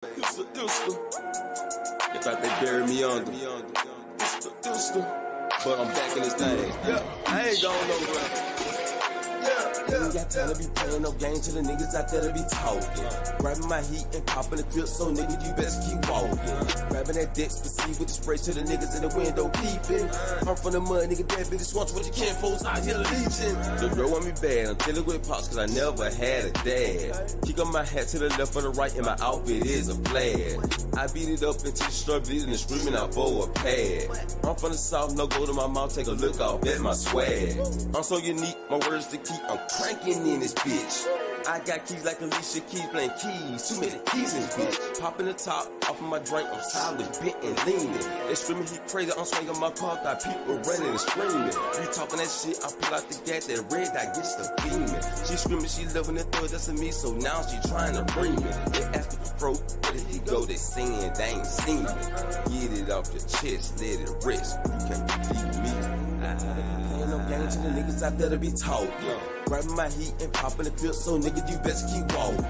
They thought they buried me under. But I'm back in this thing. Yeah, I ain't going nowhere. Ain't got time to be playing no games to the niggas out there to be talking. Grabbing my heat and popping the clip, so nigga, you best keep walking. Grabbing that deck, proceed with the spray to the niggas in the window peeping. I'm from the mud, nigga, that bitch wants what you can't folks out here leeching. The girl want me bad, I'm dealing with pops cause I never had a dad. Kick on my hat to the left or the right, and my outfit is a flag. I beat it up until you start bleeding and screaming out for a pad. I'm from the south, no go to my mouth, take a look off at my swag. I'm so unique, my words to keep, I'm cranking in this bitch. I got keys like Alicia Keys playing keys. Too many keys in this bitch. Popping the top off of my drink. I'm solid, bent and leaning. They screaming he crazy. I'm swinging my car. Got people running and screaming. You talking that shit? I pull out the gas. That red dot gets the beaming. She screaming. She loving the third. That's me. So now she trying to bring me. They asking for throat. Where did he go? They singing. They ain't seen me. Get it off your chest. Let it rest. You can't beat me. Ain't no game to the niggas out there to be talking. Grabbing my heat and popping the clip, so nigga, you best keep walking.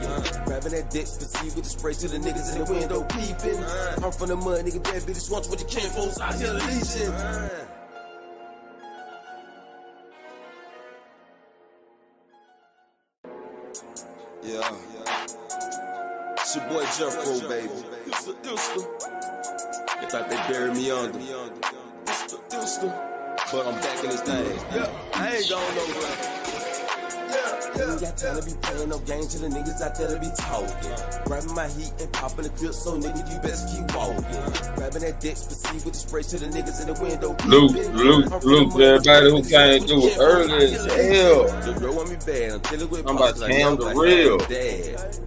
Grabbing that deck, proceed with the spray to the niggas in the window peeping. I'm from the mud, nigga, that bitch wants what you can't folks out here leeching. Yeah. It's your boy Jeffro, baby. They thought they buried me under. But I'm back in this thing. Yeah, I ain't going nowhere. Ain't got time to be playing no games to the niggas out there to be talking. Grabbing my heat and popping the clip, so nigga, you best keep walking. Grabbing that deck, proceed with the spray to the niggas in the window. Luke, everybody who can't do it early as hell. The girl want me bad, I'm dealing with I'm about to Cam the real.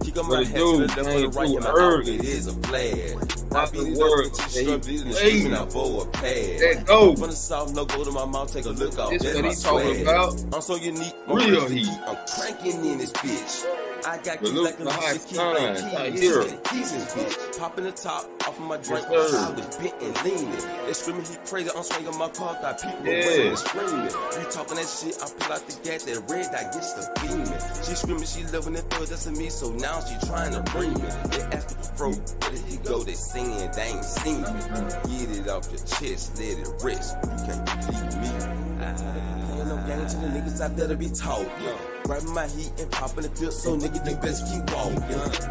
Kick on But my the hat to the dude left or the can't right, do and my early. outfit is a flag. I Not beat the it word up that until he you bleeding and played. screaming out for a pad. Let go. I'm from the south, no go to my mouth, take a look off. This That's what my he talking swag. about. I'm so unique, my Real words to heat. keep, I'm cranking in this bitch. I got keys Look like the hot Alicia Keys sign, playing right keys. here. Keys in this bitch. Popping the top off of my drink, Yes, sir. I was bent and leaning. They screaming he crazy, I'm swinging my car, got people Yeah. running and screaming. You talking that shit, I pull out the gas, that red dot gets the beaming. She screaming, she loving the third, that's me, so now she trying to bring me. They asking for throat, where did he go? They singing, they ain't seen me. Get it off your chest, let it rest. You can't beat me. Ain't no game to the niggas out there to be talking. Grabbing my heat and popping the clip, so nigga, you best keep walking.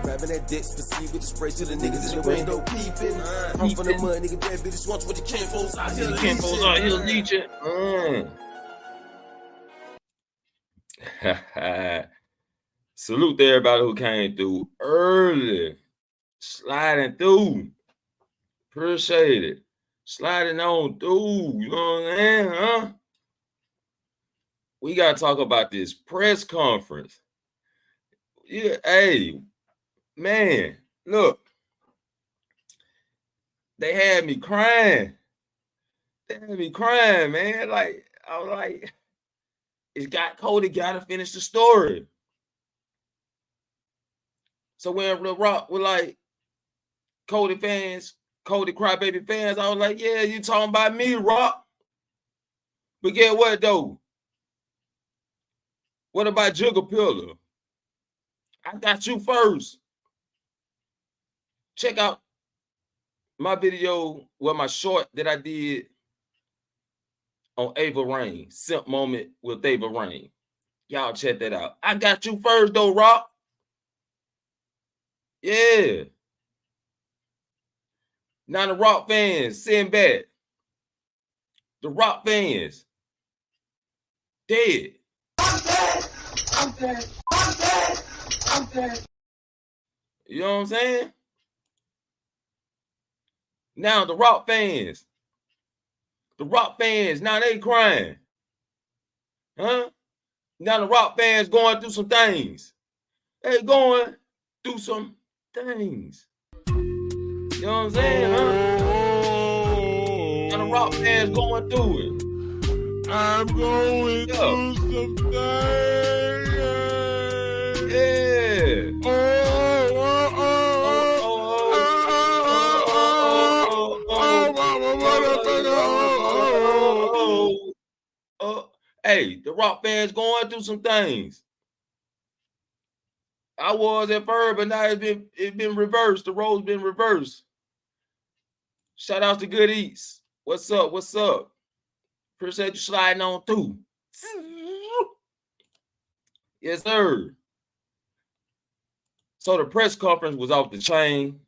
Grabbing that deck, proceed with the spray to the niggas in the window peeping. I'm from the mud, nigga, that bitch wants what you can't folks out here. You can't folks out here leeching. Salute to everybody who came through early. Sliding through. Appreciate it. Sliding on through. You know what I'm saying, huh? We got to talk about this press conference. Yeah, hey, man, look. They had me crying. They had me crying, man. Like, I was like, Cody got to finish the story. So when the Rock were like, Cody fans, Cody crybaby fans, I was like, yeah, you talking about me, Rock. But get what, though? What about Jigga Pillar? I got you first. Check out my video, my short that I did on Ava Rain, Simp Moment with Ava Rain. Y'all check that out. I got you first, though, Rock. Yeah. Now the Rock fans, sitting back. The Rock fans, dead. I'm dead. I'm dead. I'm dead. I'm dead. You know what I'm saying? Now the Rock fans, now they crying. Huh? Now the Rock fans going through some things. They going through some things. You know what I'm saying, huh? Now the Rock fans going through it. I'm going through some things. Yeah. Hey, the Rock fans going through some things. I was at first, but now it's been reversed. The role's been reversed. Shout out to Good Eats. What's up? What's up? Appreciate you sliding on through. Yes, sir. So the press conference was off the chain.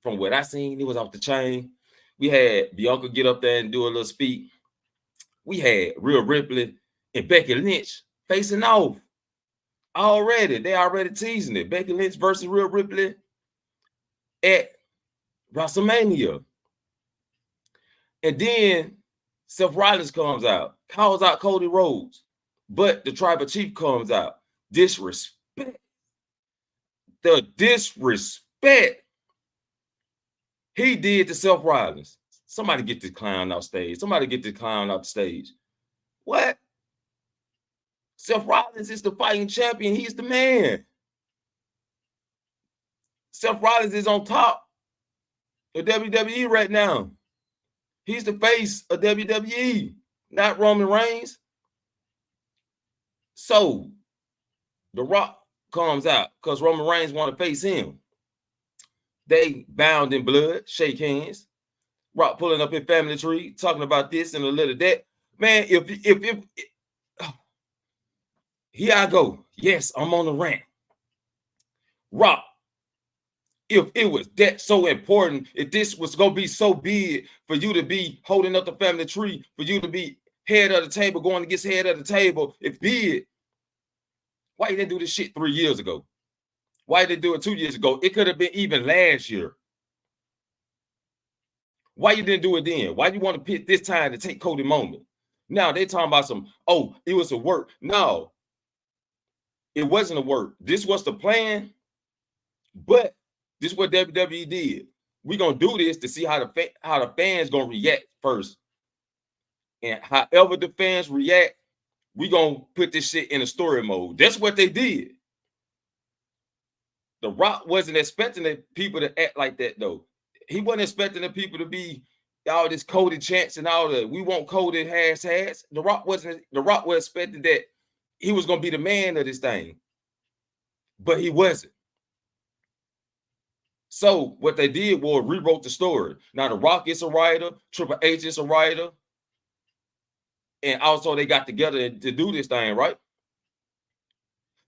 From what I seen, it was off the chain. We had Bianca get up there and do a little speak. We had Rhea Ripley and Becky Lynch facing off already. They already teasing it. Becky Lynch versus Rhea Ripley at WrestleMania. And then Seth Rollins comes out, calls out Cody Rhodes, but the tribal chief comes out. Disrespect. The disrespect he did to Seth Rollins. Somebody get this clown off stage. Somebody get this clown off the stage. What? Seth Rollins is the fighting champion. He's the man. Seth Rollins is on top of WWE right now. He's the face of WWE, not Roman Reigns. So The Rock comes out because Roman Reigns want to face him. They bound in blood, shake hands. Rock pulling up his family tree, talking about this and a little that. Man, if here I go. Yes, I'm on the rant. Rock, if it was that so important, if this was going to be so big for you to be holding up the family tree, for you to be head of the table, going against head of the table, if big, why you didn't do this shit 3 years ago? Why did they do it 2 years ago? It could have been even last year. Why you didn't do it then? Why you want to pick this time to take Cody moment? Now they talking about some, oh, it was a work. No, it wasn't a work. This was the plan, but this is what WWE did. We're gonna do this to see how the fans gonna react first. And however the fans react, we're gonna put this shit in a story mode. That's what they did. The Rock wasn't expecting the people to act like that, though. He wasn't expecting the people to be all this Cody chants and all the we want Cody has. The Rock was expecting that he was gonna be the man of this thing, but he wasn't. So what they did was rewrote the story. Now the Rock is a writer, Triple H is a writer, and also they got together to do this thing, right?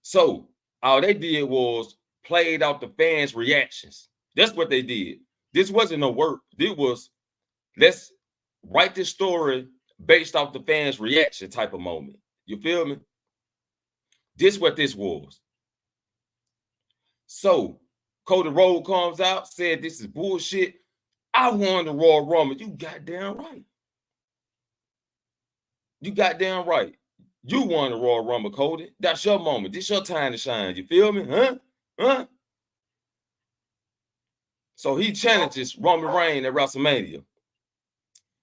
So all they did was played out the fans' reactions. That's what they did. This wasn't no work. This was, let's write this story based off the fans' reaction type of moment. You feel me? This what this was. So Cody Rhodes comes out, said this is bullshit. I won the Royal Rumble. You goddamn right. You goddamn right. You won the Royal Rumble, Cody. That's your moment. This your time to shine. You feel me? Huh? So he challenges Roman Reigns at WrestleMania.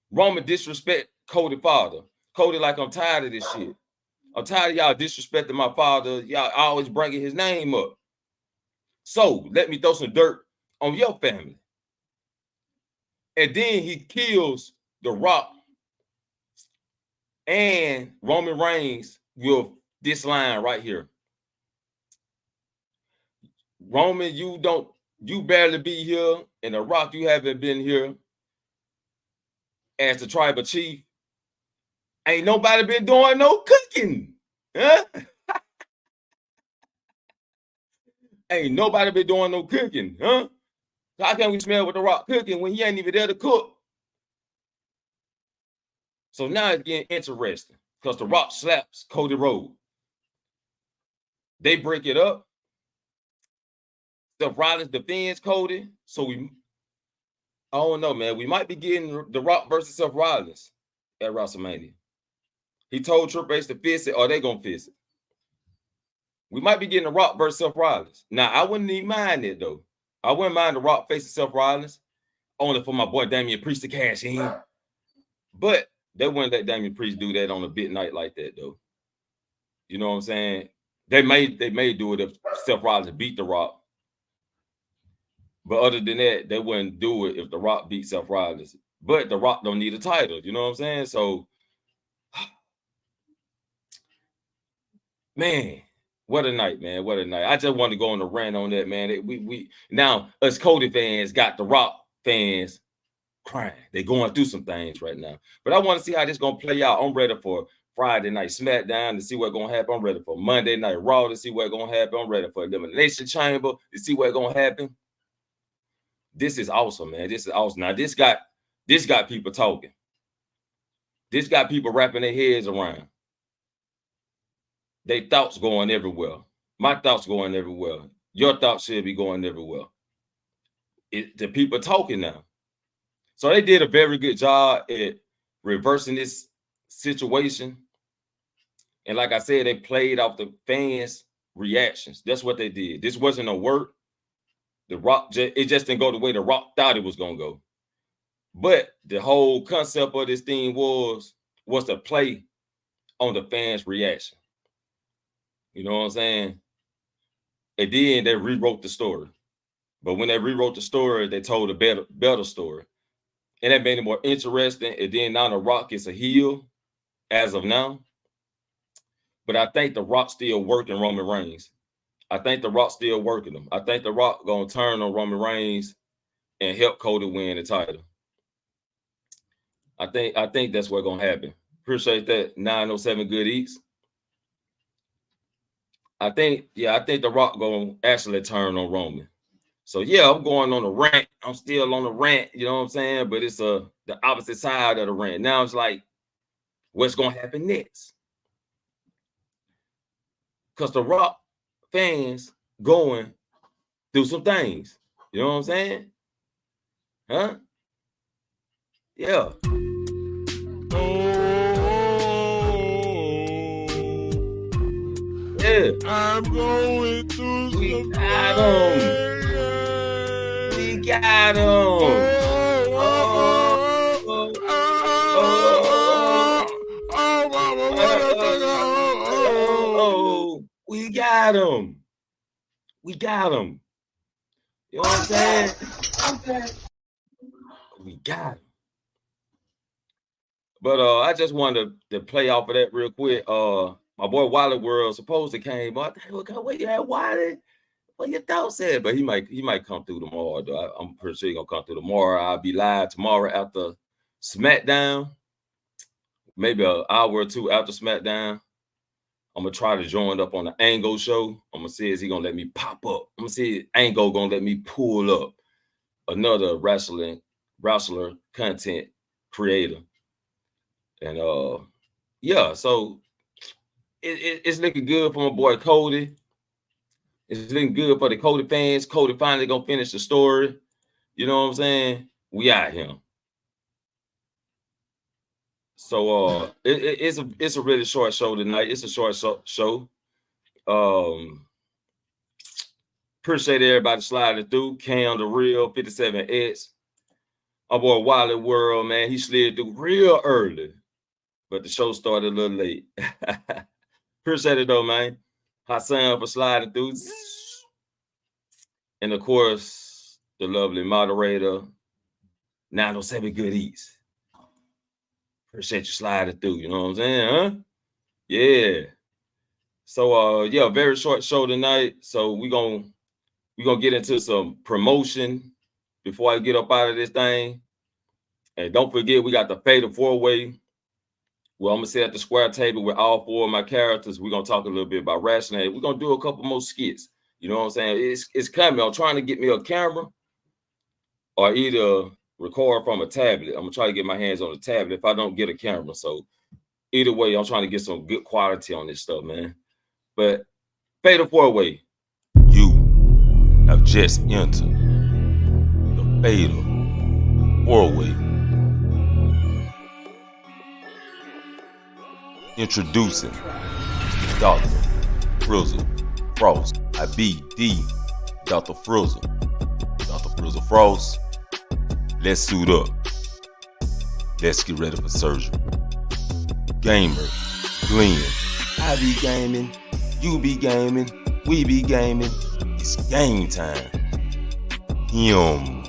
Roman disrespect Cody's father. Cody like, I'm tired of this shit. I'm tired of y'all disrespecting my father. Y'all always bringing his name up. So let me throw some dirt on your family. And then he kills The Rock and Roman Reigns with this line right here. Roman, you barely be here, and The Rock, you haven't been here as the tribal chief. Ain't nobody been doing no cooking. Huh? Ain't nobody been doing no cooking, huh? How can we smell what The Rock cooking when he ain't even there to cook? So now it's getting interesting because The Rock slaps Cody Rhodes. They break it up. Seth Rollins defends Cody. So I don't know, man. We might be getting The Rock versus Seth Rollins at WrestleMania. He told Triple H to fix it, or they gonna fix it. We might be getting The Rock versus Seth Rollins. Now, I wouldn't even mind it, though. I wouldn't mind The Rock facing Seth Rollins, only for my boy Damian Priest to cash in. But they wouldn't let Damian Priest do that on a big night like that, though. You know what I'm saying? They may do it if Seth Rollins beat The Rock. But other than that, they wouldn't do it if The Rock beat Seth Rollins. But The Rock don't need a title. You know what I'm saying? So, man, What a night, man. What a night. I just want to go on a rant on that, man. We now, us Cody fans got the Rock fans crying. They're going through some things right now. But I want to see how this going to play out. I'm ready for Friday night SmackDown to see what's going to happen. I'm ready for Monday night Raw to see what's going to happen. I'm ready for Elimination Chamber to see what's going to happen. This is awesome, man. This is awesome. Now, this got people talking. This got people wrapping their heads around. They thoughts going everywhere. My thoughts going everywhere. Your thoughts should be going everywhere. The people talking now. So they did a very good job at reversing this situation. And like I said, they played off the fans' reactions. That's what they did. This wasn't a work. The Rock, it just didn't go the way the Rock thought it was going to go. But the whole concept of this thing was to play on the fans' reaction. You know what I'm saying? And then they rewrote the story. But when they rewrote the story, they told a better story. And that made it more interesting. And then now the Rock is a heel as of now. But I think the Rock still working Roman Reigns. I think the Rock still working him. I think the Rock going to turn on Roman Reigns and help Cody win the title. I think that's what's going to happen. Appreciate that. 907 Good Eats. I think the Rock going to actually turn on Roman. So, yeah, I'm going on a rant. I'm still on the rant, you know what I'm saying? But it's the opposite side of the rant. Now it's like, what's going to happen next? Because the Rock fans going through some things. You know what I'm saying? Huh? Yeah. Yeah. I'm going through We some got him. We got him. We got him. We got him. You know what I'm saying? Okay. We got him. But I just wanted to play off of that real quick. My boy Wally World supposed to came, but where you at, Wally? What your thoughts said? But he might come through tomorrow, though. I'm pretty sure he's gonna come through tomorrow. I'll be live tomorrow after SmackDown. Maybe an hour or two after SmackDown. I'm gonna try to join up on the Angle show. I'm gonna see is he gonna let me pop up. I'm gonna see if Angle gonna let me pull up another wrestler content creator. And yeah, so it's looking good for my boy Cody. It's looking good for the Cody fans. Cody finally gonna finish the story. You know what I'm saying? We out here. So it's a really short show tonight. It's a short show. Appreciate everybody sliding through. Cam the Real 57X. Our boy Wally World, man, he slid through real early, but the show started a little late. Appreciate it though, man. Hassan for sliding through. And of course, the lovely moderator, 907 Good Eats. Appreciate you sliding through, you know what I'm saying, huh? Yeah. So yeah, very short show tonight. So we're gonna get into some promotion before I get up out of this thing. And don't forget, we got the Fatal 4-Way. Well, I'm gonna sit at the square table with all four of my characters. We're gonna talk a little bit about wrestling. We're gonna do a couple more skits. You know what I'm saying? It's coming. I'm trying to get me a camera or either record from a tablet. I'm gonna try to get my hands on a tablet if I don't get a camera. So either way, I'm trying to get some good quality on this stuff, man. But Fatal 4-Way. You have just entered the Fatal 4-Way. Introducing Dr. Frizzle Frost. I be the Dr. Frizzle. Dr. Frizzle Frost. Let's suit up. Let's get ready for surgery. Gamer, Glenn. I be gaming. You be gaming. We be gaming. It's game time. Him.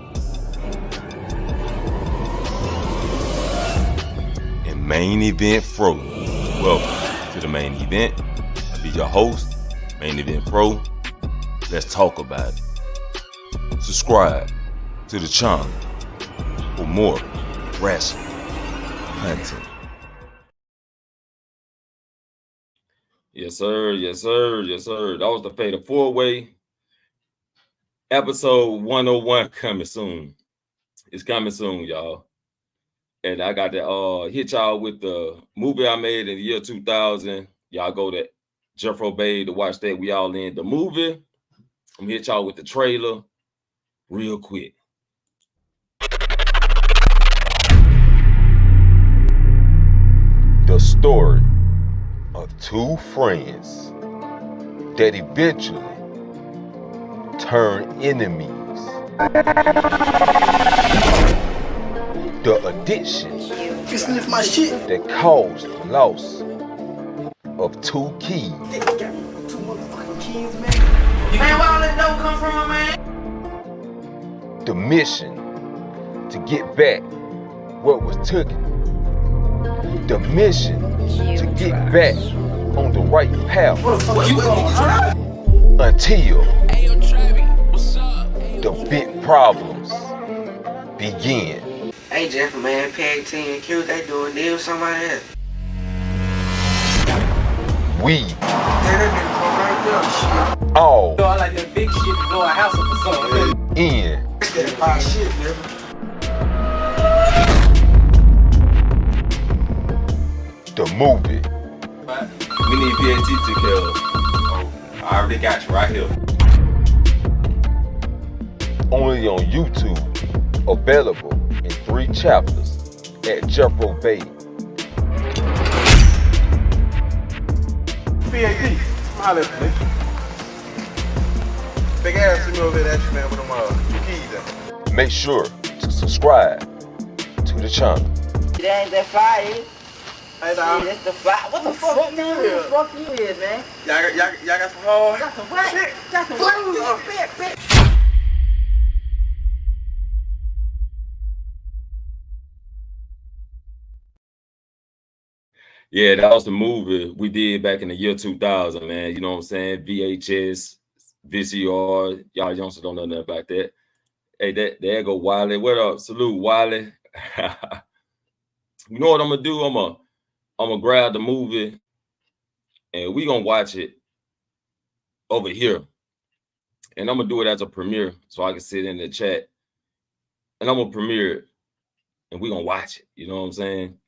And main event Fro. Welcome to the main event. I'll be your host, Main Event Pro. Let's talk about it. Subscribe to the channel for more wrestling content. Yes, sir. Yes, sir. Yes, sir. That was the Fatal 4-Way. Episode 101 coming soon. It's coming soon, y'all. And I got to hit y'all with the movie I made in the year 2000. Y'all go to Jeffro Bay to watch that. We all in the movie. I'm gonna hit y'all with the trailer real quick. The story of two friends that eventually turn enemies. The addiction that caused the loss of two keys. Man, where all that dope come from, man? The mission to get back what was taken. The mission to get back on the right path. Until the big problems begin. Hey, Jeff, man, PAT and Q, they doing deals with somebody else. We Shit. all I like that big shit to blow a house up or something. in That's my shit, nigga. the movie. We need PAT to kill. Oh, I already got you right here. Only on YouTube. Available in 3 chapters at Jeffro Bay. PAT, holla at me. Big ass to me over there at you, man, with them keys in. Make sure to subscribe to the channel. That ain't that fire, is it? Hey, dog. Yeah, that's the fire. What the fuck, man? What the fuck you is, man? Y'all got some hard? Got some what? Got some what? Yeah, that was the movie we did back in the year 2000, man. You know what I'm saying? VHS, VCR. Y'all youngsters don't know nothing about that. Hey, there go Wiley. What up? Salute, Wiley. You know what I'm gonna do? I'm gonna grab the movie and we gonna watch it over here. And I'm gonna do it as a premiere so I can sit in the chat. And I'm gonna premiere it and we gonna watch it. You know what I'm saying?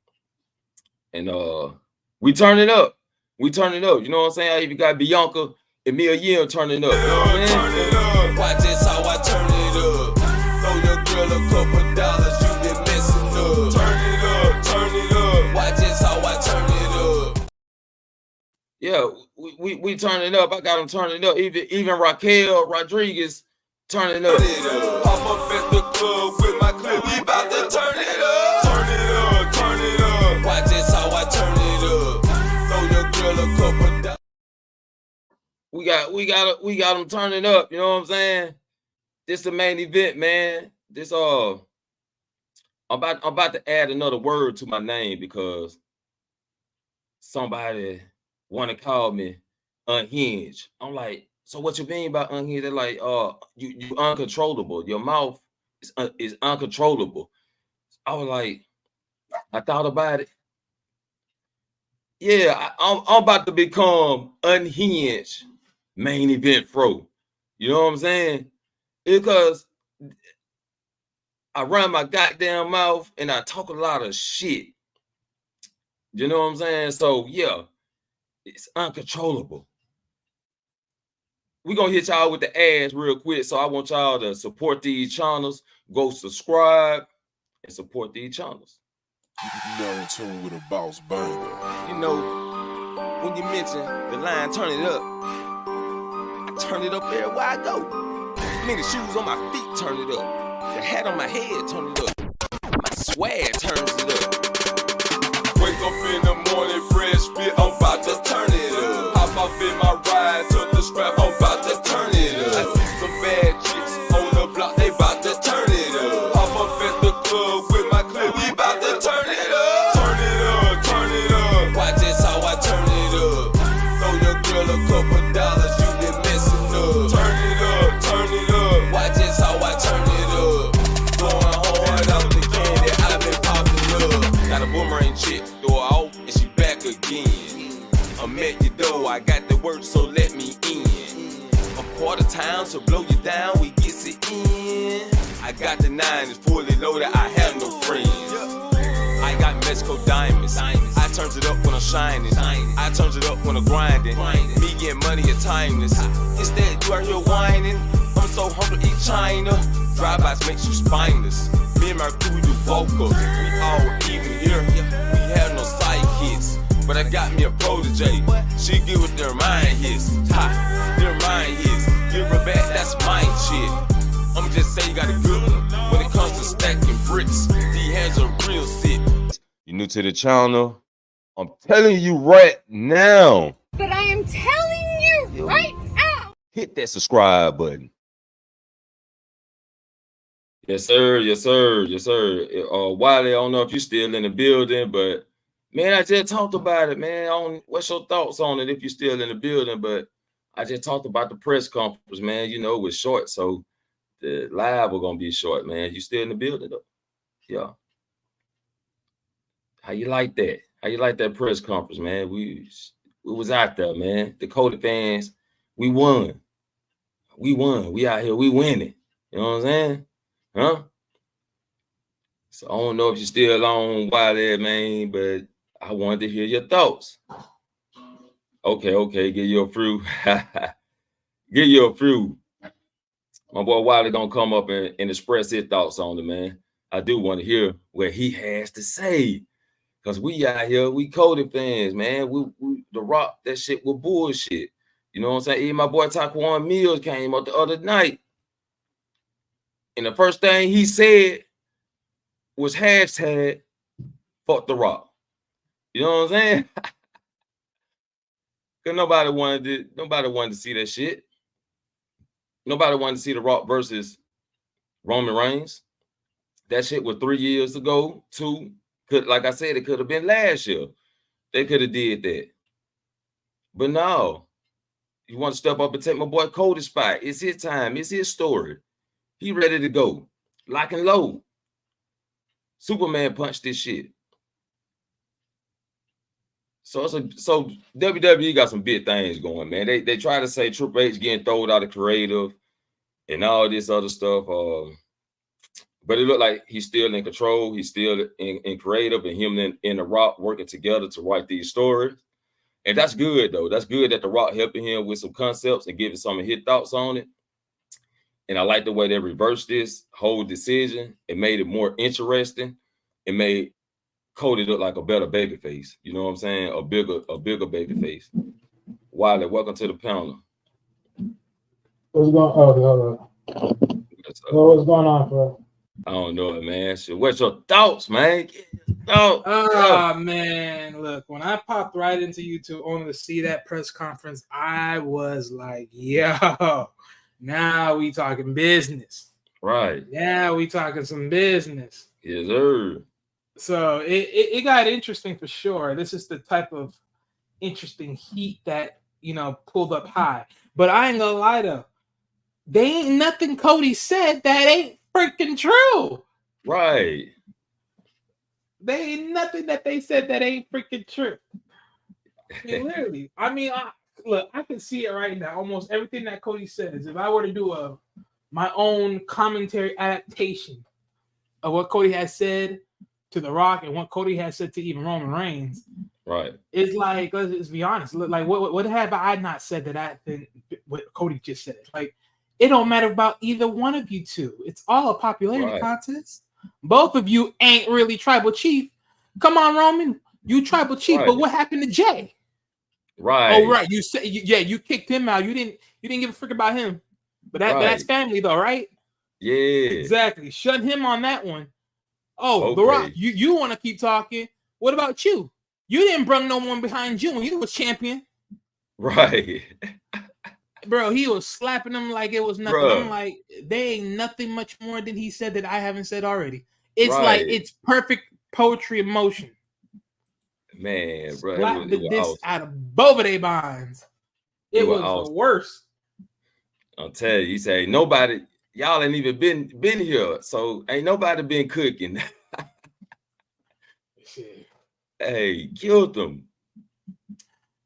And we turn it up. We turn it up. You know what I'm saying? I even got Bianca and Mia Yim turning up. You know what I'm saying? Watch this how I turn it up. Throw your girl a couple dollars, you been messing up. Turn it up, turn it up. Watch this how I turn it up. Yeah, we turn it up. I got them turning up. Even Raquel Rodriguez turning up. Pop up at the club with my clip. We about to turn it up. Turn it up, turn it up. Watch this how I turn it up. Throw your girl a couple dollars. We got them turning up. You know what I'm saying? This the main event, man. This I'm about to add another word to my name because somebody want to call me unhinged. I'm like, so what you mean by unhinged? They're like, you uncontrollable. Your mouth is uncontrollable. I was like, I thought about it. Yeah, I'm about to become unhinged main event pro. You know what I'm saying? Because I run my goddamn mouth and I talk a lot of shit. You know what I'm saying? So yeah, it's uncontrollable. We're gonna hit y'all with the ads real quick. So I want y'all to support these channels. Go subscribe and support these channels. You're in tune with a boss banger. You know, when you mention the line, turn it up. I turn it up everywhere I go. I mean, the shoes on my feet, turn it up. The hat on my head, turn it up. My swag turns it up. Wake up in the morning, fresh fit, I'm about to turn it up. Hop off in my ride, took the scrap, I'm about to turn it up. I see some bad chicks on the block, they about to turn it up. Hop up at the club with my clip, we about to turn it up. Turn it up, turn it up. Watch this how I turn it up. Throw your girl a couple dollars, you to blow you down, we gets it in. I got the 9, it's fully loaded, I have no friends. I got Mexico diamonds. I turns it up when I'm shining. I turns it up when I'm grinding. Me getting money is timeless. Instead, you are here whining. I'm so hungry to eat China. Drive-bys makes you spineless. Me and my crew do vocals. We all even here. We have no sidekicks. But I got me a protege. She get with their mind hits. Ha, their mind hits. Give her back, that's mine shit. I'ma just say you got a good one. When it comes to stacking bricks, these hands are real sick. You new to the channel? I'm telling you right now. But I am telling you right now. Hit that subscribe button. Yes, sir. Yes, sir. Yes, sir. Wiley, I don't know if you're still in the building, but man, I just talked about it, man. What's your thoughts on it if you're still in the building? But I just talked about the press conference, man. You know, it was short, so the live are gonna be short, man. You still in the building though? Yeah. How you like that? How you like that press conference, man? We was out there, man. The Cody fans, we won. We won. We out here, we winning. You know what I'm saying? Huh? So I don't know if you're still on Wiley, man, but I wanted to hear your thoughts. Okay, give you a few. Give you a few. My boy Wiley gonna come up and express his thoughts on it, man. I do want to hear what he has to say. Because we out here, we Cody fans, man. We The Rock, that shit was bullshit. You know what I'm saying? Even my boy Taquan Mills came up the other night. And the first thing he said was hashtag fuck The Rock. You know what I'm saying? Because nobody wanted to see that shit. Nobody wanted to see The Rock versus Roman Reigns. That shit was 3 years ago. Like I said, it could have been last year. They could have did that. But no. You want to step up and take my boy Cody's spot. It's his time. It's his story. He ready to go. Lock and load. Superman punched this shit. So WWE got some big things going, man. They try to say Triple H getting thrown out of creative and all this other stuff. But it looked like he's still in control. He's still in creative, and him and The Rock working together to write these stories. And that's good, though. That's good that The Rock helping him with some concepts and giving some of his thoughts on it. And I like the way they reversed this whole decision. It made it more interesting. It made Cody look like a better babyface. You know what I'm saying? A bigger babyface. Wiley, welcome to the panel. What's going on? What's going on, bro? I don't know, man. So what's your thoughts, man? Man, look, when I popped right into YouTube only to see that press conference, I was like, yo, now we talking business. Right. Now we talking some business. Yes, sir. So it got interesting for sure. This is the type of interesting heat that, pulled up high. But I ain't gonna lie though. They ain't nothing Cody said that ain't freaking true. Right. They ain't nothing that they said that ain't freaking true. Literally. Look, I can see it right now. Almost everything that Cody said is if I were to do my own commentary adaptation of what Cody has said to The Rock and what Cody has said to even Roman Reigns. Right. It's like, let's be honest. Like, what have I not said that what Cody just said? Like, it don't matter about either one of you two. It's all a popularity contest. Both of you ain't really tribal chief. Come on, Roman. You tribal chief, but what happened to Jay? Right. Oh, right. You said you kicked him out. You didn't give a frick about him. But that's family though, right? Yeah. Exactly. Shut him on that one. Oh, okay. The Rock, you want to keep talking. What about you? You didn't bring no one behind you when you was champion. Right. Bro, he was slapping him like it was nothing. Bro. I'm like, they ain't nothing much more than he said that I haven't said already. It's like it's perfect poetry in motion. Man, bro. Slap this awesome. Out of both of their minds. It was awesome. The worst. I'll tell you, he said, nobody, y'all ain't even been here. So ain't nobody been cooking. Hey, killed them.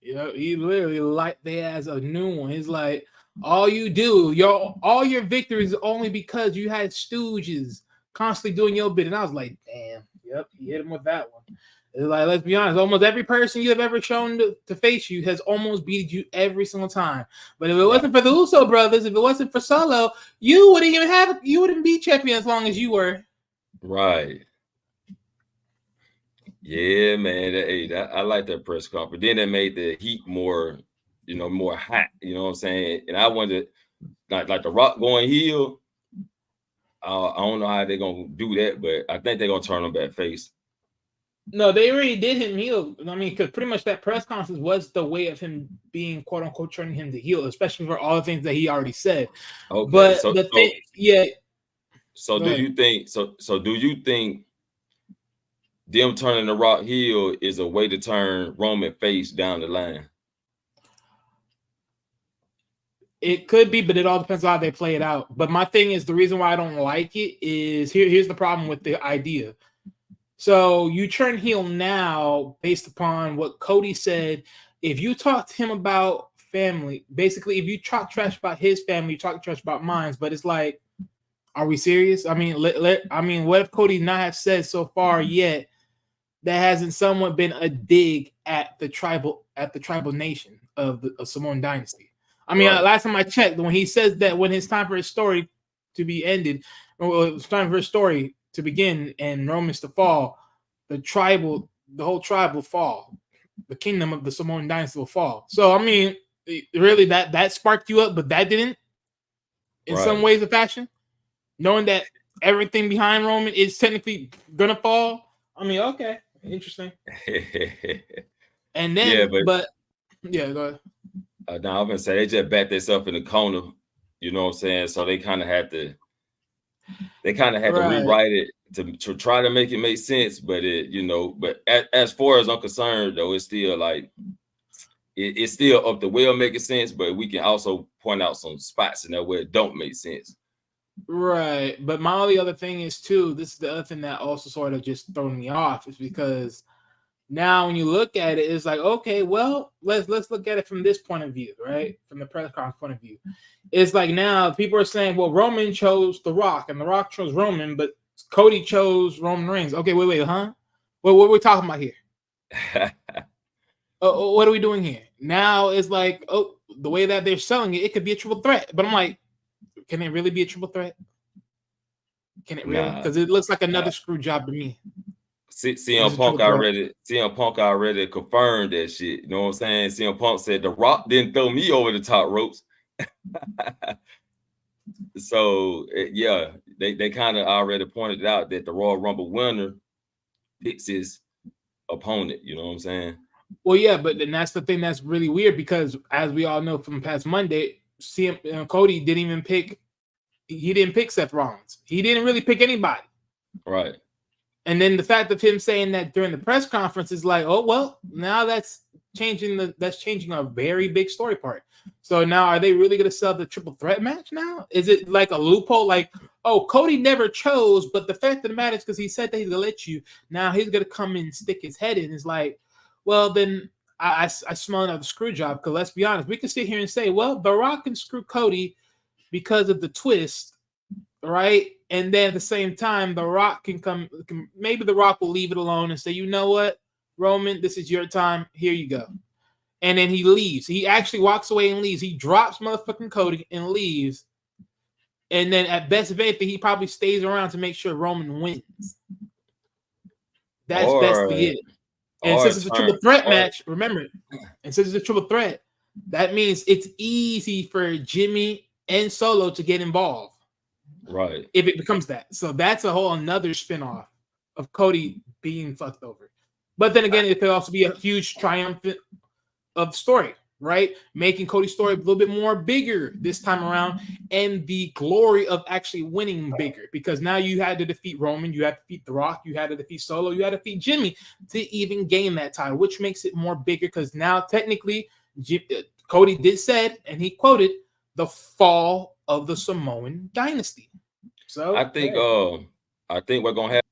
Yeah, he literally like they as a new one. He's like, All you do, all your victories only because you had stooges constantly doing your bit. And I was like, damn, yep, he hit him with that one. It's like, let's be honest, almost every person you have ever shown to face you has almost beat you every single time. But if it wasn't for the Uso brothers, if it wasn't for Solo, you wouldn't be champion as long as you were. Right. Yeah, man. I like that press conference. Then that made the heat more, more hot. You know what I'm saying? And I wondered, like The Rock going heel. I don't know how they're gonna do that, but I think they're gonna turn him back face. No, they already did him heel. I mean, because pretty much that press conference was the way of him being quote unquote turning him to heel, especially for all the things that he already said. Okay, But so yeah. So do you think? So do you think them turning The Rock heel is a way to turn Roman face down the line? It could be, but it all depends on how they play it out. But my thing is, the reason why I don't like it is here's the problem with the idea. So you turn heel now based upon what Cody said. If you talk to him about family, basically, if you talk trash about his family, you talk trash about mine. But it's like, are we serious? I mean, what if Cody not have said so far yet that hasn't somewhat been a dig at the tribal nation of the Samoan dynasty? I mean, last time I checked, when he says that when it's time for his story to be ended, or it's time for his story to begin and Romans to fall, the whole tribe will fall. The kingdom of the Samoan dynasty will fall. So, I mean, really, that sparked you up, but that didn't in some ways or fashion. Knowing that everything behind Roman is technically gonna fall. I mean, okay, interesting. And then, go ahead. Now I'm gonna say they just backed themselves in the corner. You know what I'm saying? So they kind of had to. They kind of had to rewrite it to try to make it make sense, but but as far as I'm concerned, though, it's still like it's still up the well making sense, but we can also point out some spots in there where it don't make sense. Right, but my only other thing is too. This is the other thing that also sort of just thrown me off is because now when you look at it, it's like, okay, well, let's look at it from this point of view, right? From the press conference point of view. It's like now people are saying, well, Roman chose The Rock and The Rock chose Roman, but Cody chose Roman Reigns. Okay, wait, huh? What are we talking about here? What are we doing here? Now it's like, oh, the way that they're selling it, it could be a triple threat. But I'm like, can it really be a triple threat? Can it really? Because it looks like another screw job to me. CM Punk already confirmed that shit. You know what I'm saying? CM Punk said The Rock didn't throw me over the top ropes. So yeah, they kind of already pointed out that the Royal Rumble winner picks his opponent. You know what I'm saying? Well, yeah, but then that's the thing that's really weird because as we all know from past Monday, Cody didn't even pick. He didn't pick Seth Rollins. He didn't really pick anybody. Right. And then the fact of him saying that during the press conference is like, oh well, now that's changing a very big story part. So now are they really going to sell the triple threat match now? Is it like a loophole? Like, oh, Cody never chose, but the fact of the matter is because he said that he's going to let you. Now he's going to come and stick his head in. It's like, well, then I smell another screw job. Because let's be honest, we can sit here and say, well, The Rock can screw Cody because of the twist. Right, and then at the same time, The Rock maybe The Rock will leave it alone and say, you know what, Roman, this is your time. Here you go. And then he leaves. He actually walks away and leaves. He drops motherfucking Cody and leaves. And then at best of anything, he probably stays around to make sure Roman wins. That's basically it. And since it's a triple threat match, remember, and since it's a triple threat, that means it's easy for Jimmy and Solo to get involved. Right. If it becomes that. So that's a whole another spinoff of Cody being fucked over. But then again, it could also be a huge triumphant of story, right? Making Cody's story a little bit more bigger this time around and the glory of actually winning bigger because now you had to defeat Roman, you had to defeat The Rock, you had to defeat Solo, you had to defeat Jimmy to even gain that title, which makes it more bigger because now technically Cody did said, and he quoted, the fall of the Samoan dynasty. So I think we're gonna have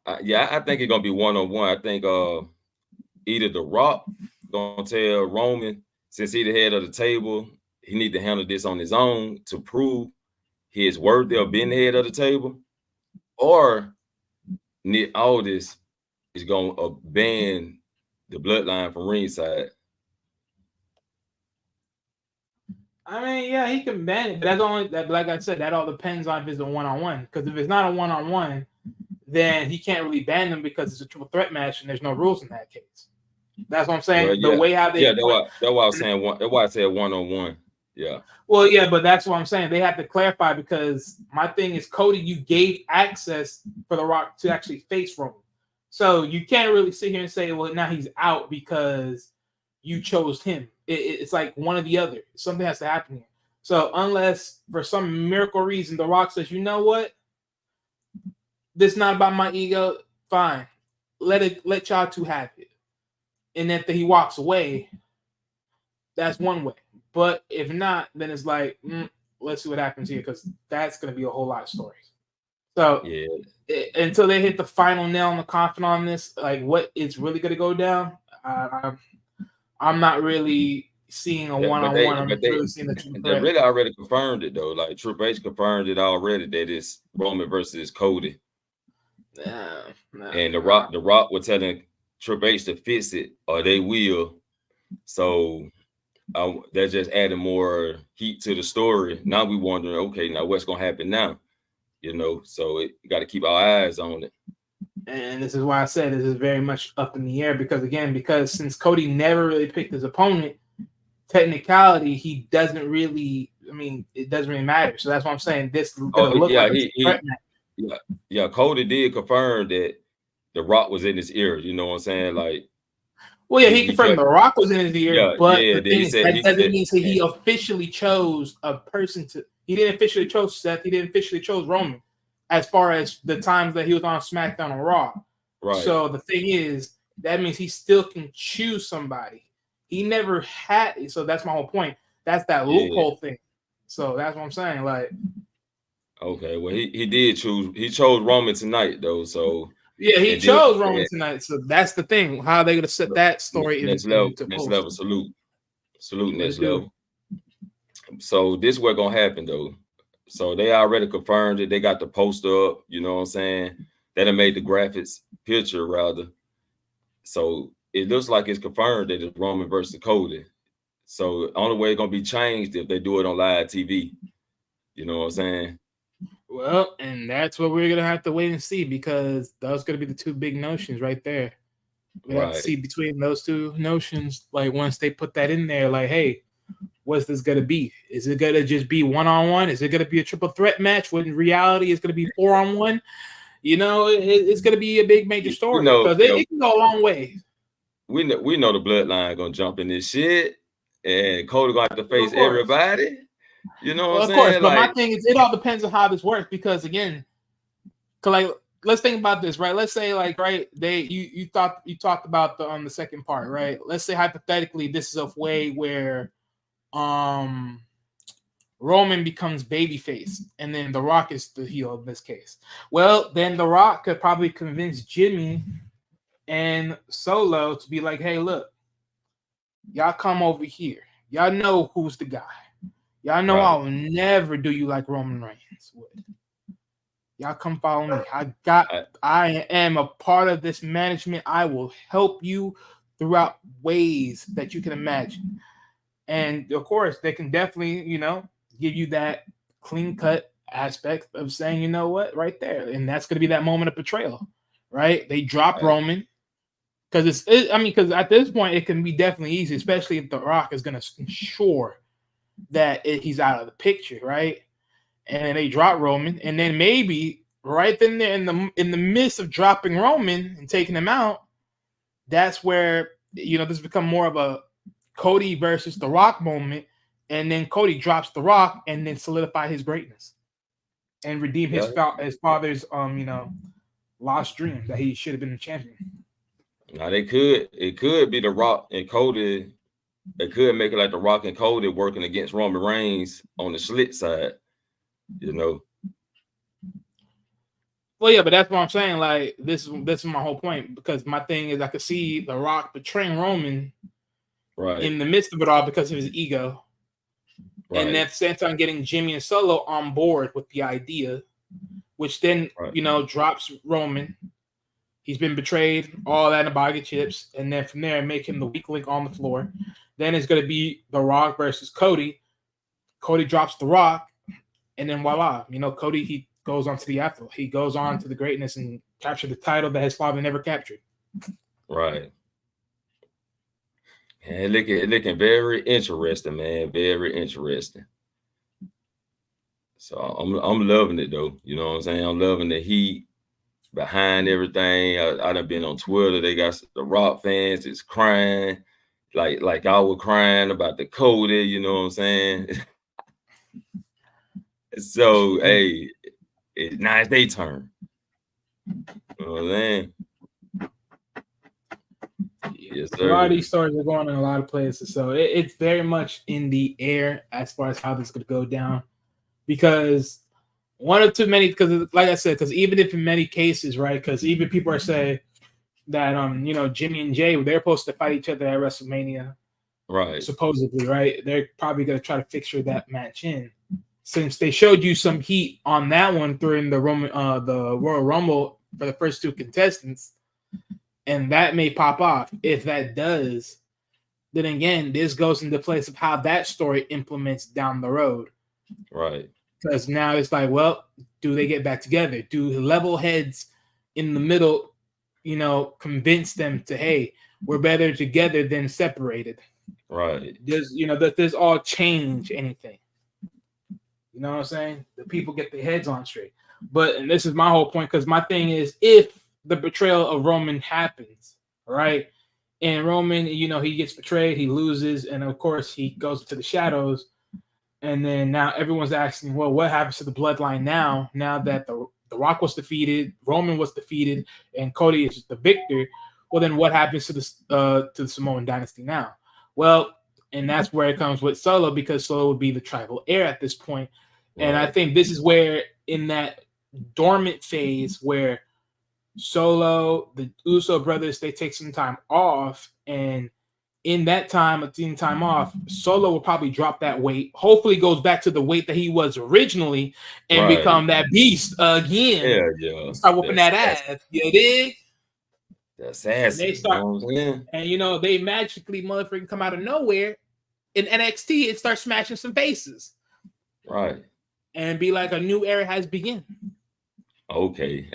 I think it's gonna be one-on-one. I think either The Rock gonna tell Roman since he's the head of the table, he need to handle this on his own to prove his worthy of being the head of the table, or Nick Aldis is going to ban the bloodline from ringside. I mean, yeah, he can ban it, but that's only that. Like I said, that all depends on if it's a one-on-one. Because if it's not a one-on-one, then he can't really ban them because it's a triple threat match and there's no rules in that case. That's what I'm saying. Well, yeah. The way how they that's why I was saying one. That's why I said one-on-one. Yeah. Well, yeah, but that's what I'm saying. They have to clarify because my thing is, Cody, you gave access for The Rock to actually face Roman. So you can't really sit here and say, well, now he's out because you chose him. It's like one or the other. Something has to happen here. So unless for some miracle reason The Rock says, you know what? This is not about my ego. Fine. Let y'all two have it. And if he walks away, that's one way. But if not, then it's like, let's see what happens here because that's going to be a whole lot of stories. So yeah, until they hit the final nail in the coffin on this, like what is really going to go down, I'm not really seeing a one-on-one. I'm really seeing the two. They really already confirmed it though. Like Triple H confirmed it already that it's Roman versus Cody. And the Rock was telling Triple H to fix it, or they will. So they're just adding more heat to the story. Now we wondering, okay, now what's gonna happen now? You know, so you got to keep our eyes on it. And this is why I said this is very much up in the air because since Cody never really picked his opponent, technicality he doesn't really. I mean, it doesn't really matter. So that's what I'm saying. This is gonna look like yeah. Cody did confirm that The Rock was in his ear. You know what I'm saying? Like. Well, yeah, he confirmed The Rock was in his ear, but the thing is, that doesn't mean that he officially chose a person to. He didn't officially chose Seth. He didn't officially chose Roman, as far as the times that he was on SmackDown or Raw. Right. So the thing is, that means he still can choose somebody. He never had. So that's my whole point. That's that loophole thing. So that's what I'm saying. Like, okay, well, he did choose. He chose Roman tonight, though. So. Yeah, he chose Roman tonight, so that's the thing. How are they going to set that story next level? Salute next level. So this is what's gonna happen though. So they already confirmed it. They got the poster up. You know what I'm saying? That have made the graphics picture rather. So it looks like it's confirmed that it's Roman versus Cody. So the only way it's gonna be changed if they do it on live TV. You know what I'm saying? Well, and that's what we're gonna have to wait and see because those gonna be the two big notions right there. We have to see between those two notions. Like once they put that in there, like, hey, what's this gonna be? Is it gonna just be one-on-one? Is it gonna be a triple threat match? When in reality it's gonna be 4-on-1? You know, it's gonna be a big major story because it can go a long way. We know the bloodline gonna jump in this shit, and Cody gonna have to face everybody. You know what I'm saying? Of course, but my thing is, it all depends on how this works because again, like let's think about this, right? Let's say like you talked about the second part, right? Let's say hypothetically this is a way where Roman becomes babyface and then The Rock is the heel in this case. Well, then The Rock could probably convince Jimmy and Solo to be like, hey, look, y'all come over here. Y'all know who's the guy. Y'all know I will never do you like Roman Reigns would. Y'all come follow me. I am a part of this management. I will help you throughout ways that you can imagine. And of course, they can definitely, give you that clean-cut aspect of saying, you know what, right there. And that's going to be that moment of betrayal, right? They drop Roman. Because because at this point, it can be definitely easy, especially if The Rock is going to ensure that he's out of the picture, right? And then they drop Roman, and then maybe right then there in the midst of dropping Roman and taking him out, that's where this become more of a Cody versus The Rock moment, and then Cody drops The Rock and then solidify his greatness and redeem his father's lost dream that he should have been the champion. Now it could be The Rock and Cody. They could make it like The Rock and Cody working against Roman Reigns on the slit side, Well, yeah, but that's what I'm saying. Like this is my whole point because my thing is I could see The Rock betraying Roman, Right. in the midst of it all because of his ego. Right. And at the same time getting Jimmy and Solo on board with the idea, which then, drops Roman. He's been betrayed, all that in a bag of chips. And then from there, make him the weak link on the floor. Then it's going to be The Rock versus Cody. Cody drops The Rock. And then voila, Cody, he goes on to the afterlife. He goes on to the greatness and capture the title that his father never captured. Right. And looking very interesting, man. Very interesting. So I'm loving it though. You know what I'm saying? I'm loving the heat behind everything. I done been on Twitter. They got the Rock fans is crying, like I was crying about the Cody. You know what I'm saying? So hey, now it's their turn. You know what I'm saying? Yes, a lot of these stories are going in a lot of places, so it's very much in the air as far as how this could go down. Because one or too many, because like I said, because even if in many cases, right, because even people are saying that Jimmy and Jay, they're supposed to fight each other at WrestleMania, right? Supposedly, right? They're probably gonna try to fixture that match in, since they showed you some heat on that one during the Royal Rumble for the first two contestants. And that may pop off. If that does, then again, this goes into place of how that story implements down the road. Right. Because now it's like, well, do they get back together? Do level heads in the middle, convince them to, hey, we're better together than separated? Right. Does this all change anything? You know what I'm saying? The people get their heads on straight. And this is my whole point, because my thing is, if the betrayal of Roman happens, right? And Roman, he gets betrayed, he loses, and of course he goes to the shadows. And then now everyone's asking, well, what happens to the bloodline now? Now that the Rock was defeated, Roman was defeated, and Cody is the victor. Well, then what happens to the Samoan dynasty now? Well, and that's where it comes with Solo, because Solo would be the tribal heir at this point. Right. And I think this is where, in that dormant phase where Solo, the Uso brothers, they take some time off, and in that time off, Solo will probably drop that weight. Hopefully, goes back to the weight that he was originally, and become that beast again. Yeah. Start whooping that ass. You dig? That's ass. They start, and they magically motherfucking come out of nowhere in NXT and start smashing some faces. Right. And be like, a new era has begun. Okay.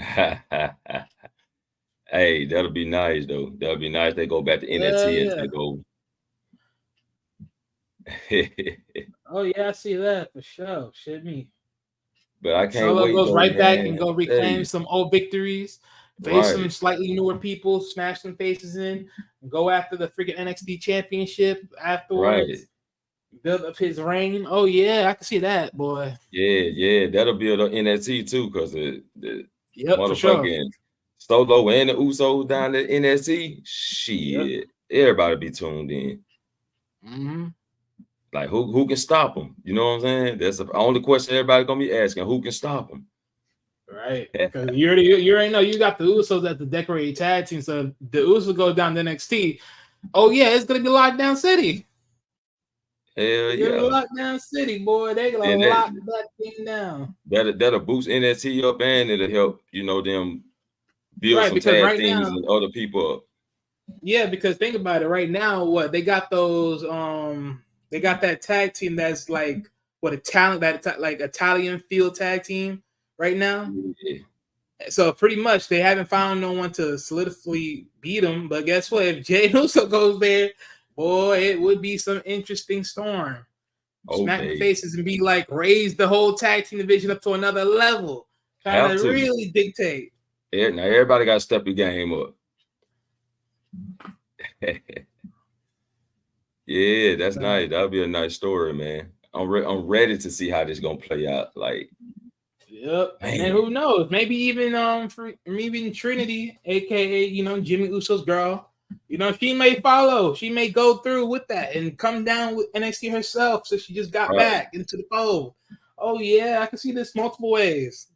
Hey, that'll be nice though. That'll be nice. They go back to NXT and take over. Oh yeah, I see that for sure. Shit me. But I can't Solo wait. Goes right back and go reclaim some old victories, face some slightly newer people, smash some faces in, and go after the freaking NXT championship afterwards. Right. Build up his reign. Oh yeah, I can see that, boy. Yeah, that'll build up NXT too, because the for sure. Solo and the Usos down at NXT. Shit, everybody be tuned in. Mm-hmm. Like who can stop them? You know what I'm saying? That's the only question everybody's gonna be asking. Who can stop them? Right, because you already know you got the Usos at the decorated tag team. So the Usos go down to NXT. Oh yeah, it's gonna be Lockdown City. Hell yeah, Lockdown City, boy. They gonna lock that thing down. That'll boost NXT up, and it'll help them build some tag teams and other people up. Yeah, because think about it. Right now, what they got those they got that tag team that's like Italian field tag team right now. Yeah. So pretty much they haven't found no one to solidify beat them. But guess what? If Jey Uso goes there, boy, it would be some interesting storm. Smack the faces and be like, raise the whole tag team division up to another level. Trying to really dictate. Yeah, now everybody got to step your game up. Yeah, that's nice. That'll be a nice story, man. I'm ready to see how this gonna play out. Like, yep. Man. And who knows? Maybe even Trinity, aka Jimmy Uso's girl. She may follow. She may go through with that and come down with NXT herself. So she just got back into the fold. Oh yeah, I can see this multiple ways.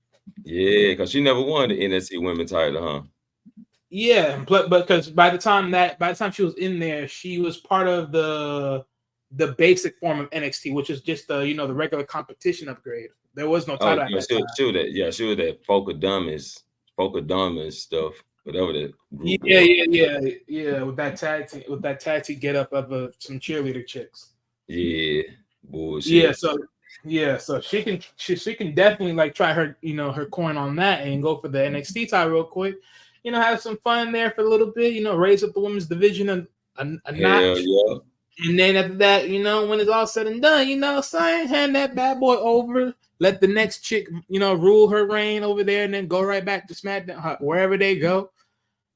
Yeah, because she never won the NXT women's title, huh? Yeah, but because by the time she was in there, she was part of the basic form of NXT, which is just the the regular competition upgrade. There was no Oh, title at yeah, that time. she was that Polka Dumbest stuff, whatever that group Yeah, was. yeah. With that tag team get up of some cheerleader chicks. Yeah, Yeah, bullshit. so she can definitely like try her her coin on that and go for the NXT title real quick. Have some fun there for a little bit. Raise up the women's division a Hell notch. yeah. And then after that, when it's all said and done, sign hand that bad boy over. Let the next chick, rule her reign over there, and then go right back to SmackDown wherever they go,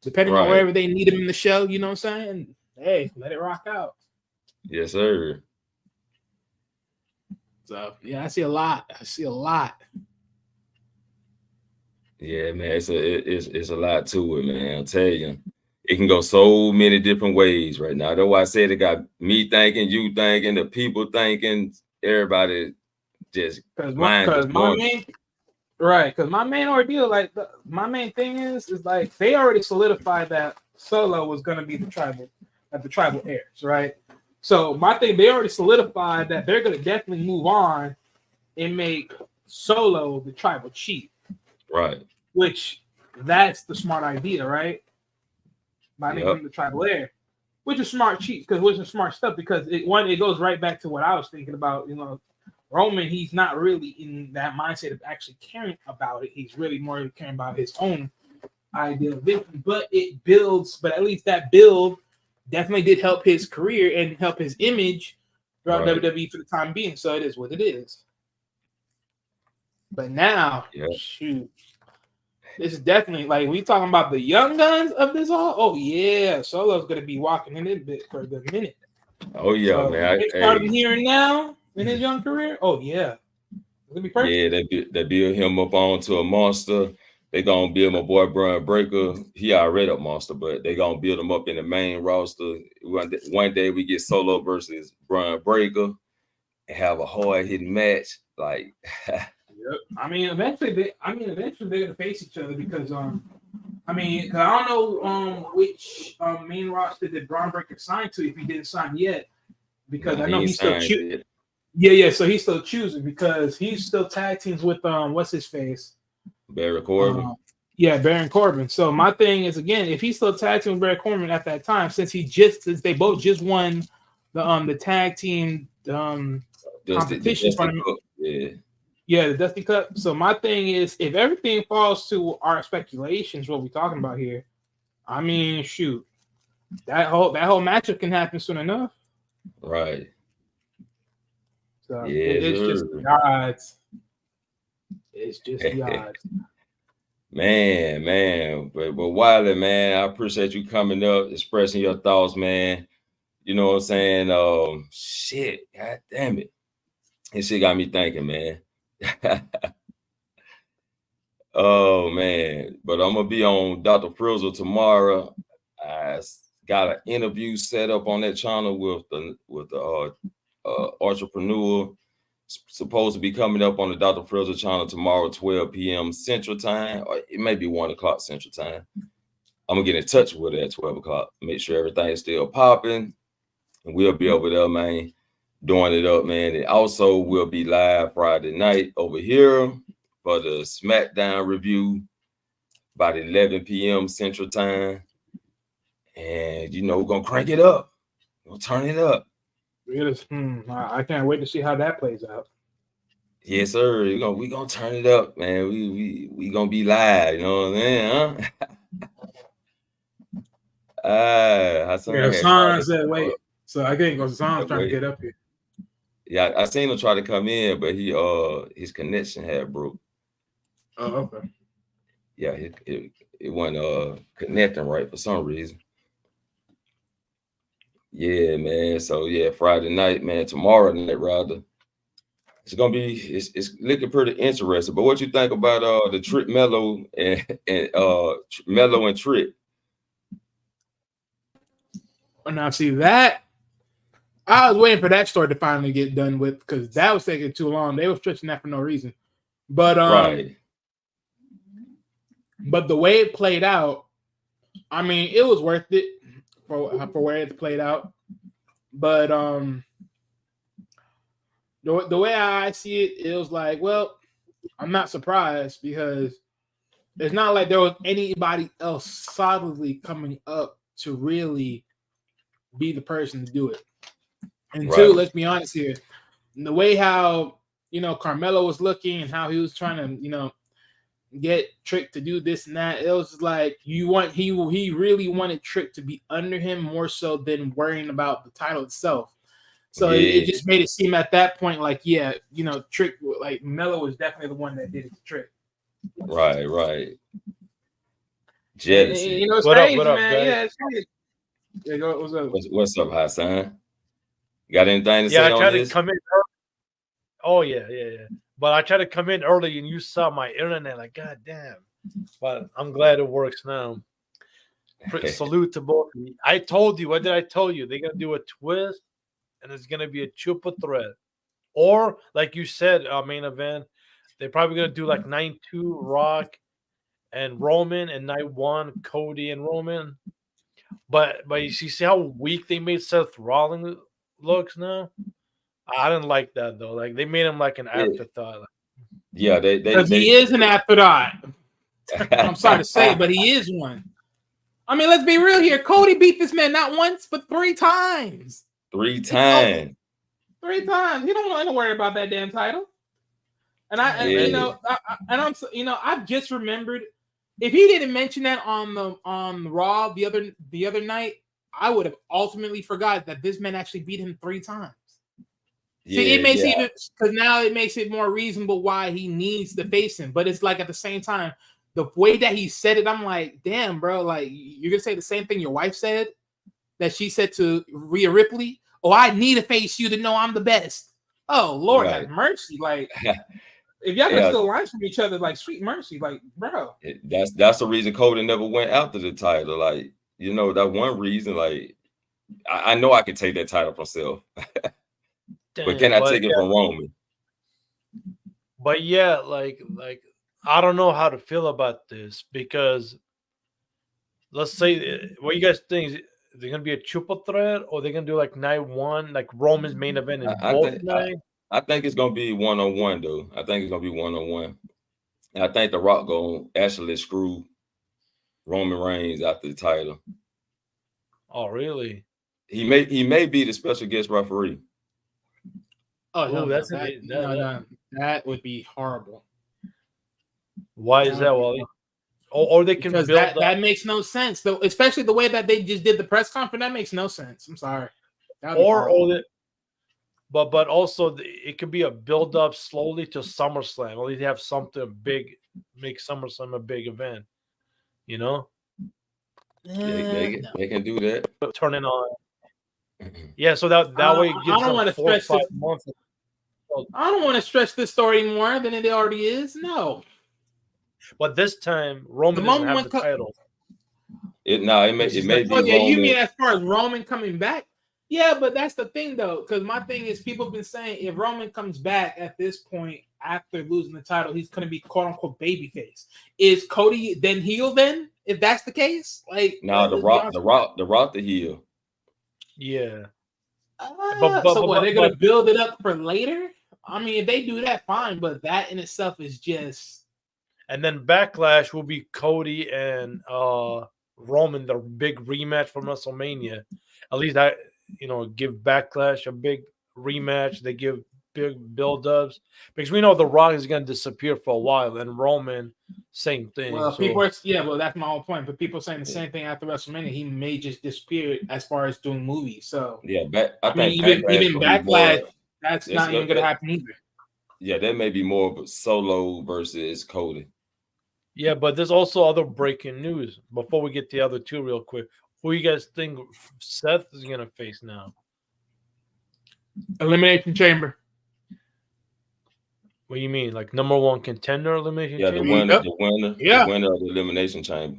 depending on Right. wherever they need them in the show. You know what I'm saying? Hey, let it rock out. Yes, sir. So yeah, I see a lot. Yeah, man, it's a lot to it, man. I'll tell you, it can go so many different ways right now. That's why I said it got me thinking, you thinking, the people thinking, everybody just Because mind just my going. main because my main ordeal, like my main thing is like they already solidified that Solo was gonna be the tribal heirs, right? So my thing, they already solidified that they're gonna definitely move on and make Solo the tribal chief. Right. Which that's the smart idea, right? By making him the tribal heir, which is smart chief, which is smart stuff because it goes right back to what I was thinking about, Roman, he's not really in that mindset of actually caring about it. He's really more caring about his own ideal vision. But at least that build definitely did help his career and help his image throughout WWE for the time being. So it is what it is. But now, shoot, this is definitely like we talking about the young guns of this all. Oh yeah, Solo's gonna be walking in it bit for a good minute. Oh yeah, so, man. Starting here and now in his young career. Oh yeah, it's gonna be perfect. Yeah, they build him up onto a monster. They gonna build my boy Brian Breaker. He already a monster, but they gonna build him up in the main roster. One day we get Solo versus Brian Breaker and have a hard hitting match. Like, yep. I mean, eventually they're gonna face each other because I don't know which main roster did Braun Breaker sign to if he didn't sign yet, because I know he's still choosing. Yeah. So he's still choosing because he's still tag teams with what's his face, Baron Corbin. Baron Corbin. So my thing is, again, if he's still tag team with Baron Corbin at that time, since they both just won the tag team competition tournament. Yeah, the Dusty Cup. So my thing is, if everything falls to our speculations, what we're talking about here, I mean, shoot, that whole matchup can happen soon enough. Right. So it's just the odds. It's just the odds. Man. But Wiley, man, I appreciate you coming up, expressing your thoughts, man. You know what I'm saying? Shit, god damn it. This shit got me thinking, man. Oh man, but I'm gonna be on Dr. Frizzle tomorrow. I got an interview set up on that channel with the entrepreneur. Supposed to be coming up on the Dr. Frizzle channel tomorrow, 12 p.m. Central Time, or it may be 1 o'clock Central Time. I'm gonna get in touch with her at 12 o'clock. Make sure everything's still popping, and we'll be over there, man, doing it up, man. And also we'll be live Friday night over here for the SmackDown review about 11 p.m. Central Time. And we're gonna crank it up. We'll turn it up. I can't wait to see how that plays out. Yes, sir. We gonna turn it up, man. We gonna be live, you know what I'm saying, huh? Hassan said wait. So I think Hassan's trying to get up here. Yeah, I seen him try to come in, but his connection had broke. Oh, okay. Yeah, it wasn't connecting right for some reason. Yeah, man. So yeah, Friday night, man. Tomorrow night, rather. It's gonna be it's looking pretty interesting. But what you think about the Trick Mello and Mello and Trick? Now see that I was waiting for that story to finally get done with because that was taking too long. They were stretching that for no reason. But right. But the way it played out, I mean, it was worth it for where it played out. But the way I see it, it was like, well, I'm not surprised because it's not like there was anybody else solidly coming up to really be the person to do it. And Right. two, let's be honest here, the way how Carmelo was looking and how he was trying to get Trick to do this and that, it was like he really wanted Trick to be under him more so than worrying about the title itself. So it just made it seem at that point like, Trick, like Melo was definitely the one that did it to Trick. Right. Jealousy. It's What crazy, up, man. guys? Yeah, it's crazy. Yeah, what's up? What's up, Hassan? Got anything to Yeah, say I on tried this? to come in early. Oh, yeah. But I tried to come in early and you saw my internet. Like, God damn. But I'm glad it works now. Salute to both of you. I told you. What did I tell you? They're going to do a twist and it's going to be a chupa thread. Or, like you said, main event, they're probably going to do like 9-2 Rock and Roman and night 1 Cody and Roman. But you see how weak they made Seth Rollins looks now? I didn't like that though. Like they made him like an afterthought. Yeah, because he is an afterthought. I'm sorry to say, but he is one. I mean, let's be real here. Cody beat this man not once but 3 times. 3 times. 3 times. He don't want to worry about that damn title. And I've just remembered. If he didn't mention that on Raw the other night, I would have ultimately forgot that this man actually beat him 3 times. See, it makes even because now it makes it more reasonable why he needs to face him. But it's like at the same time, the way that he said it, I'm like, damn, bro, like you're gonna say the same thing your wife said that she said to Rhea Ripley. Oh, I need to face you to know I'm the best. Oh, Lord have mercy, like. If y'all can still lie from each other, like sweet mercy, like bro. That's the reason Cody never went after the title. Like, that one reason, like I know I could take that title for myself. But can I take it from Roman? But yeah, like I don't know how to feel about this because let's say what you guys think, they're gonna be a triple threat or they're gonna do like night 1, like Roman's main event in both nights? I think it's gonna be 1-on-1 though. I think it's gonna be 1-on-1. And I think The Rock gonna actually screw Roman Reigns after the title. Oh, really? He may be the special guest referee. Oh, no, that would be horrible. Why is that, Wally? Or they can because build that makes no sense though, especially the way that they just did the press conference. That makes no sense. I'm sorry. But also it could be a build up slowly to SummerSlam. At least have something big, make SummerSlam a big event. They can do that. Turn it on. Yeah, so that way it gives them 4 or 5 months. I don't want to stretch this story more than it already is. No. But this time Roman doesn't have the title. It may be Roman. You mean as far as Roman coming back? Yeah, but that's the thing though, because my thing is people have been saying if Roman comes back at this point after losing the title, he's going to be quote unquote babyface. Is Cody then heel then? If that's the case, like no, the Rock the heel. Yeah. So what, they're gonna build it up for later? I mean, if they do that, fine, but that in itself is just. And then Backlash will be Cody and Roman, the big rematch from WrestleMania. At least I, give Backlash a big rematch. They give big build-ups because we know The Rock is going to disappear for a while, and Roman, same thing. Well, well, that's my whole point. But people saying the same thing after WrestleMania, he may just disappear as far as doing movies. So yeah, even Backlash, that's not even going to happen either. Yeah, that may be more of a Solo versus Cody. Yeah, but there's also other breaking news. Before we get the other two real quick, who you guys think Seth is going to face now? Elimination Chamber. What do you mean? Like number 1 contender Elimination Chamber? The winner of the Elimination Chamber.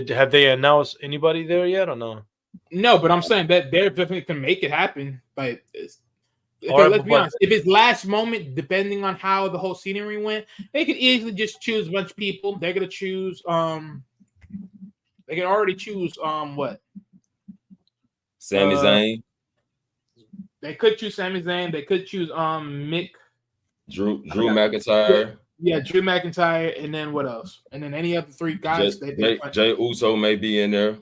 Have they announced anybody there yet or no? No, but I'm saying that they're definitely can make it happen. But let's be honest, if it's last moment, depending on how the whole scenery went, they could easily just choose a bunch of people. They're gonna choose They can already choose what? Sami Zayn, They could choose Sami Zayn. They could choose Mick. Drew McIntyre, Yeah, Drew McIntyre, and then what else? And then any other three guys. Jay Uso may be in there.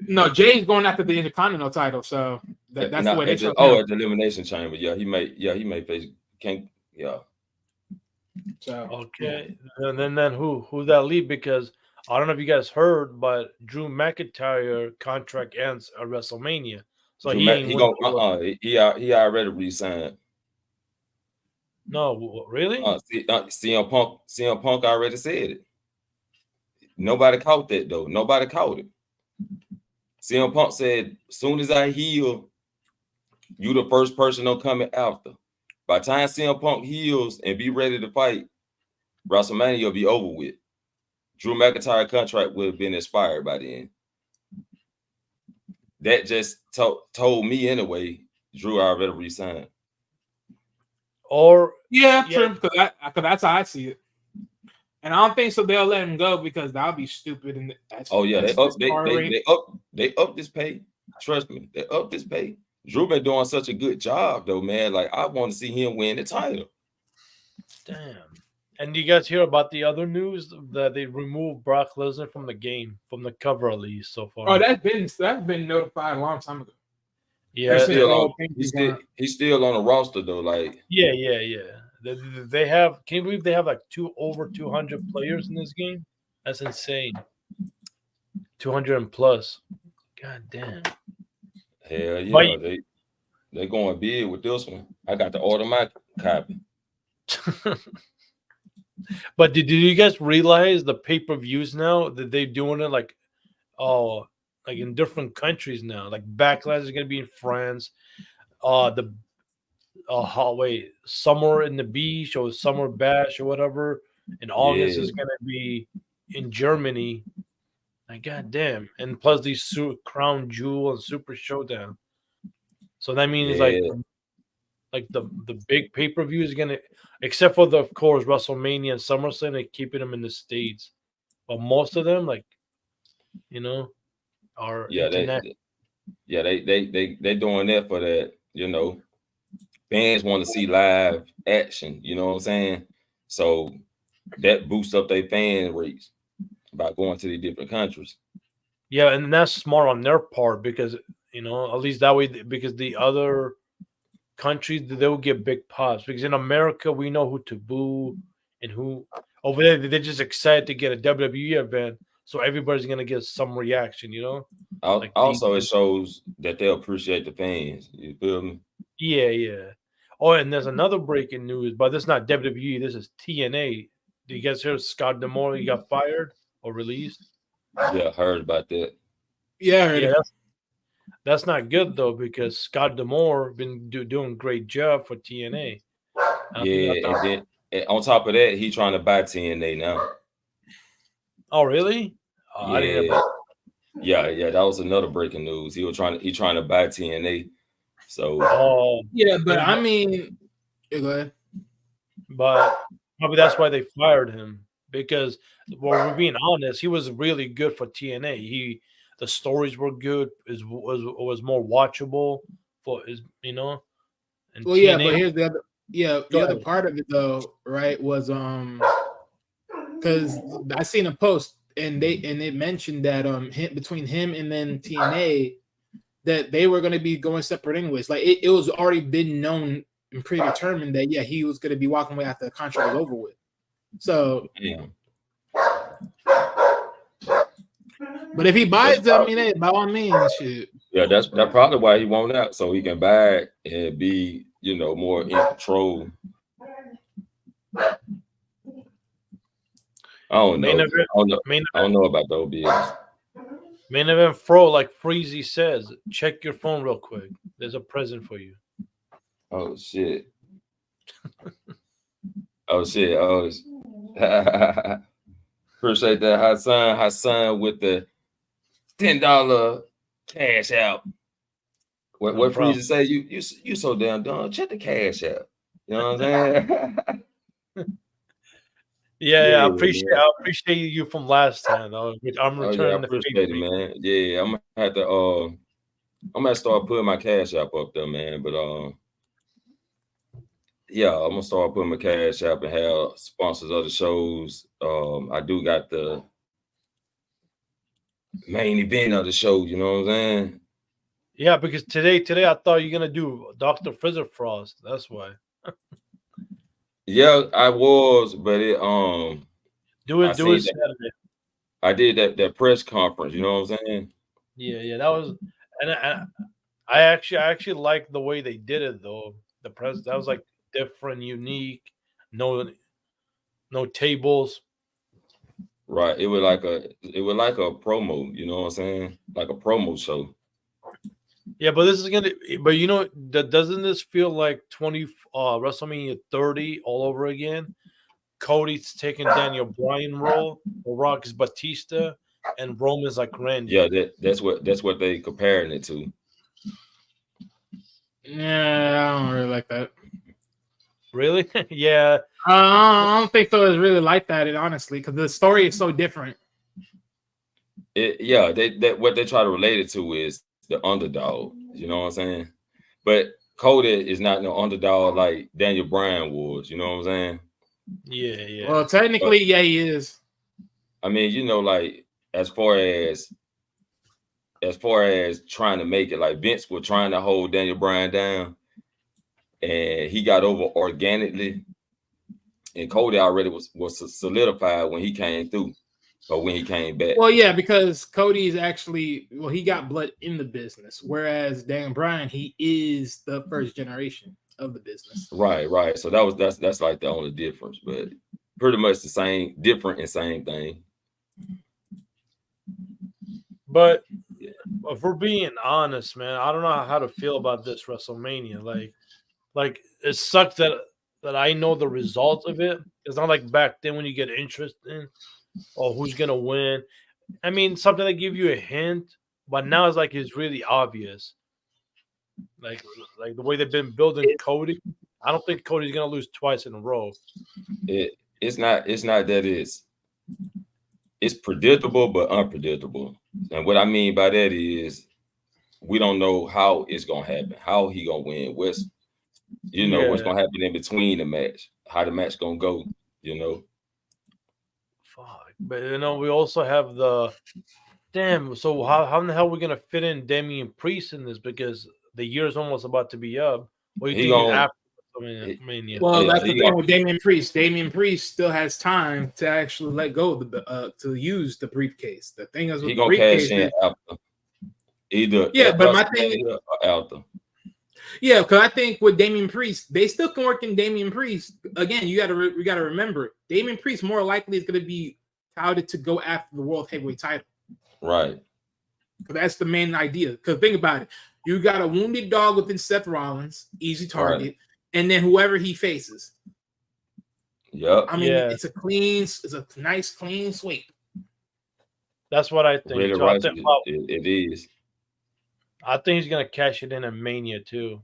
No, Jay's going after the Intercontinental title, so that's the way they at the Elimination Chamber. Yeah, he may face King. Yeah. So Okay, and then who's that lead? Because I don't know if you guys heard, but Drew McIntyre contract ends at WrestleMania, so he already resigned. No, really? CM Punk already said it. Nobody caught that though. Nobody caught it. CM Punk said, "Soon as I heal, you the first person I'm coming after." By the time CM Punk heals and be ready to fight, WrestleMania will be over with. Drew McIntyre contract would have been expired by then. That just told me anyway. Drew already resigned. Or true. Because that's how I see it. And I don't think so. They'll let him go because that would be stupid. And they up this pay. Trust me, they up this pay. Drew been doing such a good job though, man. Like I want to see him win the title. Damn. And do you guys hear about the other news that they removed Brock Lesnar from the game, from the cover at least so far? Oh, that's been notified a long time ago. Yeah, he's still on the roster though. Like yeah. They have. Can you believe they have like over 200 players in this game? That's insane. 200 and plus. God damn. Hell yeah, they going big with this one. I got to order my copy. But did you guys realize the pay-per-views now that they're doing it like in different countries now? Like Backlash is gonna be in France. Summer in the Beach or Summer Bash or whatever in August is gonna be in Germany. Like goddamn, and plus these Crown Jewel and Super Showdown. So that means like the big pay-per-view is gonna, except for of course WrestleMania and SummerSlam, they're keeping them in the States. But most of them, like, are they're doing that for that, fans want to see live action, you know what I'm saying? So that boosts up their fan rates by going to the different countries. Yeah, and that's smart on their part because at least that way, because the other countries they'll get big pops, because in America we know who to boo and who over there they're just excited to get a WWE event, so everybody's gonna get some reaction, Also, it shows that they appreciate the fans. You feel me? Yeah. Oh, and there's another breaking news, but this is not WWE. This is TNA. Did you guys hear Scott D'Amore? He got fired or released? Yeah, heard about that. Yeah, I heard it. That's not good though, because Scott D'Amore been doing a great job for TNA. And then on top of that, he trying to buy TNA now. Oh, really? I didn't know. Yeah, that was another breaking news. He trying to buy TNA. So but I mean, go ahead. But probably that's why they fired him, because we're being honest, he was really good for TNA. The stories were good. Was more watchable for his, And well, TNA, but here's the other part of it though, right? Was because I seen a post and they mentioned that between him and then TNA that they were going to be going separate anyways. Like it was already been known and predetermined that he was going to be walking away after the contract was over with. So but if he buys them, by all means, shit. Yeah, that's probably why he won't out, so he can buy it and be, more in control. I don't know. I don't know about those bills. Main event Fro, like Freezy says, check your phone real quick. There's a present for you. Oh shit. Appreciate that, Hassan with the $10 cash out. What Freezy say? You so damn dumb. Check the cash out. You know what I'm saying? Yeah, Yeah, man. I appreciate you from last time. I'm Oh yeah, I returning the appreciate it, favor. man. Yeah, I'm gonna have to I'm gonna start putting my cash app up there, man. But yeah, I'm gonna start putting my cash app and have sponsors of the shows. I do got the main event of the show, you know what I'm saying? Yeah, because today I thought you're gonna do Dr. Frizzle Frost. That's why. Yeah, I was, but it Do I it seen that Saturday. I did that press conference, you know what I'm saying? Yeah, that was, and I actually like the way they did it though. The press that was like different, unique. No, no tables. Right. It was like a promo, you know what I'm saying? Like a promo show. Yeah, but this is gonna. But doesn't this feel like WrestleMania 30 all over again? Cody's taking Daniel Bryan role. The Rock is Batista, and Roman's like Randy. Yeah, that's what they comparing it to. Yeah, I don't really like that. Really? Yeah. I don't think so. It's really like that, honestly, because the story is so different. That what they try to relate it to is the underdog. You know what I'm saying? But Cody is not no underdog like Daniel Bryan was. You know what I'm saying? Yeah. Well, technically, yeah, he is. I mean, like as far as trying to make it, like Vince was trying to hold Daniel Bryan down, and he got over organically. And Cody already was solidified when he came through, or when he came back. Well, yeah, because Cody's actually he got blood in the business, whereas Dan Bryan, he is the first generation of the business. Right. So that's like the only difference, but pretty much the same, different and same thing. But if we're being honest, man, I don't know how to feel about this WrestleMania. Like it sucks that I know the results of it. It's not like back then when you get interested or who's gonna win. I mean, something that give you a hint, but now it's like it's really obvious. Like the way they've been building Cody, I don't think Cody's gonna lose twice in a row. It's not that it's predictable but unpredictable. And what I mean by that is we don't know how it's gonna happen, how he gonna win, what's gonna happen in between the match, how the match gonna go, Fuck. But we also have the damn. So how in the hell are we gonna fit in Damian Priest in this? Because the year's almost about to be up. What do you think after WrestleMania? Well, that's the thing with Damian Priest. Damian Priest still has time to actually let go of the to use the briefcase. The thing is, with the briefcase, cash in after. Either but my thing after. Yeah, because I think with Damian Priest, they still can work in Damian Priest. Again, we got to remember, Damian Priest more likely is going to be touted to go after the World Heavyweight title. Right. That's the main idea. Because think about it. You got a wounded dog within Seth Rollins, easy target, right, and then whoever he faces. Yep. I mean, it's a nice, clean sweep. That's what I think. Really so right. It is. I think he's gonna cash it in Mania too.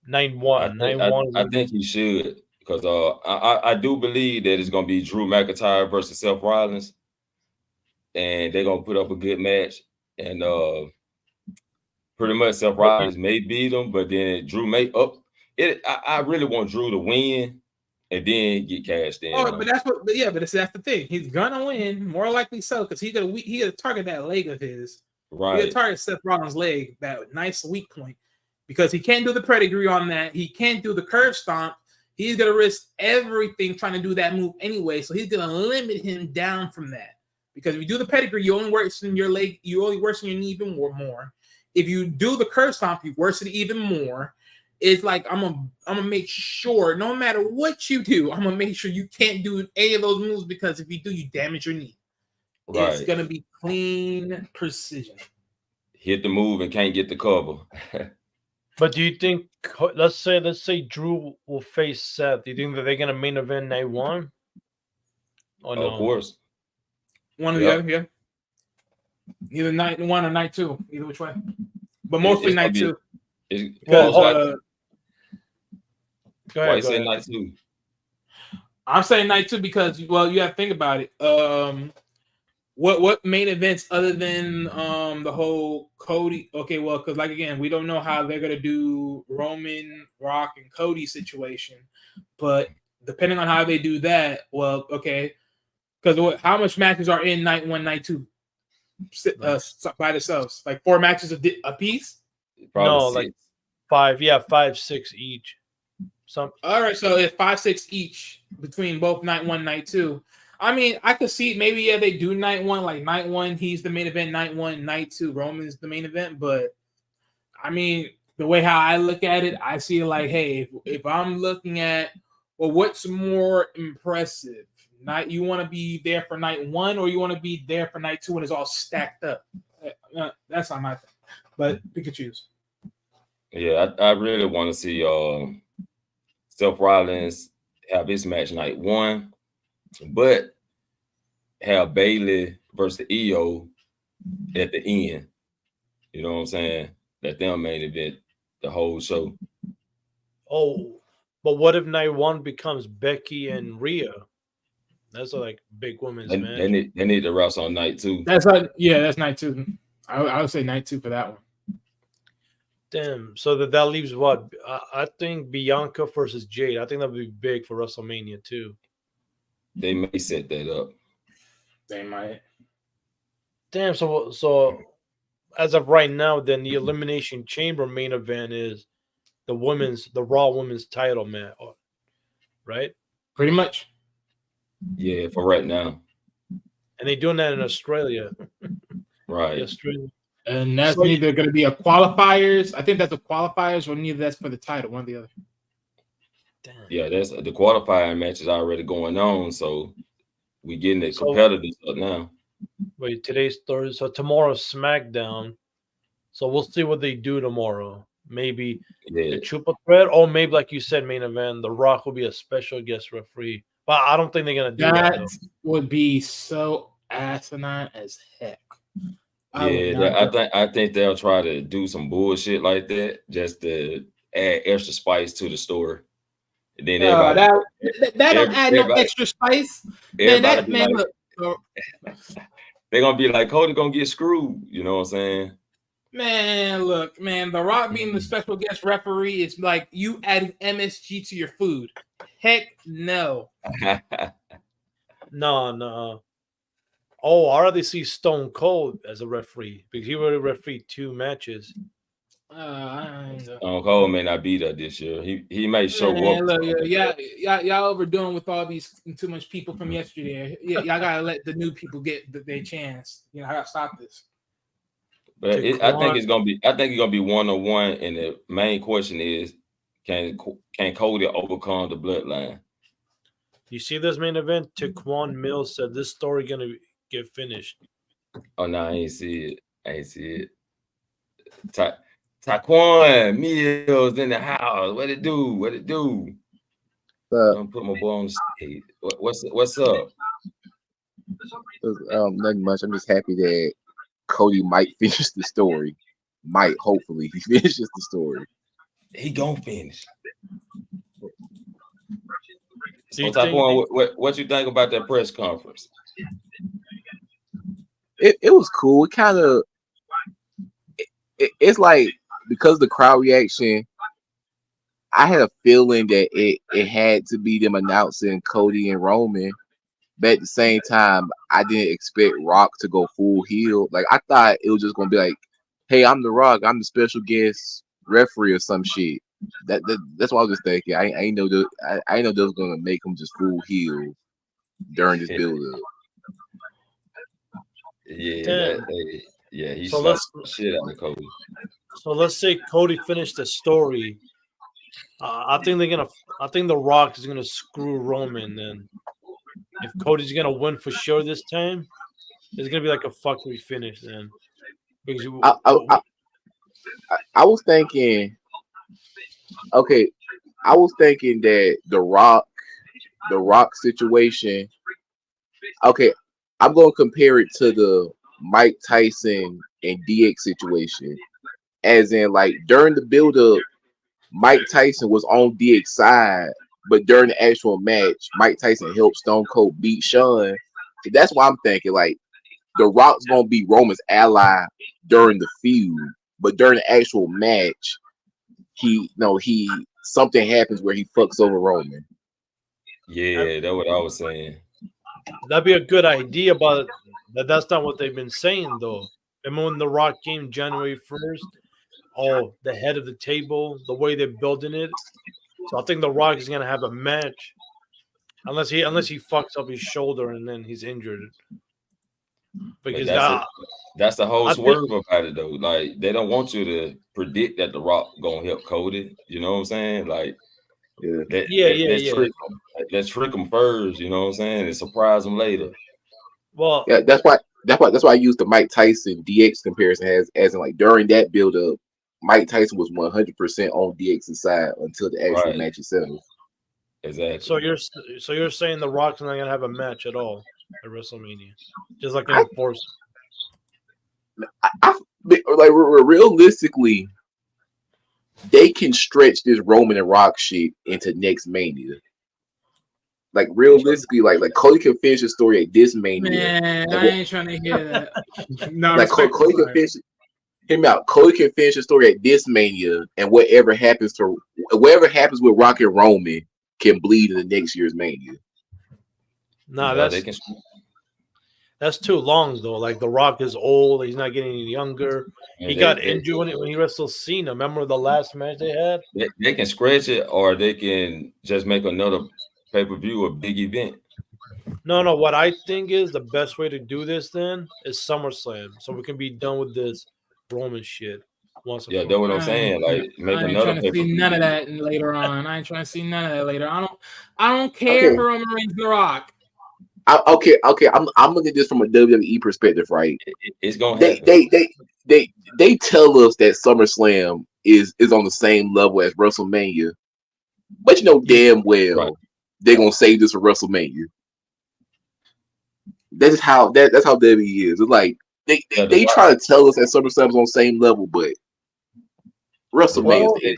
9-1. I think he should, because I do believe that it's gonna be Drew McIntyre versus Seth Rollins, and they're gonna put up a good match, and pretty much Seth Rollins may beat him, but then Drew may up it. I really want Drew to win and then get cashed in. Oh, but that's the thing. He's gonna win, more likely so, because he's gonna target that leg of his. Right. He's gonna target Seth Rollins' leg, that nice weak point, because he can't do the pedigree on that. He can't do the curve stomp. He's gonna risk everything trying to do that move anyway. So he's gonna limit him down from that. Because if you do the pedigree, you only worsen your leg, you only worsen your knee even more. If you do the curve stomp, you worsen it even more. It's like I'm gonna make sure, no matter what you do, I'm gonna make sure you can't do any of those moves, because if you do, you damage your knee. Right. It's gonna be clean precision. Hit the move and can't get the cover. But do you think? Let's say Drew will face Seth. Do you think that they're gonna main event night one? Or no? Of course. One or the other, yeah. Either night one or night two, either which way. But mostly night two. Go ahead. Say night two? I'm saying night 2 because you have to think about it. What main events other than the whole Cody? Okay, well, because like again, we don't know how they're gonna do Roman, Rock, and Cody situation, but depending on how they do that, well, okay, because how much matches are in night 1, night 2 by themselves? Like 4 matches a piece? Probably No, 6. like 5. Yeah, 5, 6 each. Some. All right, so it's 5, 6 each between both night 1, night 2. I mean, I could see maybe they do night 1, like night 1 he's the main event, night 1, night 2 Roman's the main event. But I mean, the way how I look at it, I see it like, hey, if I'm looking at, well, what's more impressive? You want to be there for night 1, or you want to be there for night 2 when it's all stacked up? That's not my thing. But pick and choose. Yeah, I really want to see Seth Rollins have his match night 1, but have Bailey versus EO at the end. You know what I'm saying? Let them main event the whole show. Oh, but what if night 1 becomes Becky and Rhea? That's like big women's match. They need to wrestle on night 2. That's night 2. I would say night 2 for that one. Damn. So that leaves what? I think Bianca versus Jade. I think that would be big for WrestleMania too. They may set that up. They might. Damn. So as of right now, then the Elimination Chamber main event is the Raw Women's title match, right? Pretty much. Yeah, for right now. And they're doing that in Australia. Right. Australia. And that's neither going to be a qualifiers. I think that's a qualifiers, or neither that's for the title, one or the other. Damn. Yeah, that's the qualifying match is already going on, so we getting the competitors up now. Wait, today's Thursday, so tomorrow's SmackDown. So we'll see what they do tomorrow. Maybe a triple threat, or maybe like you said, main event. The Rock will be a special guest referee, but I don't think they're gonna do that. That would be so asinine as heck. I think they'll try to do some bullshit like that just to add extra spice to the story. And then that don't add no extra spice. Man, look, they're gonna be like, Cody gonna get screwed. You know what I'm saying? Man, look, man, The Rock being the special guest referee is like you adding MSG to your food. Heck no. No. Oh, I already see Stone Cold as a referee because he already refereed 2 matches. Stone Cold may not be there this year. He may show up. Look, y'all overdoing with all these too much people from yesterday. Y'all gotta let the new people get their chance. I gotta stop this. But I think it's gonna be 1-on-1, and the main question is, can Cody overcome the bloodline? You see this main event? Taquan Mills said this story gonna get finished. Oh no, I ain't see it. Taquan Mills in the house. What it do? I'm gonna put my boy on the stage. What's up? Nothing much. I'm just happy that Cody might finish the story. Hopefully, he finishes the story. He gonna finish. So Taquan, what you think about that press conference? It was cool. It kind of it's like, because of the crowd reaction, I had a feeling that it had to be them announcing Cody and Roman. But at the same time, I didn't expect Rock to go full heel. Like, I thought it was just gonna be like, "Hey, I'm The Rock. I'm the special guest referee or some shit." That's what I was just thinking. I know they was gonna make him just full heel during this build up. Yeah, he so slapped the shit out of Cody. So let's say Cody finished the story. I think The Rock is gonna screw Roman. Then, if Cody's gonna win for sure this time, it's gonna be like a fuckery finish. Then, because I was thinking, okay, I was thinking that the Rock situation. Okay, I'm gonna compare it to the Mike Tyson and DX situation, as in, like, during the build-up, Mike Tyson was on DX side, but during the actual match, Mike Tyson helped Stone Cold beat Shawn. That's why I'm thinking like The Rock's gonna be Roman's ally during the feud, but during the actual match, he something happens where he fucks over Roman. Yeah, that's what I was saying. That'd be a good idea, but that's not what they've been saying though. Remember when The Rock came January 1st? Oh, the head of the table, the way they're building it. So I think The Rock is gonna have a match, unless he fucks up his shoulder and then he's injured. Because that's the whole swerve about it though. Like they don't want you to predict that The Rock gonna help Cody. You know what I'm saying? Like, let's trick them first. You know what I'm saying? And surprise them later. Well, yeah, that's why I used the Mike Tyson DX comparison as in like during that build up, Mike Tyson was 100% on DX's side until the actual match itself. Exactly. So you're saying The Rock's not gonna have a match at all at WrestleMania, just like an enforcer. Like realistically, they can stretch this Roman and Rock shit into next Mania. Like realistically, like Cody can finish the story at this Mania. Man, I ain't trying to hear that. No, like Cody can finish. Hear me out. Cody can finish the story at this Mania, and whatever happens with Rock and Roman can bleed in the next year's Mania. No, that's too long though. Like The Rock is old; he's not getting any younger. He got injured when he wrestled Cena. Remember the last match they had? They can scratch it, or they can just make another pay-per-view, a big event. No. What I think is the best way to do this then is SummerSlam, so we can be done with this Roman shit. That's what I'm saying. Like, make another. I ain't trying to see none of that later on. I ain't trying to see none of that later. I don't care for Roman Reigns and The Rock. Okay. I'm looking at this from a WWE perspective, right? It's gonna happen. They tell us that SummerSlam is on the same level as WrestleMania, but you know damn well they're gonna save this for WrestleMania. That's how WWE is. It's like they try to tell us that SummerSlam is on the same level, but WrestleMania.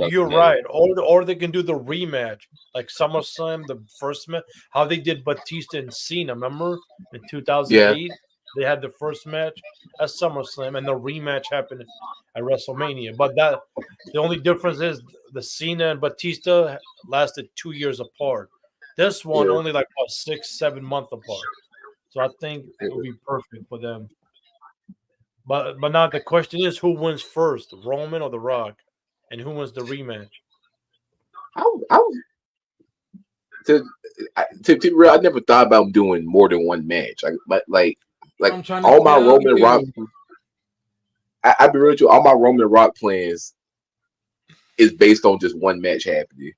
You're right. Or they can do the rematch, like SummerSlam, the first match. How they did Batista and Cena. Remember in 2008, they had the first match at SummerSlam, and the rematch happened at WrestleMania. But the only difference is the Cena and Batista lasted 2 years apart. This one only like 6-7 months apart. So I think it would be perfect for them. But now the question is, who wins first, Roman or The Rock, and who wins the rematch? To be real, I never thought about doing more than one match. Like all my Roman and Rock. I'd be real with you. All my Roman and Rock plans is based on just one match happening.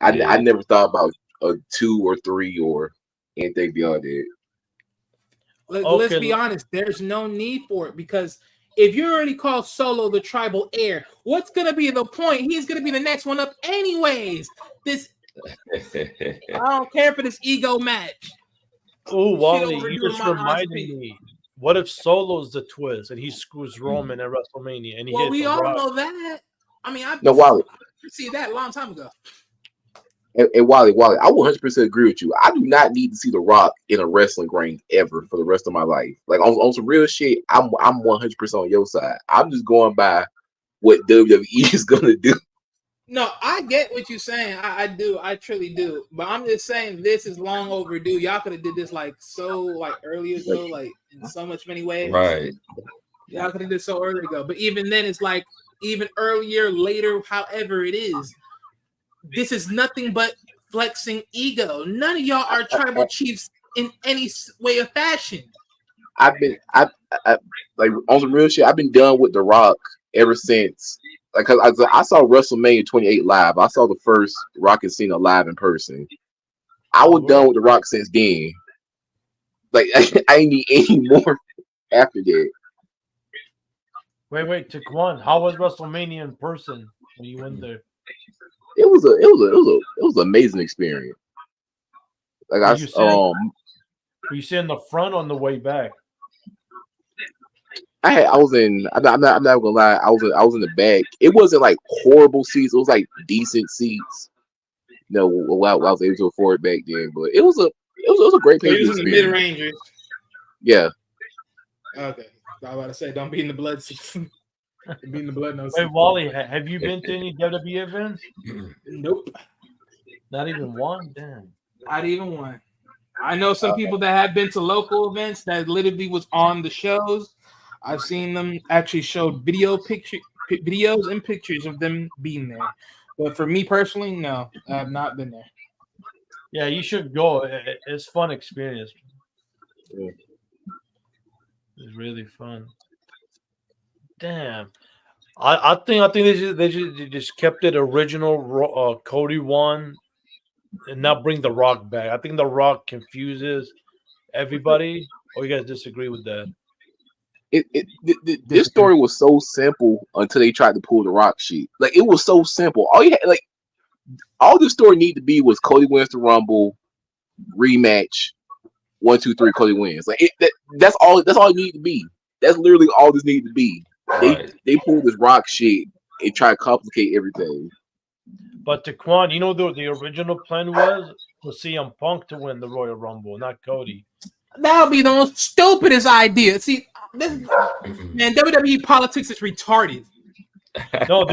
I never thought about a 2 or 3 or anything beyond it. Let's be honest. There's no need for it because if you already call Solo the tribal heir, what's going to be the point? He's going to be the next one up anyways. I don't care for this ego match. Oh, Wally, you just reminded me. What if Solo's the twist and he screws Roman at WrestleMania? And we all know that. I mean, Wally, I see that a long time ago. And Wally, I 100% agree with you. I do not need to see The Rock in a wrestling ring ever for the rest of my life. Like on some real shit, I'm 100% on your side. I'm just going by what WWE is gonna do. No, I get what you're saying. I do. I truly do. But I'm just saying this is long overdue. Y'all could have did this earlier ago, like in so much many ways. Right. Y'all could have did this so early ago. But even then, it's like even earlier, later, however it is. This is nothing but flexing ego. None of y'all are tribal chiefs in any way or fashion. I like on some real shit. I've been done with The Rock ever since. Like, cause I saw WrestleMania 28 live. I saw the first Rock and Cena live in person. I was done with The Rock since then. Like I ain't need any more after that. Wait, Taquan, how was WrestleMania in person when you went there? It was an amazing experience. Like were you sitting in the front or on the way back? I'm not gonna lie. I was in the back. It wasn't like horrible seats. It was like decent seats. what I was able to afford back then. But it was a great So he pay-per-view was in the mid experience. rangers. Yeah. Okay, I was about to say, don't be in the blood season. Be in the blood no Wait, season. Wally, have you been to any WWE events? Nope, Not even one. Damn. not even one. I know some people that have been to local events that literally was on the shows. I've seen them actually show videos and pictures of them being there. But for me personally, no, I have not been there. Yeah, you should go. It's fun experience. Yeah. It's really fun. Damn. I think they just kept it original. Cody won, and not bring The Rock back. I think The Rock confuses everybody. Or you guys disagree with that? This story was so simple until they tried to pull the Rock shit. Like it was so simple. All this story need to be was Cody wins the Rumble, rematch, 1, 2, 3. Cody wins. That's all. That's all it need to be. That's literally all this need to be. Right. They pulled this Rock shit and try to complicate everything. But Taquan, you know the original plan was for CM Punk to win the Royal Rumble, not Cody. That would be the most stupidest idea. See, man, WWE politics is retarded. No,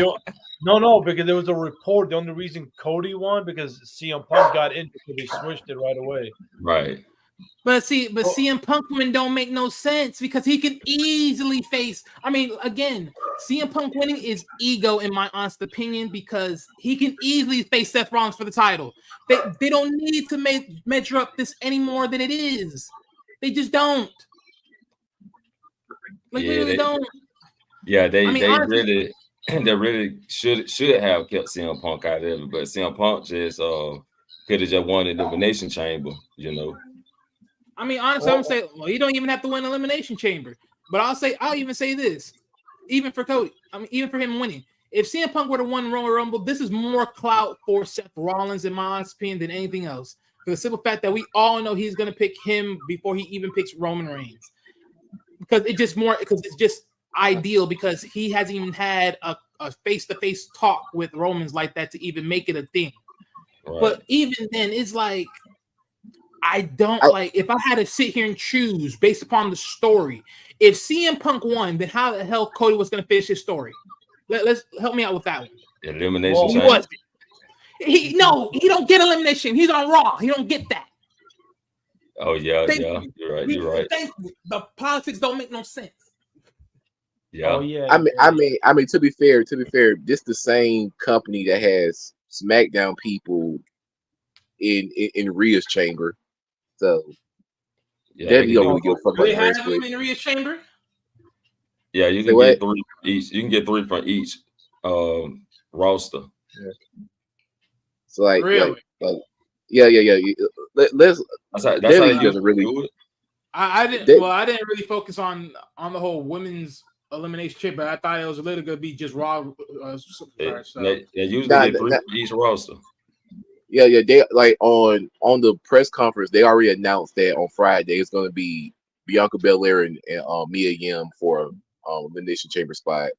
because there was a report. The only reason Cody won because CM Punk got in because they switched it right away. Right. But CM Punk win don't make no sense because he can easily face. I mean, again, CM Punk winning is ego, in my honest opinion, because he can easily face Seth Rollins for the title. They don't need to measure up this any more than it is. They just don't. They don't. Yeah, they honestly, really should have kept CM Punk out of it, but CM Punk just could have just won the Elimination Chamber, you know. I mean, honestly, I'm gonna say, well, you don't even have to win Elimination Chamber. But I'll even say this, even for Cody, even for him winning. If CM Punk were to win Royal Rumble, this is more clout for Seth Rollins, in my honest opinion, than anything else. For the simple fact that we all know he's gonna pick him before he even picks Roman Reigns, because it's just ideal because he hasn't even had a face-to-face talk with Romans like that to even make it a thing. Right. But even then, it's like. I don't if I had to sit here and choose based upon the story. If CM Punk won, then how the hell Cody was going to finish his story? Let's help me out with that one. Elimination. He wasn't. He don't get elimination. He's on Raw. He don't get that. Oh yeah, You're right. The politics don't make no sense. Yeah. Oh yeah. I mean, to be fair, this the same company that has SmackDown people in Rhea's chamber. So Debbie don't really give a fuck about the rest. They have him in Rhea's chamber. Yeah, you can get 3 each. You can get 3 from each roster. Yeah. So really? Yeah. Let's. That's how doesn't really do it. I didn't really focus on the whole women's elimination chamber. I thought it was literally gonna be just Raw. They usually get 3 from each roster. Yeah. They on the press conference. They already announced that on Friday it's going to be Bianca Belair and Mia Yim for elimination chamber spot.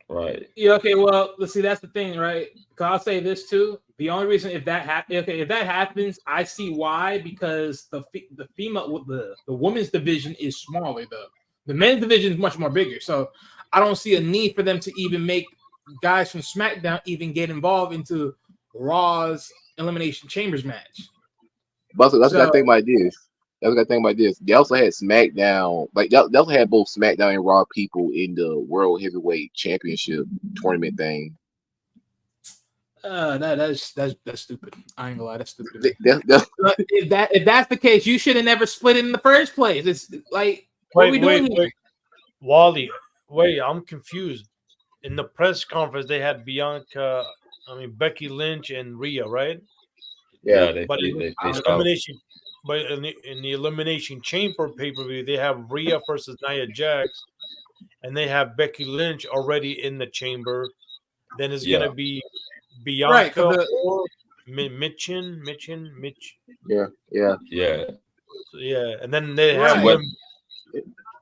Right. Yeah. Okay. Well, let's see. That's the thing, right? Because I'll say this too. The only reason if that happens, I see why. Because the female, the women's division is smaller. The men's division is much more bigger. So I don't see a need for them to even make guys from SmackDown even get involved into Raw's Elimination Chambers match. But that's what I think about this. That's what I think about this. They also had SmackDown, they also had both SmackDown and Raw people in the World Heavyweight Championship tournament thing. That's stupid. I ain't gonna lie, that's stupid. If that's the case, you should have never split it in the first place. It's like, what are we doing here? Wally, I'm confused. In the press conference, they had Becky Lynch and Rhea, right? Yeah, they in the Elimination Chamber pay-per-view, they have Rhea versus Nia Jax, and they have Becky Lynch already in the chamber. Then it's gonna be Bianca or Mitch. Yeah, and then they have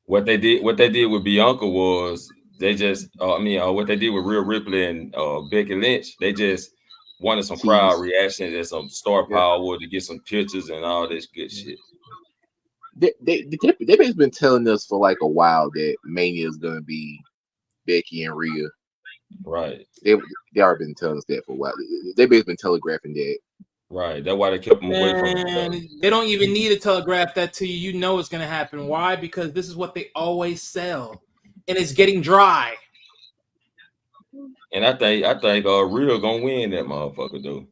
what they did with Bianca was they just what they did with Rhea Ripley and Becky Lynch, they just wanted some Jeez. crowd reaction and some star Yeah. power to get some pictures and all this good shit. They've been telling us for like a while that Mania is gonna be Becky and Rhea. Right. They already been telling us that for a while. They've been telegraphing that. Right. That's why they kept them away from each other. And they don't even need to telegraph that to you. You know it's gonna happen. Why? Because this is what they always sell, and it's getting dry. And I think Rhea gonna win that motherfucker though.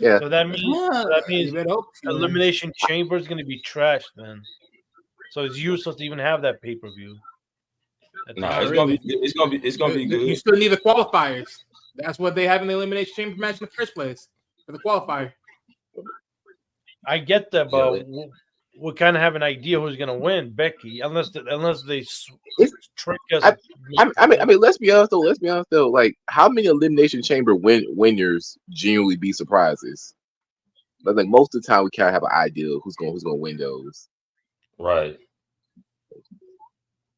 Yeah. So that means You better hope so. Elimination Chamber is gonna be trashed then. So it's useless to even have that pay-per-view. Nah, it's gonna be good. You still need the qualifiers. That's what they have in the Elimination Chamber match in the first place for the qualifier. I get that, but we kind of have an idea who's gonna win, Becky, unless they trick us. I mean, let's be honest though. Like, how many Elimination Chamber winners genuinely be surprises? But like most of the time, we kind of have an idea of who's gonna win those. Right.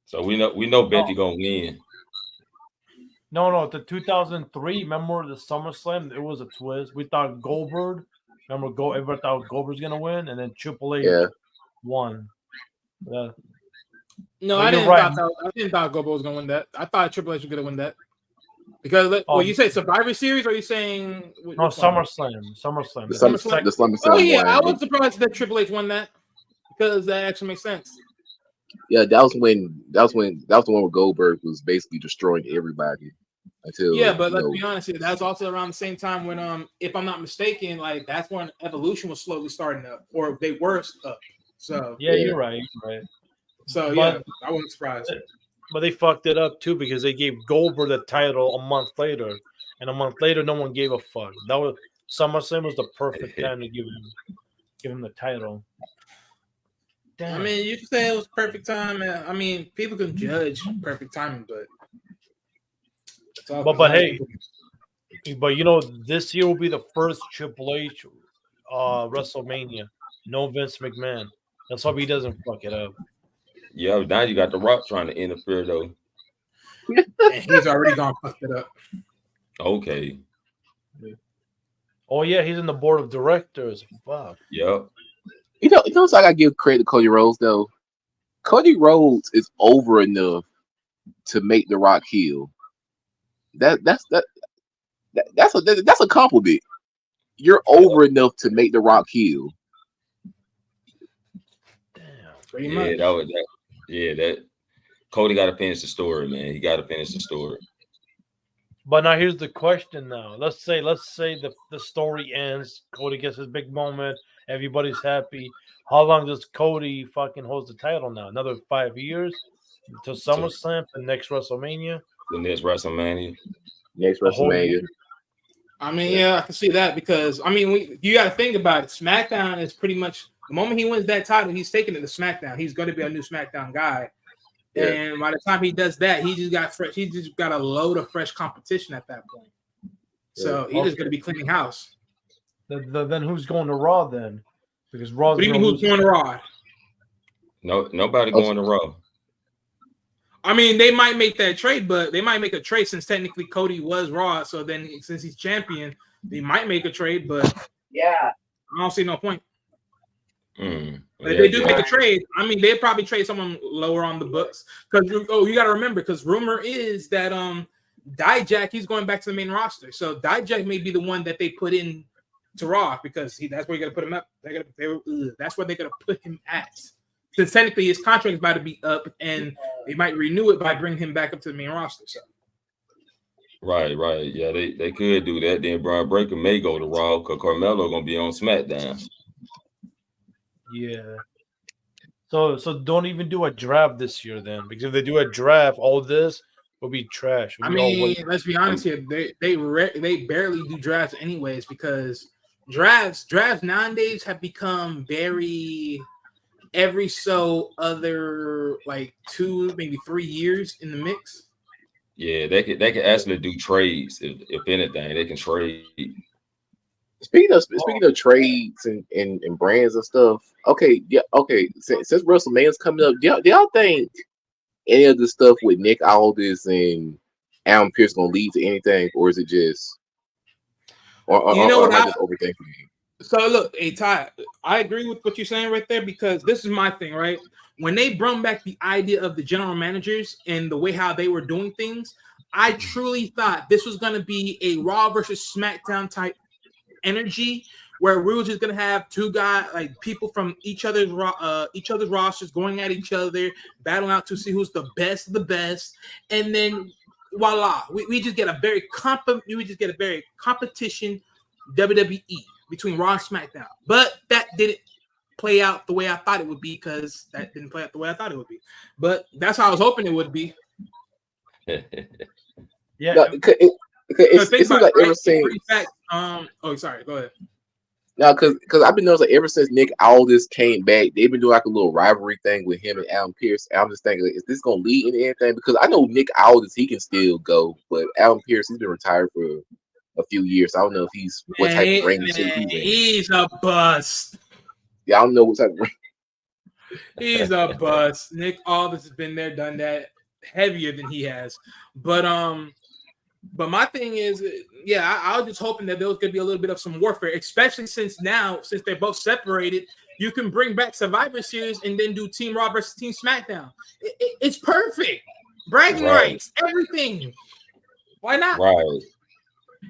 So we know Becky gonna win. No, the 2003. Remember the SummerSlam? It was a twist. We thought Goldberg. Everybody thought Goldberg's gonna win, and then Triple H won. Yeah. No, Well, I didn't right. thought Goldberg was gonna win that. I thought Triple H was gonna win that because you say Survivor Series, or are you saying no SummerSlam? SummerSlam. The SummerSlam. Oh yeah, I was surprised that Triple H won that because that actually makes sense. Yeah, that was the one where Goldberg was basically destroying everybody until. Yeah, but let's be honest here. That's also around the same time when, if I'm not mistaken, like that's when Evolution was slowly starting up, or they were up. So yeah, you're right. So yeah, I wasn't surprised. But they fucked it up too because they gave Goldberg the title a month later, and a month later, no one gave a fuck. That was SummerSlam was the perfect time to give him the title. Damn. I mean, you can say it was perfect time. I mean, people can judge perfect timing, but hey, but you know, this year will be the first Triple H WrestleMania. No Vince McMahon. Let's hope he doesn't fuck it up. Yeah, now you got The Rock trying to interfere though. And he's already gone fucked it up. Okay. Oh yeah, he's in the board of directors. Fuck. Yep. You know, so I gotta give credit to Cody Rhodes though. Cody Rhodes is over enough to make The Rock heel. That's a compliment. You're over enough to make The Rock heel. Damn. Pretty much. That Cody got to finish the story, man. He got to finish the story. But now here's the question. Now let's say the story ends. Cody gets his big moment. Everybody's happy. How long does Cody fucking hold the title now? Another 5 years until SummerSlam, the next WrestleMania. The next WrestleMania. I mean, yeah, I can see that because I mean, you got to think about it. SmackDown is pretty much the moment he wins that title, he's taking it to SmackDown. He's going to be a new SmackDown guy, and by the time he does that, he just got fresh. He just got a load of fresh competition at that point. So he's just going to be cleaning house. Then who's going to Raw then? Because Raw. What do you mean who's going to Raw? No, nobody going to Raw. I mean, they might make that trade, but they might make a trade since technically Cody was Raw. So then, since he's champion, they might make a trade. But I don't see no point. If they do make a trade, I mean, they'd probably trade someone lower on the books. Because you got to remember, because rumor is that Dijak, he's going back to the main roster. So Dijak may be the one that they put in to Raw because that's where you're gonna put him up. That's where they're gonna put him at. Since technically his contract is about to be up, and they might renew it by bringing him back up to the main roster. So. Right. Yeah, they could do that. Then Brian Breaker may go to Raw because Carmelo gonna be on SmackDown. Yeah. So don't even do a draft this year then, because if they do a draft, all this will be trash. I mean, let's be honest here. They barely do drafts anyways because drafts nowadays have become very every so other like 2 maybe 3 years in the mix. Yeah, they could actually do trades if anything. They can trade. Speaking of trades and brands and stuff, okay. Since WrestleMania's coming up, do y'all think any of the stuff with Nick Aldis and Adam Pearce gonna lead to anything, or is it just? You know or am what I just overthinking it? So look, hey Ty, I agree with what you're saying right there because this is my thing, right? When they brought back the idea of the general managers and the way how they were doing things, I truly thought this was going to be a Raw versus SmackDown type energy where we were just gonna have two guys, like people from each other's rosters going at each other, battling out to see who's the best of the best, and then voila, we just get a very competition WWE between Raw and SmackDown. But that didn't play out the way I thought it would be because that didn't play out the way I thought it would be. But that's how I was hoping it would be. Yeah, No, it seems like ever since. Sorry, go ahead. No, because I've been noticing like, ever since Nick Aldis came back, they've been doing like a little rivalry thing with him and Adam Pearce. I'm just thinking, like, is this gonna lead into anything? Because I know Nick Aldis, he can still go, but Adam Pearce, he's been retired for a few years. So I don't know if what type of ring shape he's in. He's a bust. Yeah, I don't know what type of ring. He's a bust. Nick Aldis has been there, done that, heavier than he has. But my thing is, yeah, I was just hoping that there was going to be a little bit of some warfare, especially since they're both separated, you can bring back Survivor Series and then do Team Raw versus Team SmackDown. It's perfect. Bragging rights, everything. Why not? Right.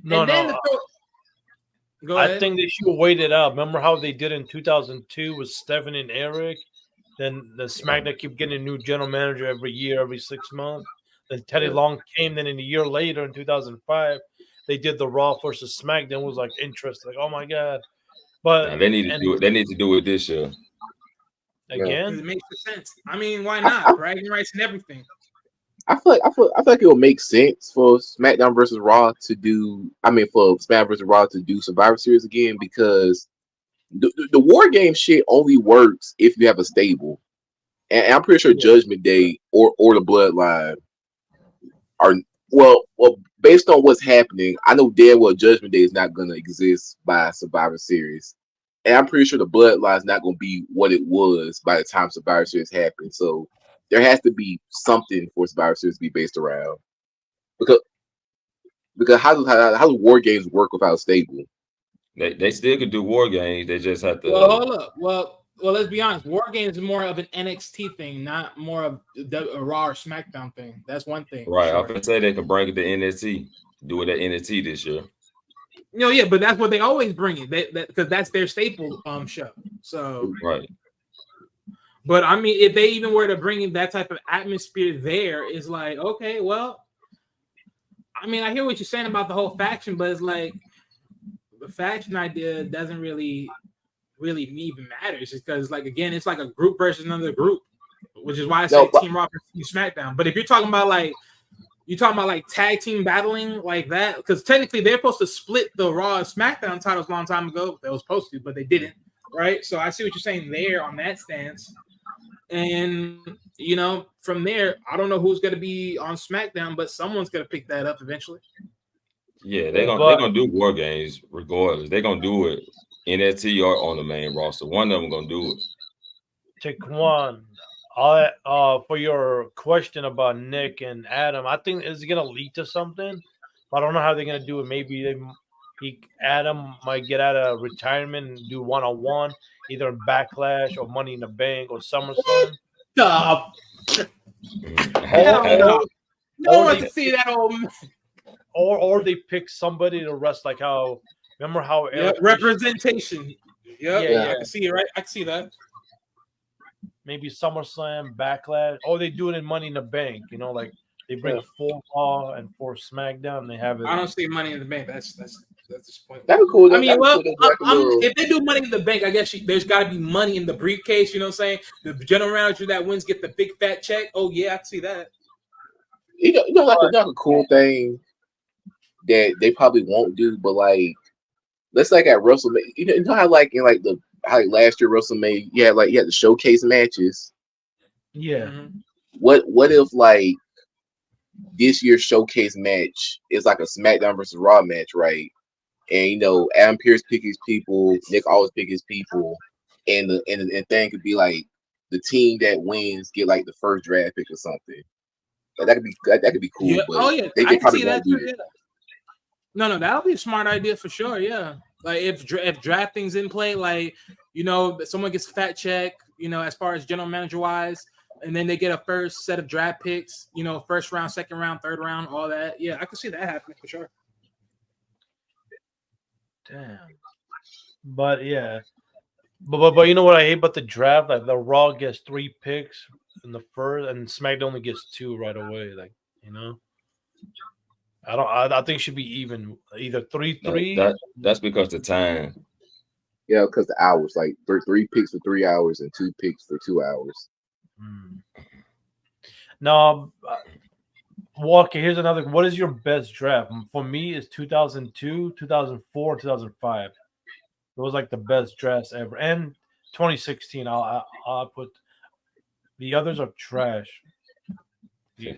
Go ahead. I think they should wait it out. Remember how they did in 2002 with Stephen and Eric? Then the SmackDown keep getting a new general manager every year, every 6 months. Then Teddy Long came. Then a year later, in 2005, they did the Raw versus SmackDown. It was like interesting. Like, oh my god! But now, they need to do it. They need to do it this year again. It makes sense. I mean, why not? Bragging rights and everything. I feel like it will make sense for SmackDown versus Raw to do. I mean, for SmackDown versus Raw to do Survivor Series again because the War Game shit only works if you have a stable, and I'm pretty sure Judgment Day or the Bloodline are well based on what's happening. I know damn well Judgment Day is not going to exist by Survivor Series, and I'm pretty sure the Bloodline is not going to be what it was by the time Survivor Series happened. So there has to be something for Survivor Series to be based around because how do War Games work without a stable? They still could do War Games. They just have to. Well, hold up. Well, let's be honest. War Games is more of an NXT thing, not more of a Raw or SmackDown thing. That's one thing. Right. Sure. I can say they can bring it to NXT. Do it at NXT this year. Yeah, but that's what they always bring it. Because that's their staple show. So right. But I mean, if they even were to bring in that type of atmosphere, there is like, okay, well, I mean, I hear what you're saying about the whole faction, but it's like the faction idea doesn't really even matters because, like, again, it's like a group versus another group, which is why I say Team Raw versus Team SmackDown. But if you're talking about like tag team battling like that, because technically they're supposed to split the Raw and SmackDown titles a long time ago. They were supposed to, but they didn't. Right. So I see what you're saying there on that stance. And, from there, I don't know who's going to be on SmackDown, but someone's going to pick that up eventually. Yeah, they're gonna do War Games regardless. They're going to do it NXT or on the main roster. One of them going to do it. Taquan, for your question about Nick and Adam, I think it's going to lead to something. I don't know how they're going to do it. Maybe Adam might get out of retirement and do one-on-one, either in Backlash or Money in the Bank or SummerSlam. Stop. No one wants to see that old man. Or they pick somebody to wrestle, like how remember how representation. Yeah, I can see it. Right, I can see that. Maybe SummerSlam, Backlash. Oh, they do it in Money in the Bank. Like they bring 4 Raw and 4 SmackDown. And they have it. I don't see Money in the Bank. That's disappointing. That'd be cool. I mean, if they do Money in the Bank, I guess there's got to be money in the briefcase. You know what I'm saying? The general manager that wins get the big fat check. Oh yeah, I see that. Like a cool thing that they probably won't do, but like, let's like at WrestleMania. You know how like in like how last year WrestleMania, you had the showcase matches. Yeah. Mm-hmm. What if like this year's showcase match is like a SmackDown versus Raw match, right? And Adam Pearce pick his people, Nick always pick his people, and the thing could be like the team that wins get like the first draft pick or something. Like, that could be cool. Yeah. But they probably see won't that do too. it. No, that'll be a smart idea for sure. Yeah, like if drafting's in play, like someone gets a fat check, as far as general manager wise, and then they get a first set of draft picks, first round, second round, third round, all that. Yeah, I can see that happening for sure. Damn. But yeah, but you know what I hate about the draft? Like the Raw gets 3 picks in the first, and SmackDown only gets 2 right away. Like I think it should be even, either 3-3. That's because the time. Yeah, because the hours, like 3 picks for 3 hours and 2 picks for 2 hours. No, Walker, here's another. What is your best draft? For me, it's 2002, 2004, 2005. It was like the best drafts ever. And 2016, I'll put. The others are trash. Yeah.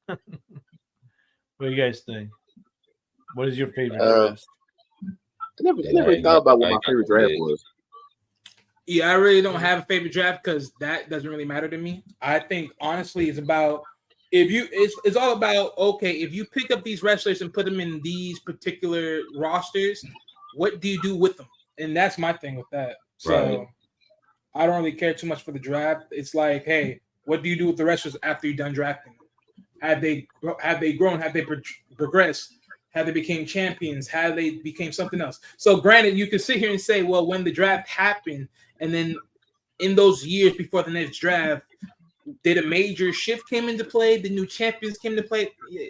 What do you guys think? What is your favorite draft? I never thought about what my favorite draft was. Yeah, I really don't have a favorite draft because that doesn't really matter to me. I think honestly, it's about it's all about, okay, if you pick up these wrestlers and put them in these particular rosters, what do you do with them? And that's my thing with that. So Right. I don't really care too much for the draft. It's like, hey, what do you do with the wrestlers after you're done drafting them? Have they grown? Have they progressed? Have they became champions? Have they became something else? So granted, you can sit here and say, well, when the draft happened, and then in those years before the next draft, did a major shift came into play? The new champions came into play? Yeah.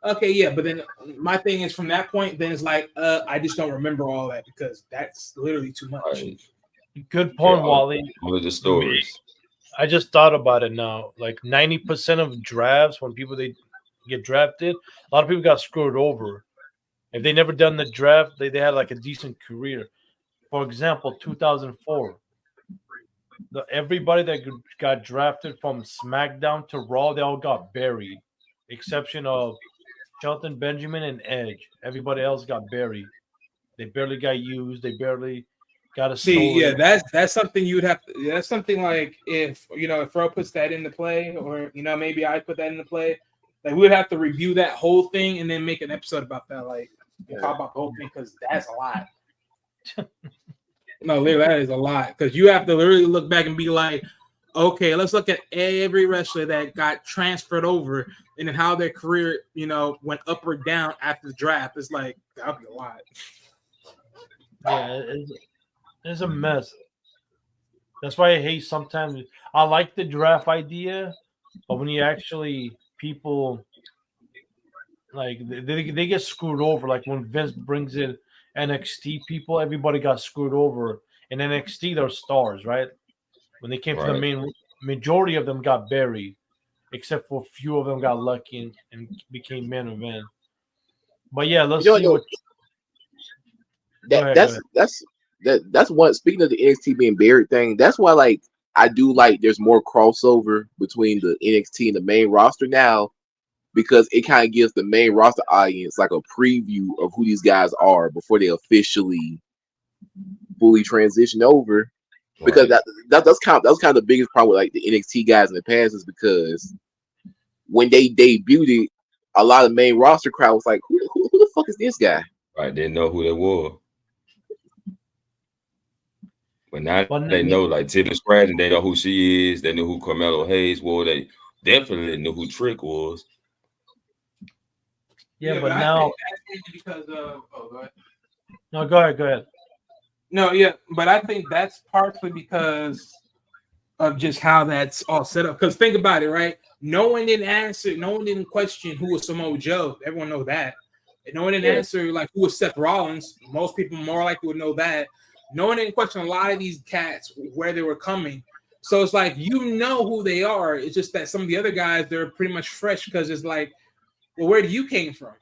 Okay, yeah. But then my thing is, from that point, then it's like, I just don't remember all that because that's literally too much. Right. Good point, Wally. All of the stories. I just thought about it now. Like 90% of drafts, when people they get drafted, a lot of people got screwed over. If they never done the draft, they had like a decent career. For example, 2004. Everybody that got drafted from SmackDown to Raw, they all got buried, exception of Shelton Benjamin and Edge. Everybody else got buried. They barely got used. They barely got a story. See, yeah, that's something you would have to. That's something like if if Fro puts that into play, or maybe I put that into play, like we would have to review that whole thing and then make an episode about that, like talk about the whole thing, because that's a lot. No, literally, that is a lot, because you have to literally look back and be like, okay, let's look at every wrestler that got transferred over and then how their career, went up or down after the draft. It's like, that'll be a lot. Yeah, it's a mess. That's why I hate sometimes. I like the draft idea, but when you actually people like they get screwed over. Like when Vince brings in NXT people, everybody got screwed over. In NXT, they're stars, right? When they came to the main, majority of them got buried, except for a few of them got lucky and became main event. But yeah, let's see what. That's one. Speaking of the NXT being buried thing, that's why like I do like there's more crossover between the NXT and the main roster now, because it kind of gives the main roster audience like a preview of who these guys are before they officially fully transition over. Because that's kind of the biggest problem with like the NXT guys in the past, is because when they debuted it, a lot of the main roster crowd was like, who the fuck is this guy? Right, they didn't know who they were. But now they know, like Tiffany Stratton, they know who she is. They knew who Carmelo Hayes was. They definitely knew who Trick was. Yeah, but now that's because of. Oh, go ahead. No, go ahead. No, yeah, but I think that's partly because of just how that's all set up. Because think about it, right? No one didn't question who was Samoa Joe. Everyone knows that. And no one didn't answer like who was Seth Rollins. Most people more likely would know that. No one didn't question a lot of these cats where they were coming. So it's like, who they are. It's just that some of the other guys, they're pretty much fresh, because it's like, well, where do you came from?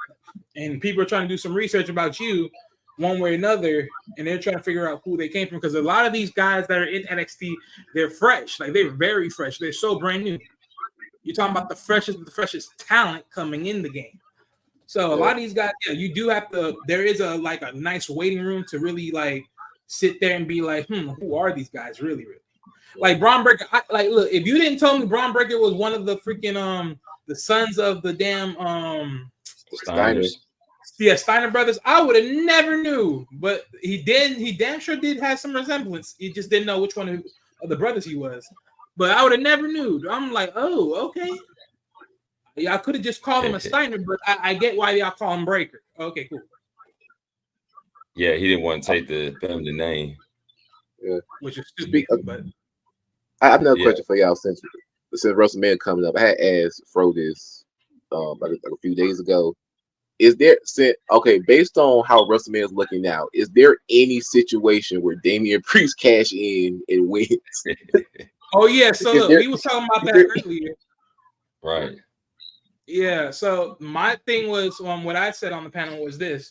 And people are trying to do some research about you one way or another, and they're trying to figure out who they came from, because a lot of these guys that are in NXT, they're fresh. Like, they're very fresh. They're so brand new. You're talking about the freshest talent coming in the game. So a lot of these guys, you do have to, there is a nice waiting room to really like sit there and be like, who are these guys really? Like Braun Breaker, look, if you didn't tell me Braun Breaker was one of the freaking the sons of the damn Steiners. Yeah, Steiner brothers. I would have never knew, but he did. He damn sure did have some resemblance. He just didn't know which one of the brothers he was. But I would have never knew. I'm like, oh, okay. Y'all could have just called him a Steiner, but I get why y'all call him Breaker. Okay, cool. Yeah, he didn't want to take the family name. Yeah. Which is stupid. But I have another question for y'all since WrestleMania coming up. I had asked Fro this like a few days ago. Is there based on how WrestleMania is looking now, is there any situation where Damian Priest cash in and wins? Oh yeah, so look, we were talking about that earlier. Right. Yeah, so my thing was what I said on the panel was this,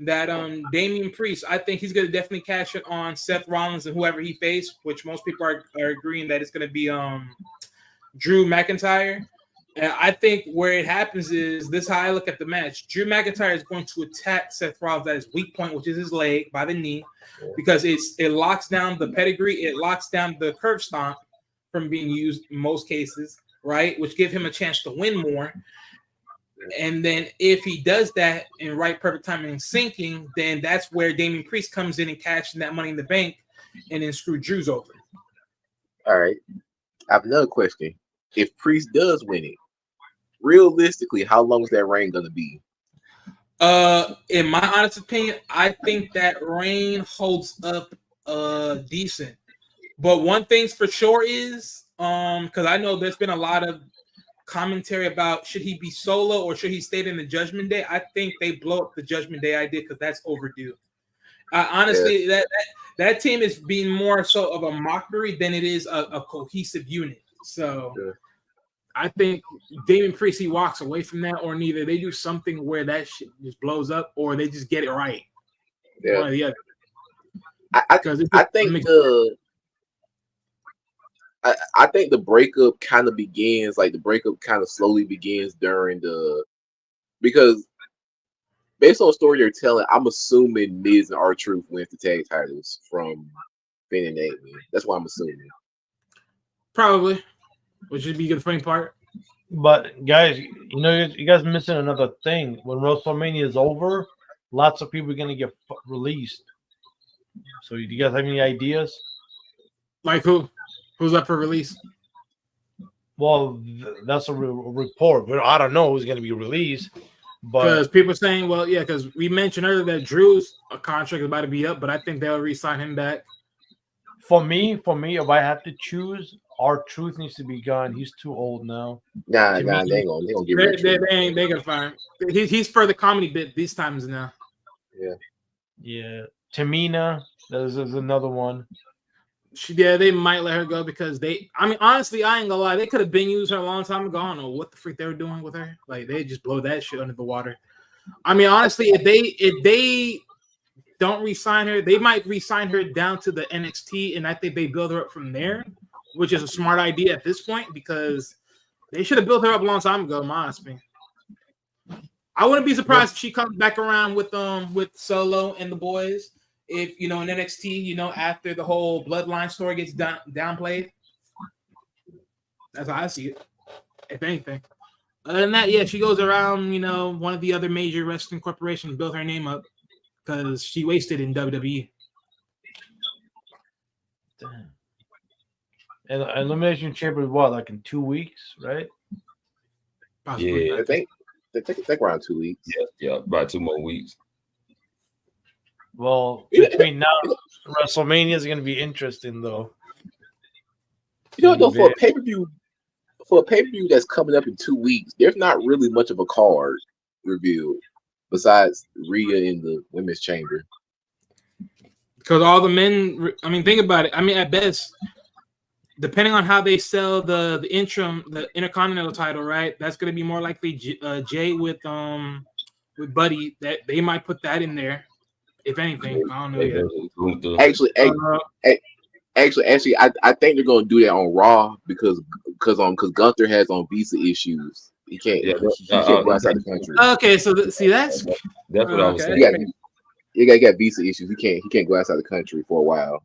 that Damian Priest, I think he's gonna definitely cash it on Seth Rollins and whoever he faced, which most people are agreeing that it's gonna be Drew McIntyre. And I think where it happens is this: how I look at the match. Drew McIntyre is going to attack Seth Rollins at his weak point, which is his leg by the knee, because it locks down the pedigree, it locks down the curve stomp from being used in most cases, right? Which give him a chance to win more. And then if he does that in right perfect timing and sinking, then that's where Damian Priest comes in and cashing that Money in the Bank, and then screw Drew's over. All right, I have another question. If Priest does win it, realistically, how long is that reign gonna be? In my honest opinion, I think that reign holds up decent. But one thing's for sure is because I know there's been a lot of commentary about should he be solo or should he stay in the Judgment Day. I think they blow up the Judgment Day idea because that's overdue. Honestly, that team is being more so of a mockery than it is a cohesive unit. So I think Damian Priest, he walks away from that, or neither they do something where that shit just blows up, or they just get it right. Yeah. One or the other. I think the breakup kind of begins, like the breakup kind of slowly begins during because based on the story you're telling, I'm assuming Miz and R-Truth wins the tag titles from Finn and Naomi. That's what I'm assuming. Probably, which would be the funny part. But guys, you guys missing another thing. When WrestleMania is over, lots of people are gonna get released. So, do you guys have any ideas? Like who? Who's up for release? Well, that's a report, but I don't know who's going to be released. Because people are saying, well, yeah, because we mentioned earlier that Drew's contract is about to be up, but I think they'll re-sign him back. For me, if I have to choose, R-Truth needs to be gone. He's too old now. Nah, they ain't gonna get rid of him. They gonna find him. He's for the comedy bit these times now. Yeah. Tamina, there's another one. They might let her go because honestly, I ain't gonna lie, they could have been used her a long time ago. I don't know what the freak they were doing with her. Like, they just blow that shit under the water. I mean, honestly, if they don't re-sign her, they might re-sign her down to the NXT, and I think they build her up from there, which is a smart idea at this point because they should have built her up a long time ago, in my honest opinion. I wouldn't be surprised if she comes back around with Solo and the boys. If in NXT, after the whole bloodline story gets downplayed. That's how I see it, if anything. Other than that, yeah, she goes around, one of the other major wrestling corporations, build her name up because she wasted in WWE. Damn. And Elimination Chamber is what, like in 2 weeks, right? Possibly. Yeah, they take around 2 weeks. Yeah, about 2 more weeks. Well, between now and WrestleMania is going to be interesting, though. Though, for a pay-per-view that's coming up in 2 weeks, there's not really much of a card revealed besides Rhea in the women's chamber. Because all the men, think about it. At best, depending on how they sell the Intercontinental title, right? That's going to be more likely Jay with Buddy. That they might put that in there. If anything, I don't know yet. Actually, I think they're gonna do that on Raw because Gunther has on visa issues. He can't. He can't go outside the country. Okay, so that's what I was saying. He got visa issues. He can't go outside the country for a while.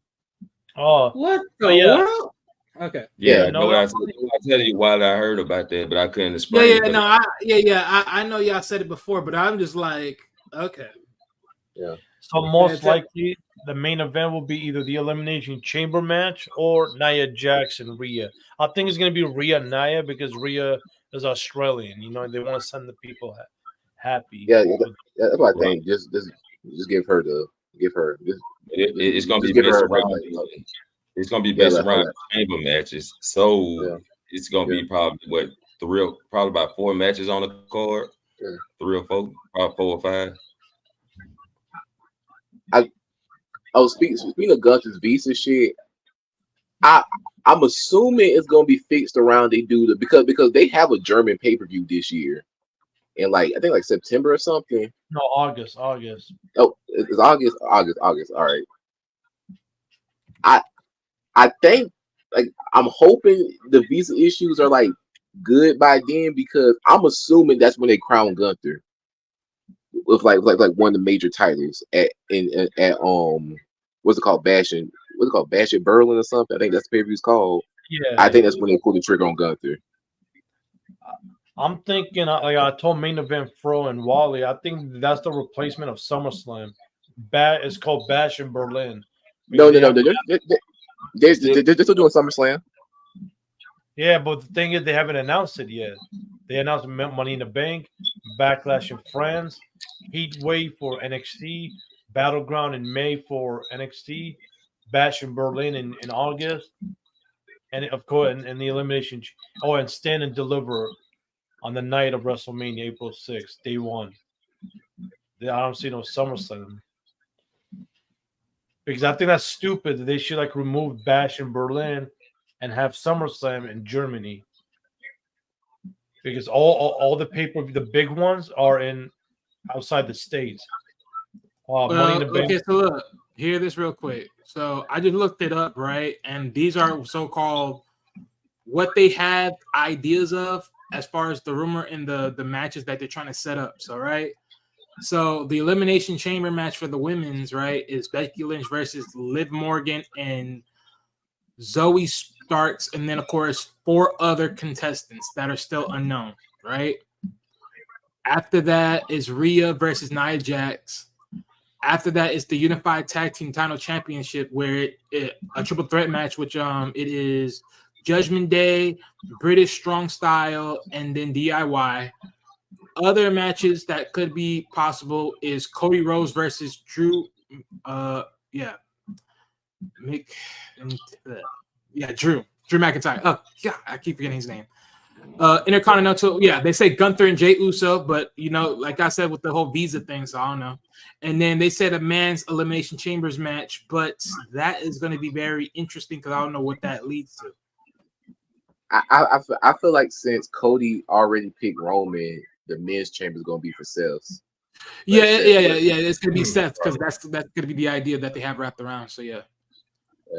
Oh, what the world? Okay. Yeah, I tell you why I heard about that, but I couldn't explain. I know y'all said it before, but I'm just like, Okay. Yeah. So most likely, the main event will be either the Elimination Chamber match or Nia Jax and Rhea. I think it's going to be Rhea Nia because Rhea is Australian. You know, they want to send the people happy. Yeah, that's what I think. Just give her It's gonna be give based her around. like, It's gonna be yeah, based like, around chamber matches. So yeah, it's gonna be probably probably about 4 matches on the card. yeah. 3 or 4, probably 4 or 5. I was speaking of Gunther's visa shit. I'm assuming it's gonna be fixed around they do because they have a German pay-per-view this year. And like I think like September or something. No, August. Oh, it's August. All right. I think like I'm hoping the visa issues are like good by then because I'm assuming that's when they crown Gunther with like one of the major titles at what's it called, Bash in Berlin or something. I think that's the pay-per-view's called. Yeah. I think that's when they pull the trigger on Gunther. I'm thinking, like I told Main Event Fro and Wally, I think that's the replacement of SummerSlam. It's called Bash in Berlin. No. They're still doing SummerSlam. Yeah, but the thing is, they haven't announced it yet. They announced Money in the Bank, Backlash in France, Heatwave for NXT, Battleground in May for NXT, Bash in Berlin in August, and of course, and the Elimination. And Stand and Deliver on the night of WrestleMania, April 6th, day 1. I don't see no SummerSlam. Because I think that's stupid. They should like remove Bash in Berlin and have SummerSlam in Germany. Because all the pay-per-view, the big ones are in outside the States. Money in the Bank. Okay, so look, hear this real quick. So I just looked it up, right? And these are so-called what they have ideas of as far as the rumor and the matches that they're trying to set up. So, right? So the Elimination Chamber match for the women's, right, is Becky Lynch versus Liv Morgan and Zoe Starks, and then, of course, 4 other contestants that are still unknown, right? After that is Rhea versus Nia Jax. After that is the Unified Tag Team Title Championship, where a triple threat match, which it is Judgment Day, British Strong Style, and then DIY. Other matches that could be possible is Cody Rhodes versus Drew. Drew McIntyre. Oh, yeah, I keep forgetting his name. Intercontinental. Yeah, they say Gunther and Jey Uso, but like I said with the whole visa thing, so I don't know. And then they said a man's Elimination Chambers match, but that is going to be very interesting because I don't know what that leads to. I feel like since Cody already picked Roman, the men's chamber is going to be for Seth. Yeah. It's going to be Seth because that's going to be the idea that they have wrapped around. So yeah.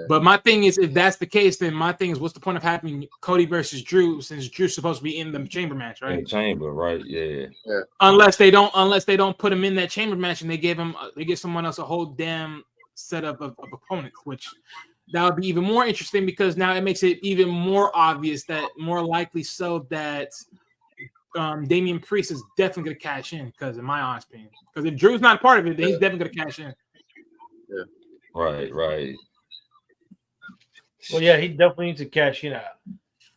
But my thing is, if that's the case, then my thing is, what's the point of having Cody versus Drew since Drew's supposed to be in the chamber match, right? In the chamber, right? Yeah. Unless they don't put him in that chamber match and they give someone else a whole damn set of opponents, which that would be even more interesting because now it makes it even more obvious that more likely so that Damian Priest is definitely going to cash in because in my honest opinion, because if Drew's not a part of it, then he's definitely going to cash in. Yeah. Right. Well, yeah, he definitely needs to cash in at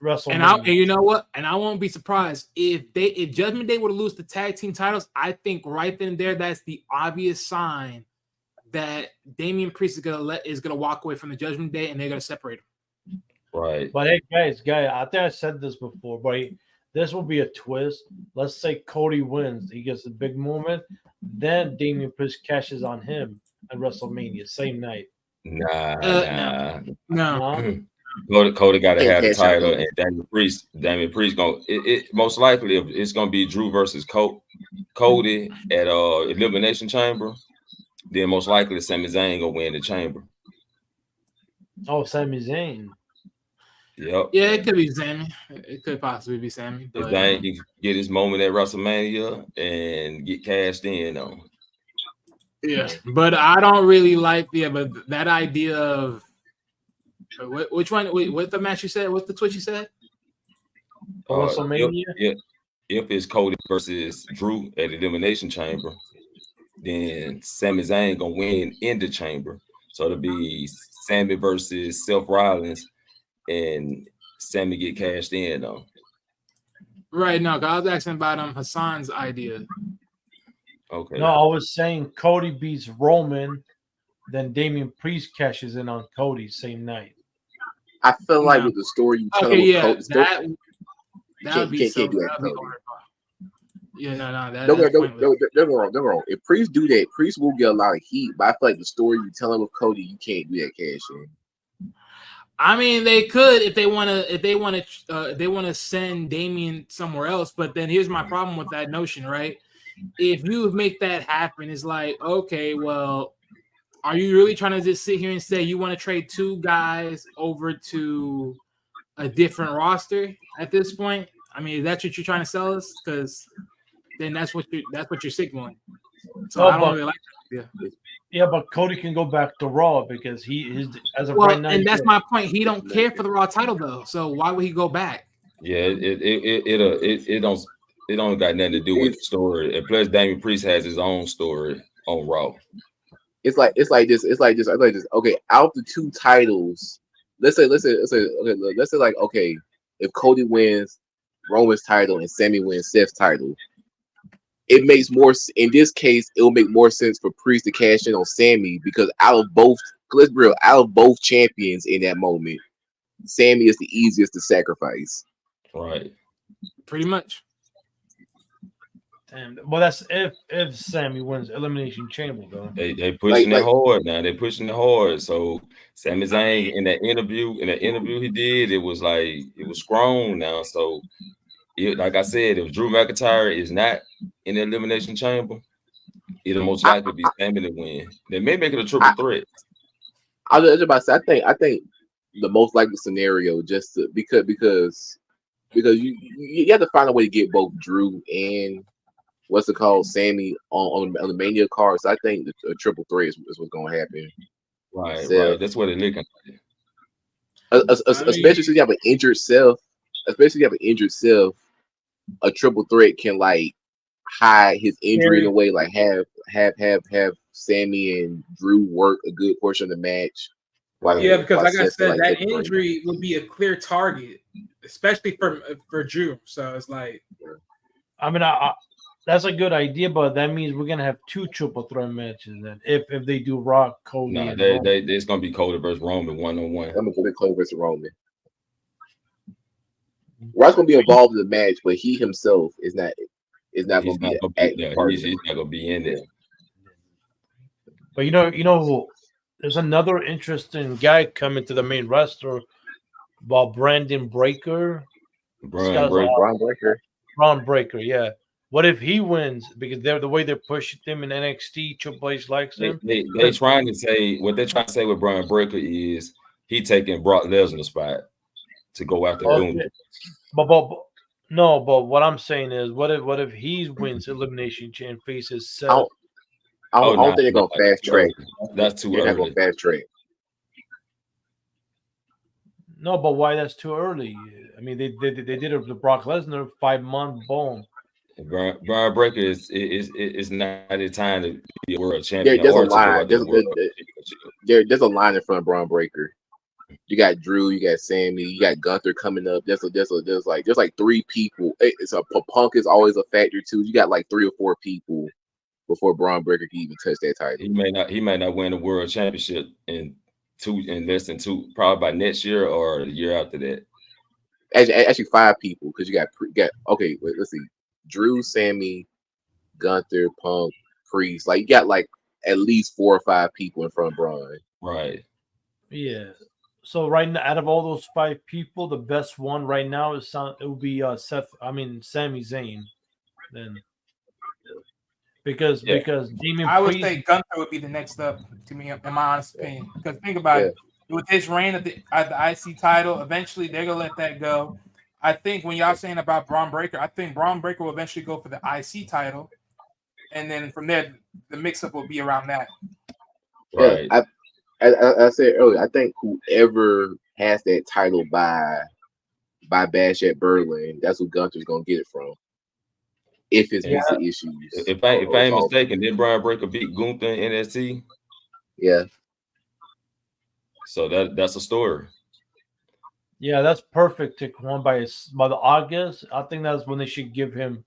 WrestleMania. And you know what? And I won't be surprised if Judgment Day were to lose the tag team titles. I think right then and there, that's the obvious sign that Damian Priest is gonna walk away from the Judgment Day, and they're gonna separate him. Right. But hey, guys, I think I said this before, but this will be a twist. Let's say Cody wins, he gets a big moment, then Damian Priest cashes on him at WrestleMania same night. Nah. No. Cody got to have the title, and Damian Priest going. It most likely it's going to be Drew versus Cody at Elimination Chamber. Then most likely Sami Zayn gonna win the chamber. Oh, Sami Zayn. Yep. Yeah, it could be Sami. It could possibly be Sami. If Zayn can get his moment at WrestleMania and get cashed in on. Yeah, but I don't really like but that idea of which one? What the match you said? What's the twitch you said? WrestleMania. If it's Cody versus Drew at Elimination Chamber. then Sami Zayn gonna win in the chamber. So it'll be Sami versus Seth Rollins, and Sami get cashed in though. Right now, I was asking about Hassan's idea. Okay. No, I was saying Cody beats Roman, then Damian Priest cashes in on Cody same night. I feel like with the story you tell Okay, with yeah, Cody, that would be so. can't do that. That'd be hard. Yeah, no, Don't that's get pointless. me wrong. If Priest do that, Priest will get a lot of heat. But I feel like the story you tell him with Cody, you can't do that cash in. I mean, they could if they want to send Damian somewhere else. But then here's my problem with that notion, right? If you make that happen, it's like, okay, well, are you really trying to just sit here and say you want to trade two guys over to a different roster at this point? I mean, is that what you're trying to sell us? Because then that's what you're signaling. So I don't really like that idea. Yeah, but Cody can go back to Raw because he is as of Well, right now. and that's my point. He don't care for the Raw title though. So why would he go back? Yeah, it don't got nothing to do with the story. And plus, Damian Priest has his own story on Raw. It's like this. Okay, out the two titles, let's say like, okay, if Cody wins Roman's title and Sami wins Seth's title, it makes more. In this case, it will make more sense for Priest to cash in on Sami because out of both champions in that moment, Sami is the easiest to sacrifice. Right. Pretty much. And well, that's if Sami wins Elimination Chamber though. They pushing it hard now. They pushing it hard. So Sami Zayn in that interview he did, it was strong now. So like I said, if Drew McIntyre is not in the Elimination Chamber, it'll most likely be Sami to win. They may make it a triple threat. I was about to say, I think the most likely scenario because you have to find a way to get both Drew and Sami on the Mania card. So I think a triple threat is what's going to happen. Right, right. That's what they're looking at. Especially since you have an injured Seth. A triple threat can like hide his injury in a way, like have Sami and Drew work a good portion of the match. Because like I said, that injury would be a clear target, especially for Drew. So it's like, I mean, that's a good idea, but that means we're gonna have two triple threat matches. Then, if they do Rock, Cody, it's gonna be Cody versus Roman 1-on-1. I'm gonna put it Cody versus Roman. Rock's gonna be involved in the match, but he himself is not gonna be he's not gonna be in there. But you know, there's another interesting guy coming to the main roster about Brandon Breaker. Braun Breaker, yeah. What if he wins? Because the way they're pushing him in NXT, Triple H likes him. They're trying to say with Braun Breaker is he taking Brock Lesnar's spot to go after Doom. But what I'm saying is, what if he wins Elimination Chamber faces Seth? I don't think they're gonna fast track. That's too early. They're not gonna fast track. No, but why that's too early? I mean, they did it with Brock Lesnar, 5-month, boom. Braun Breaker is not the time to be a world champion. There's a line. There's a line in front of Braun Breaker. You got Drew, you got Sami, you got Gunther coming up. There's like 3 people. It's a Punk is always a factor too. You got like 3 or 4 people before Braun Breaker can even touch that title. He may not win the world championship in less than 2, probably by next year or the year after that. Actually 5 people because you got okay. Wait, let's see. Drew, Sami, Gunther, Punk, Priest. Like you got like at least 4 or 5 people in front of Braun. Right. Yeah. So right now, out of all those 5 people, the best one right now it would be Sami Zayn. Then because Demon I would Priest, say Gunther would be the next up to me, in my honest opinion. Because think about it, with his reign at the IC title, eventually they're gonna let that go. I think when y'all saying about Braun Breaker, I think Braun Breaker will eventually go for the IC title, and then from there the mix-up will be around that. Right. I said earlier, I think whoever has that title by Bash at Berlin, that's who Gunther's gonna get it from. if his visa issues. If I ain't mistaken, did Brian Breaker beat Gunther in NXT? Yeah. So that's a story. Yeah, that's perfect to come on by the August. I think that's when they should give him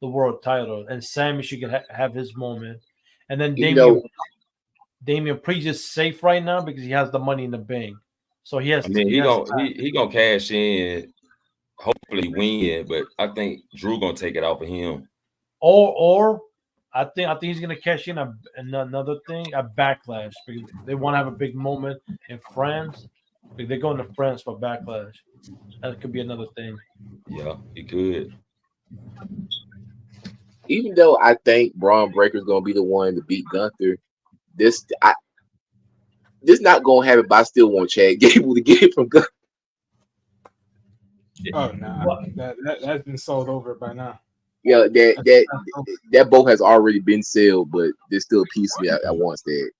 the world title, and Sammy should have his moment, and then Damian Priest is safe right now because he has the Money in the Bank. So he has. I mean, he gonna cash in, hopefully win, but I think Drew gonna take it off of him. Or I think he's gonna cash in another thing, a Backlash, because they want to have a big moment in France. They're going to France for Backlash. That could be another thing. Yeah, he could. Even though I think Braun Breaker's gonna be the one to beat Gunther, this not gonna happen. But I still want Chad Gable to get it from Gunther. Oh no, that's been sold over by now. Yeah, that boat has already been sailed, but there's still a piece of me that wants that.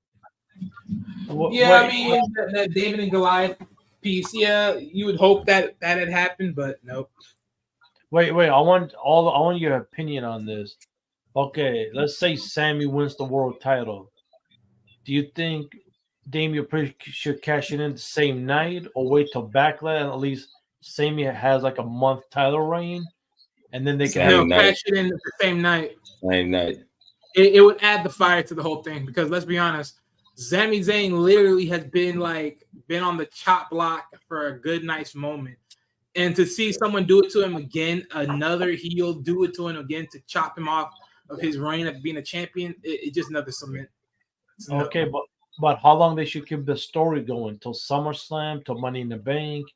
Yeah, I mean that David and Goliath piece. Yeah, you would hope that had happened, but nope. Wait! I want your opinion on this. Okay, let's say Sammy wins the world title. Do you think Damian Priest should cash it in the same night, or wait till Backlash and at least Sammy has like a month title reign, and then they can cash it in the same night? Same night. It would add the fire to the whole thing because let's be honest, Sami Zayn literally has been on the chop block for a good nice moment. And to see someone do it to him again, another heel do it to him again to chop him off of his reign of being a champion, it just another cement. Okay, but how long they should keep the story going? Till SummerSlam, till Money in the Bank?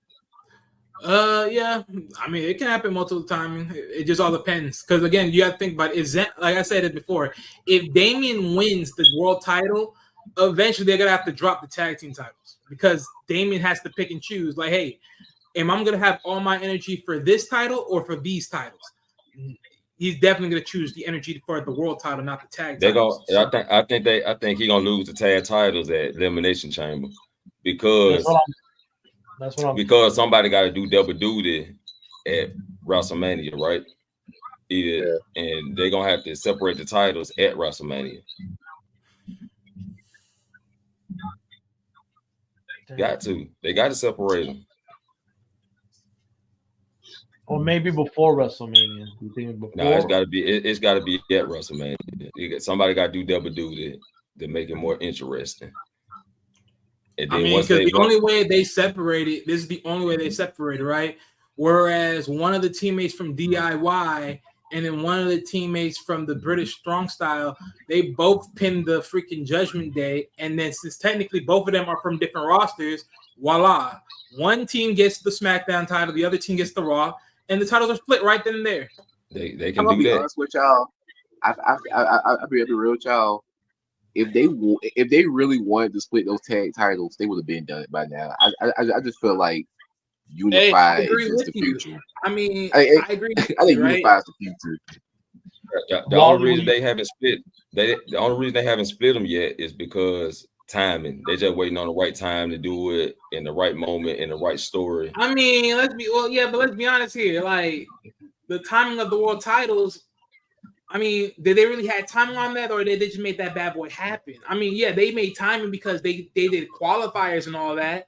Yeah. I mean, it can happen multiple times. It just all depends. Because again, you have to think about it. Like I said it before, if Damian wins the world title, eventually they're gonna have to drop the tag team titles because Damian has to pick and choose. Like, hey, am I going to have all my energy for this title or for these titles? He's definitely going to choose the energy for the world title, not the tag titles. I think he's going to lose the tag titles at Elimination Chamber because because somebody got to do double duty at WrestleMania, right? And they're going to have to separate the titles at WrestleMania. They got to separate them. Or maybe before WrestleMania. You think before? No, it's got to be at WrestleMania. Somebody got to do double duty to make it more interesting. And then because the only way they separated, this is the only way they separated, right? Whereas one of the teammates from DIY and then one of the teammates from the British Strong Style, they both pinned the freaking Judgment Day. And then since technically both of them are from different rosters, voila. One team gets the SmackDown title, the other team gets the Raw, and the titles are split right then and there. They can do that. Honest with y'all, I'll be real with y'all. If they really wanted to split those tag titles, they would have been done it by now. I just feel like unified is the future. I mean, I agree. I think unified is the future. The only reason they haven't split them yet is because timing. They're just waiting on the right time to do it in the right moment in the right story. I mean, let's be honest here. Like the timing of the world titles. I mean, did they really have timing on that, or they just made that bad boy happen? I mean, yeah, they made timing because they did qualifiers and all that.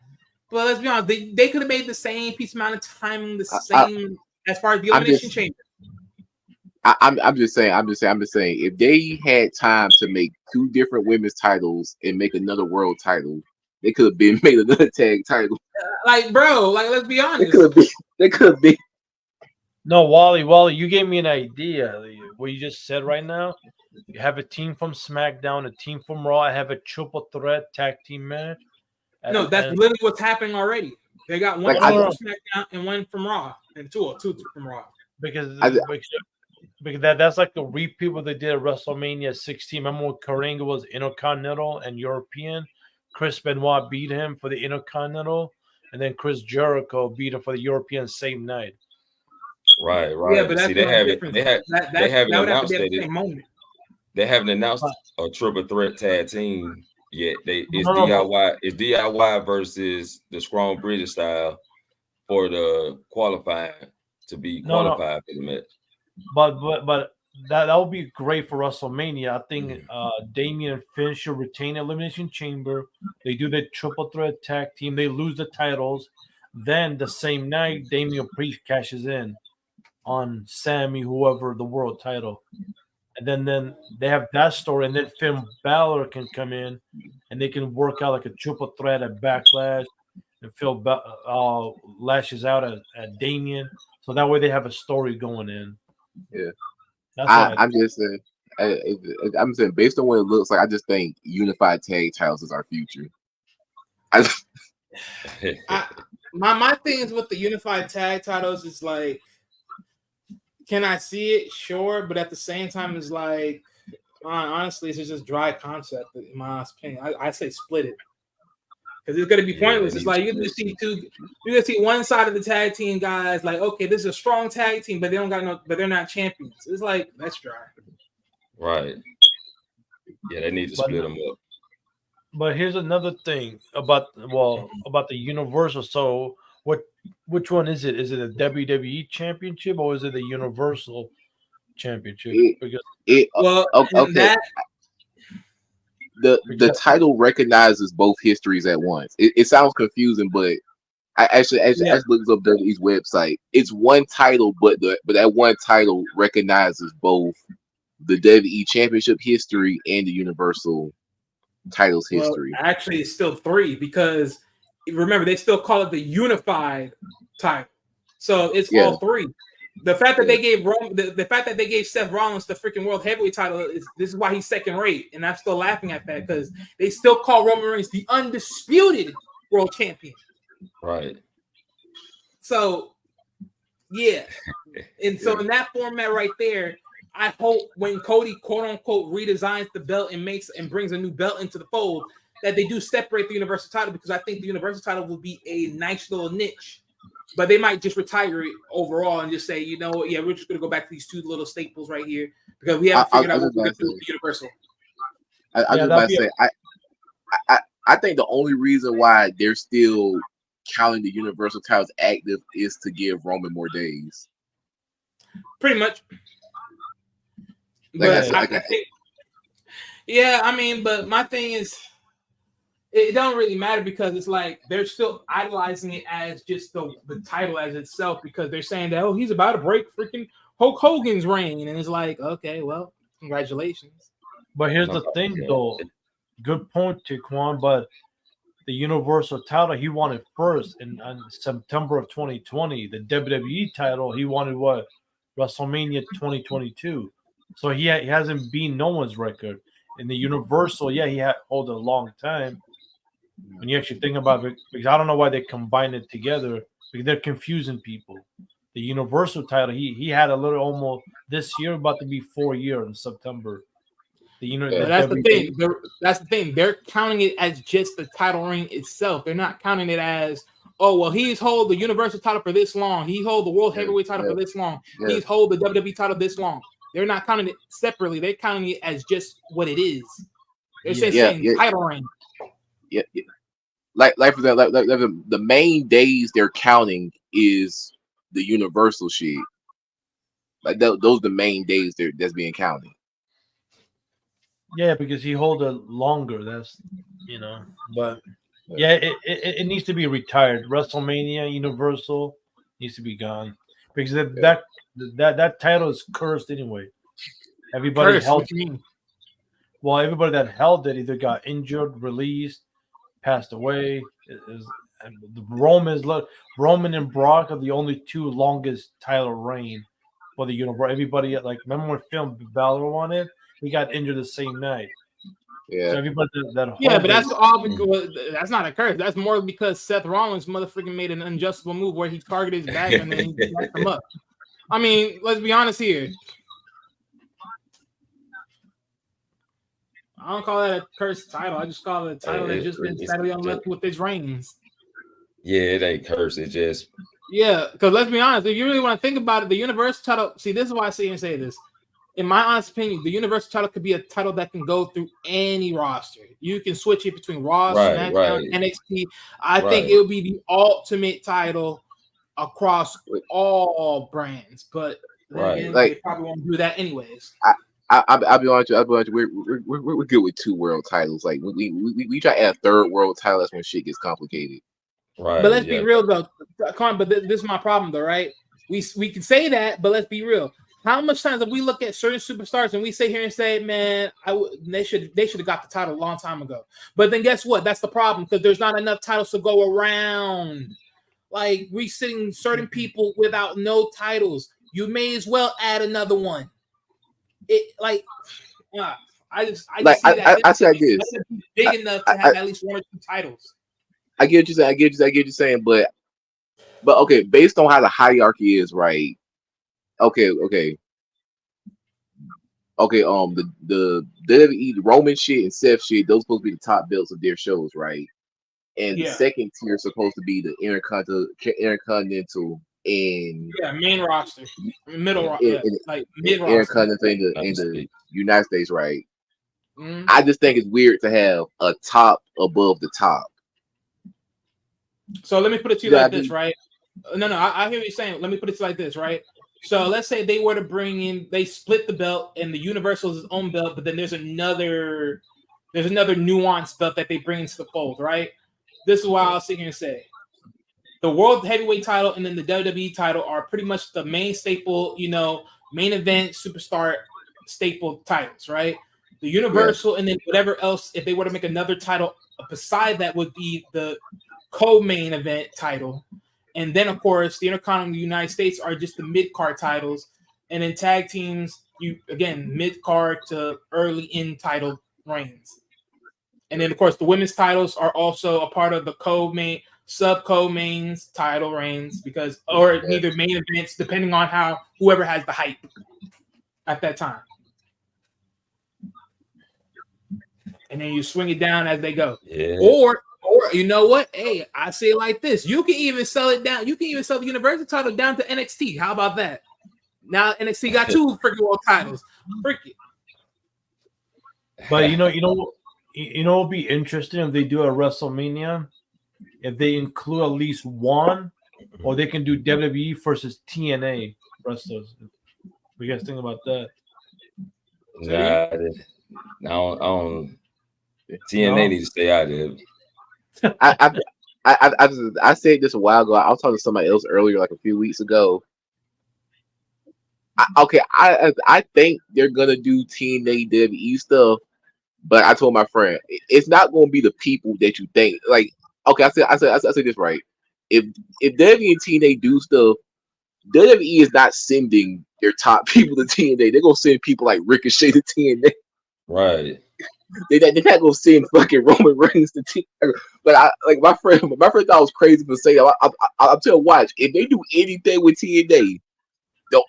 But let's be honest, they could have made the same piece amount of timing, the same as far as the Elimination Chamber. I'm just saying. If they had time to make two different women's titles and make another world title, they could have been made another tag title. Let's be honest. They could have been. No, Wally, you gave me an idea. What you just said right now. You have a team from SmackDown, a team from Raw. I have a triple threat tag team match. No, that's literally what's happening already. They got one from SmackDown and one from Raw, and two from Raw. Because that's like the repeat what they did at WrestleMania 16. Remember when Kurt Angle was Intercontinental and European? Chris Benoit beat him for the Intercontinental, and then Chris Jericho beat him for the European same night. Right. Yeah, but that's they haven't announced moment. They haven't announced a triple threat tag team yet. It's DIY versus the Strong British Style for the qualifying to be qualified for the match. But that would be great for WrestleMania. I think Damian and Finn should retain Elimination Chamber. They do the triple threat tag team. They lose the titles. Then the same night, Damian Priest cashes in on Sammy, whoever, the world title. And then they have that story, and then Finn Balor can come in, and they can work out like a triple threat at Backlash, and Phil lashes out at Damian, so that way they have a story going in. Yeah, That's what I'm just saying. I'm saying based on what it looks like, I just think unified tag titles is our future. My thing is with the unified tag titles is like, can I see it? Sure, but at the same time, it's like, honestly, it's just dry concept in my opinion. I say split it because it's gonna be pointless. It's like you're gonna see one side of the tag team guys like, okay, this is a strong tag team, but they're not champions. It's like, that's dry. Right. Yeah, they need to split them up. But here's another thing about the Universal. So which one is it? Is it a WWE Championship or is it a Universal Championship? Okay. That, the title recognizes both histories at once. It sounds confusing, but I actually looked up WWE's website. It's one title, but that one title recognizes both the WWE Championship history and the Universal titles history. Actually, it's still 3 because remember they still call it the unified title, so it's all 3. The fact that they gave the fact that they gave Seth Rollins the freaking world heavyweight title this is why he's second rate, and I'm still laughing at that because they still call Roman Reigns the undisputed world champion. Right. So yeah, and so in that format right there, I hope when Cody quote unquote redesigns the belt and brings a new belt into the fold, that they do separate the Universal title, because I think the Universal title will be a nice little niche. But they might just retire it overall and just say, you know, we're just going to go back to these 2 little staples right here because we haven't figured out what we're going to do with the Universal. I was about to say, I think the only reason why they're still counting the Universal titles active is to give Roman more days. Pretty much. But but my thing is, it don't really matter because it's like they're still idolizing it as just the title as itself, because they're saying that, he's about to break freaking Hulk Hogan's reign, and it's like, okay, well, congratulations. But here's the thing, though. Good point, Tiquan. But the Universal title he wanted first in September of 2020. The WWE title he wanted WrestleMania 2022. So he hasn't beaten no one's record. In the Universal, he had hold a long time. When you actually think about it, because I don't know why they combined it together, because they're confusing people. The Universal title, he had a little almost this year, about to be 4 years in September. That's the thing. That's the thing. They're counting it as just the title ring itself. They're not counting it as, he's hold the Universal title for this long. He hold the World Heavyweight title for this long. Yeah. He's hold the WWE title this long. They're not counting it separately. They're counting it as just what it is. They're saying title ring. Yeah. Like for that, the main days they're counting is the Universal shit. Like those are the main days that's being counted. Yeah, because he hold it longer. That's but it needs to be retired. WrestleMania Universal needs to be gone because that title is cursed anyway. Everybody held. Well, everybody that held it either got injured, released, passed away. Roman and Brock are the only 2 longest title reign for the universe. Everybody, like, remember when Finn Balor won it? He got injured the same night. Yeah. So everybody that but that's all because that's not a curse. That's more because Seth Rollins motherfucking made an unjustifiable move where he targeted his back and then he jacked him up. I mean, let's be honest here. I don't call that a cursed title. I just call it a title that's just been steadily unlucky with his reigns. Yeah, it ain't cursed. It just because let's be honest. If you really want to think about it, the Universal title. See, this is why I say this. In my honest opinion, the Universal title could be a title that can go through any roster. You can switch it between Raw, SmackDown, NXT. I think it would be the ultimate title across all brands. But Right. And Like they probably won't do that anyways. I'll be honest. I'll be honest. We're good with 2 world titles. Like we try to add a 3rd world title. That's when shit gets complicated. Right. But let's Yeah. be real though. Come on, but this is my problem though, right? We can say that, but let's be real. How much times have we look at certain superstars and we sit here and say, man, they should have got the title a long time ago. But then guess what? That's the problem because there's not enough titles to go around. Like we sitting certain people without no titles. You may as well add another one. It like I just Like see that I say like this. big enough to have at least 1 or 2 titles. I get what you saying. I get what you're saying. But okay, based on how the hierarchy is, right? Okay. The WWE, the Roman shit and Seth shit, those supposed to be the top belts of their shows, right? And the second tier is supposed to be the Intercontinental and main roster, middle roster, like mid roster, Intercontinental in the United States, right? Mm-hmm. I just think it's weird to have a top above the top. So let me put it to you like this, right? No, I hear what you're saying. Let me put it like this, right? So let's say they were to bring in, they split the belt, and the Universal is its own belt, but then there's another nuanced belt that they bring into the fold, right? This is why I'll sit here and say the World Heavyweight title and then the WWE title are pretty much the main staple, main event superstar staple titles, right? The Universal and then whatever else, if they were to make another title beside that, would be the co-main event title. And then, of course, the Intercontinental in the United States are just the mid-card titles. And then tag teams, mid-card to early-in title reigns. And then, of course, the women's titles are also a part of the co-main, sub-co-mains title reigns or neither main events, depending on whoever has the hype at that time. And then you swing it down as they go. Yeah. Or you know what? Hey, I say it like this. You can even sell it down. You can even sell the Universal title down to NXT. How about that? Now NXT got 2 freaking world titles. Freaking. But you know it'll be interesting if they do a WrestleMania, if they include at least 1, or they can do WWE versus TNA wrestlers. What do you guys think about that? Nah, I don't. TNA needs to stay out of it. I said this a while ago. I was talking to somebody else earlier, like a few weeks ago. I think they're gonna do TNA WWE stuff, but I told my friend it's not gonna be the people that you think. Like, okay, I said this right. If WWE and TNA do stuff, WWE is not sending their top people to TNA. They're gonna send people like Ricochet to TNA. Right. They're not gonna send fucking Roman Reigns to TNA. But my friend thought I was crazy for saying that. I'm telling watch, if they do anything with TNA,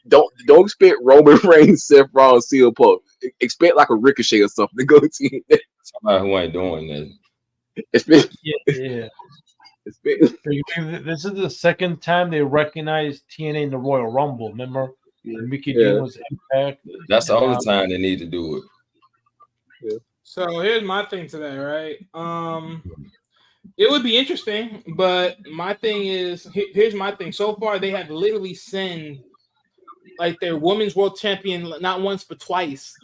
don't expect Roman Reigns, Seth Rollins, CM Punk. Expect like a Ricochet or something to go to TNA. Somebody who ain't doing that. Yeah. This is the second time they recognized TNA in the Royal Rumble. Remember, Mickey James was Impact. That's the only time they need to do it. Yeah. So here's my thing to that, right? It would be interesting, but my thing is, here's my thing. So far, they have literally sent like their women's world champion not once but twice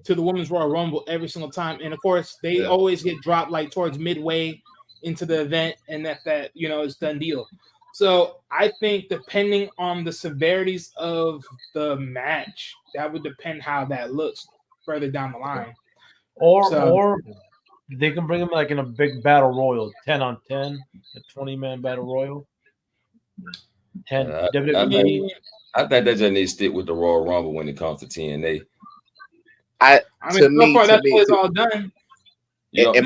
to the women's Royal Rumble every single time, and of course, they always get dropped like towards midway into the event, and that it's done deal. So I think depending on the severities of the match, that would depend how that looks further down the line. Or they can bring him like in a big battle royal, 10-on-10, a 20-man battle royal. WWE. I think they just need to stick with the Royal Rumble when it comes to TNA. So far that's what it's all done. You don't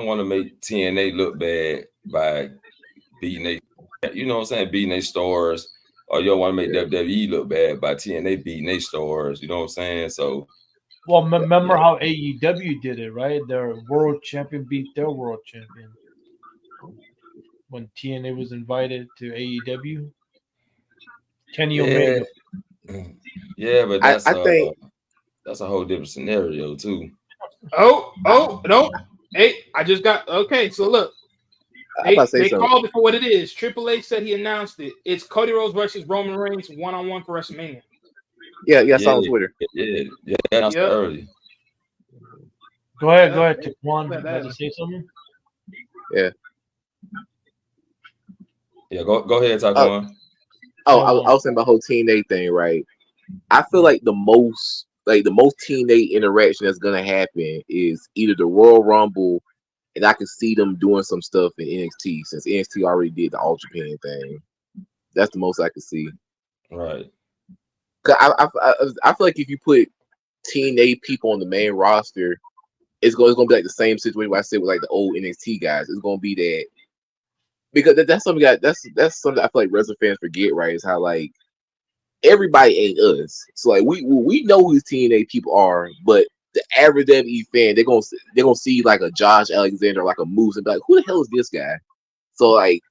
want to make TNA look bad by beating beating their stars, or you don't want to make WWE look bad by TNA beating their stars. You know what I'm saying? So, well, remember how AEW did it, right? Their world champion beat their world champion when TNA was invited to AEW. Kenny Omega. Yeah, but that's I think that's a whole different scenario too. Oh, no. Hey, I just got okay. So look, I'm about to say They something. called it for what it is. Triple H said he announced it. It's Cody Rhodes versus Roman Reigns 1-on-1 for WrestleMania. Yeah, I saw on Twitter. Yeah, that's early. Go ahead, Taquan. About to say something? Yeah. Yeah, go ahead, Taquan. I was saying about the whole TNA thing, right? I feel like the most TNA interaction that's gonna happen is either the Royal Rumble, and I can see them doing some stuff in NXT since NXT already did the All Japan thing. That's the most I can see. Right. Cause I feel like if you put TNA people on the main roster, it's gonna be like the same situation where I said with like the old NXT guys. It's gonna be that because that's something that's something I feel like wrestling fans forget, right? Is how like everybody ain't us. So like we know who these TNA people are, but the average WWE fan, they're gonna see like a Josh Alexander, like a Moose, and be like, who the hell is this guy? So like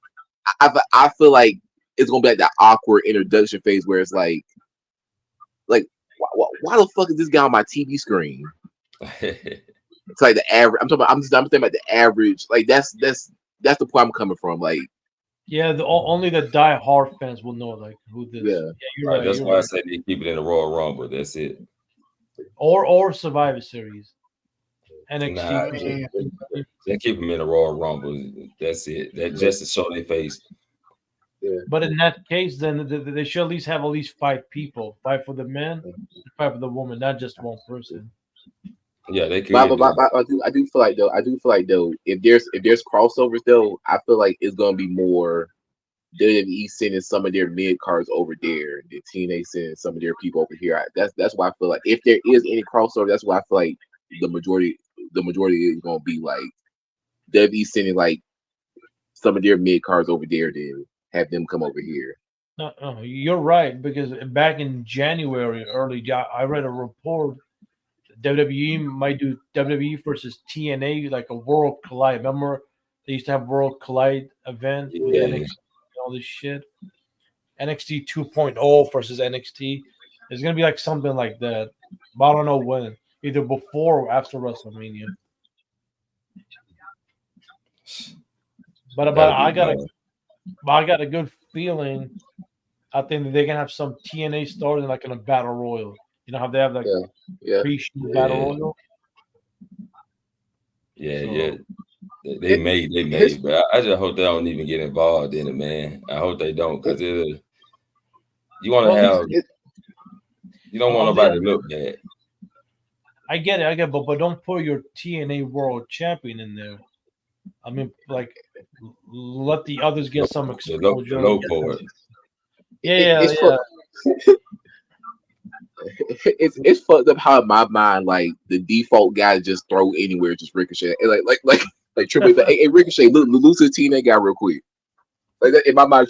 I feel like it's gonna be like that awkward introduction phase where it's like why the fuck is this guy on my TV screen? It's like the average. I'm thinking about the average. Like that's the point I'm coming from. Like, yeah, only the die-hard fans will know like who this. Yeah, you're right. right. That's why I say they keep it in the Royal Rumble. That's it. Or Survivor Series. NXT. Nah, they keep them in the Royal Rumble. That's it. That just to show their face. Yeah. But in that case, then they should at least have at least 5 people. 5 for the men, 5 for the woman, not just one person. Yeah, they could. But I do feel like though, if there's crossovers though, I feel like it's gonna be more WWE sending some of their mid cards over there, the TNA sending some of their people over here. That's why I feel like if there is any crossover, that's why I feel like the majority is gonna be like WWE sending like some of their mid cards over there to have them come over here. No, you're right, because back in January, I read a report. WWE might do WWE versus TNA, like a World Collide. Remember, they used to have World Collide event with NXT and all this shit. NXT 2.0 versus NXT. It's gonna be like something like that, but I don't know when. Either before or after WrestleMania. But I got a good feeling. I think that they can have some TNA stars like in a battle royal. You know how they have like pre-show battle royal. Yeah. They made, but I just hope they don't even get involved in it, man. I hope they don't, because you want to have. You don't want nobody to look bad. I get it, but don't put your TNA World Champion in there. I mean, like, let the others get some exposure. Low for it. Yeah. It's fucked up how in my mind like the default guy just throw anywhere, just Ricochet, and like Triple H, hey Ricochet, lose to the TNA guy real quick. Like that, in my mind,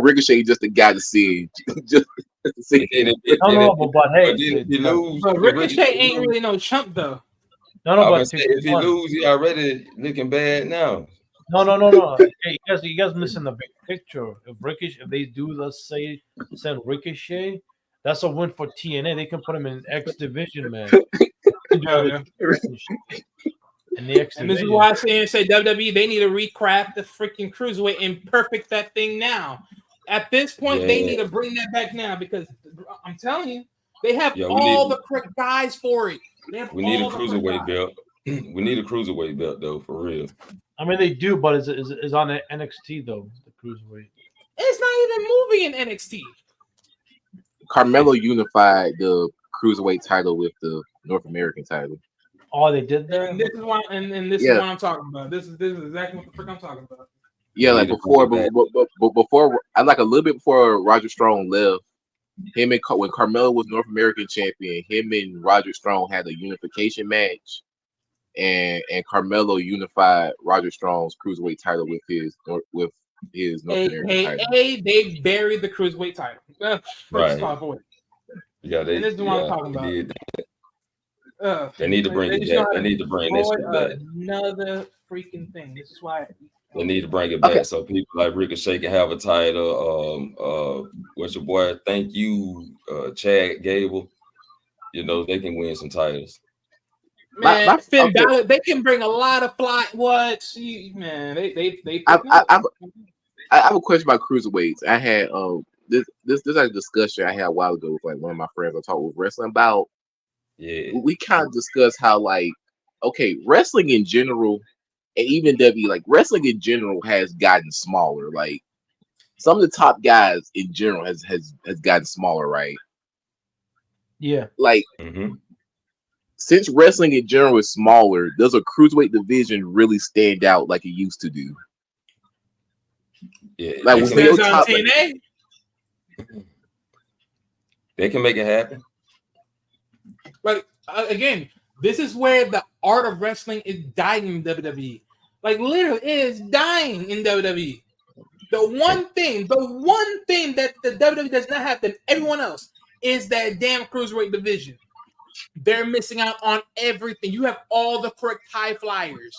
Ricochet is just the guy to see, just to see. But hey, he lose. But Ricochet ain't really no chump though. No, but if he lose, he already looking bad now. No. Hey, you guys missing the big picture. If they do, let's say, send Ricochet, that's a win for TNA. They can put him in X Division, man. Yeah. And the X and this is why I say WWE, they need to recraft the freaking cruiserweight and perfect that thing now. At this point, they need to bring that back now, because I'm telling you, they have all the correct guys for it. We need a cruiserweight belt. We need a cruiserweight belt though, for real. I mean, they do, but it's on NXT though. The cruiserweight. It's not even moving in NXT. Carmelo unified the cruiserweight title with the North American title. Oh, they did that. And this is why, and this is what I'm talking about. This is exactly what the frick I'm talking about. Yeah, like before I like a little bit before Roger Strong left. When Carmelo was North American champion, him and Roger Strong had a unification match, and Carmelo unified Roger Strong's cruiserweight title with his North American title. They buried the cruiserweight title. Right. Yeah, this is what I'm talking about. They need to bring it back. They need to bring this back. Another freaking thing. This is why they need to bring it back so people like Ricochet can have a title. What's your boy? Thank you, Chad Gable. You know, they can win some titles. Man, Finn Balor, they can bring a lot of fly. What? Man, they. I have a question about cruiserweights. I had this is a discussion I had a while ago with like one of my friends I talked with wrestling about. Yeah. We kind of discussed how like wrestling in general and even W like wrestling in general has gotten smaller. Like some of the top guys in general has gotten smaller, right? Yeah. Like since wrestling in general is smaller, does a cruiserweight division really stand out like it used to do? Yeah, like it depends on TNA. They can make it happen. Like again, this is where the art of wrestling is dying in WWE. Like literally, it is dying in WWE. The one thing that the WWE does not have than everyone else is that damn cruiserweight division. They're missing out on everything. You have all the correct high flyers.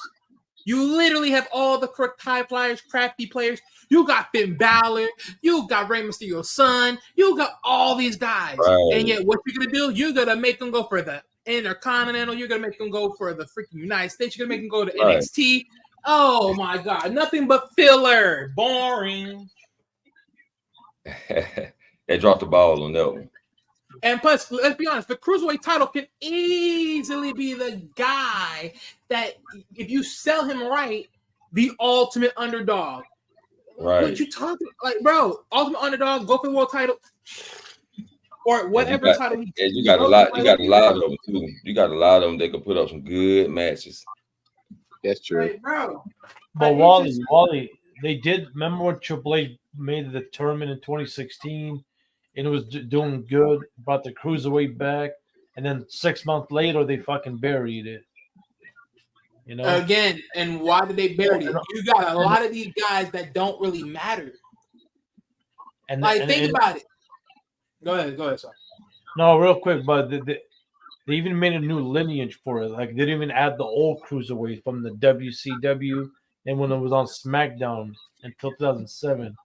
You literally have all the correct high flyers, crafty players. You got Finn Balor. You got Rey Mysterio's son. You got all these guys. Right. And yet what you're going to do, you're going to make them go for the Intercontinental. You're going to make them go for the freaking United States. You're going to make them go to NXT. Oh, my God. Nothing but filler. Boring. They dropped the ball on that one. And plus, let's be honest, the Cruiserweight title can easily be the guy that, if you sell him right, the ultimate underdog. Right. What you talking like, bro? Ultimate underdog, go for the world title. Or whatever title he you got a lot. You got a lot of them too. You got a lot of them that can put up some good matches. That's true, like, bro. But Wally, they did. Remember when Triple H made the tournament in 2016, and it was doing good. Brought the cruiserweight back, and then 6 months later they fucking buried it. You know. Again, and why did they bury it? You got a lot of these guys that don't really matter. And think about it. Go ahead, sorry. No, real quick, but they even made a new lineage for it. Like they didn't even add the old cruiserweight from the WCW and when it was on SmackDown until 2007,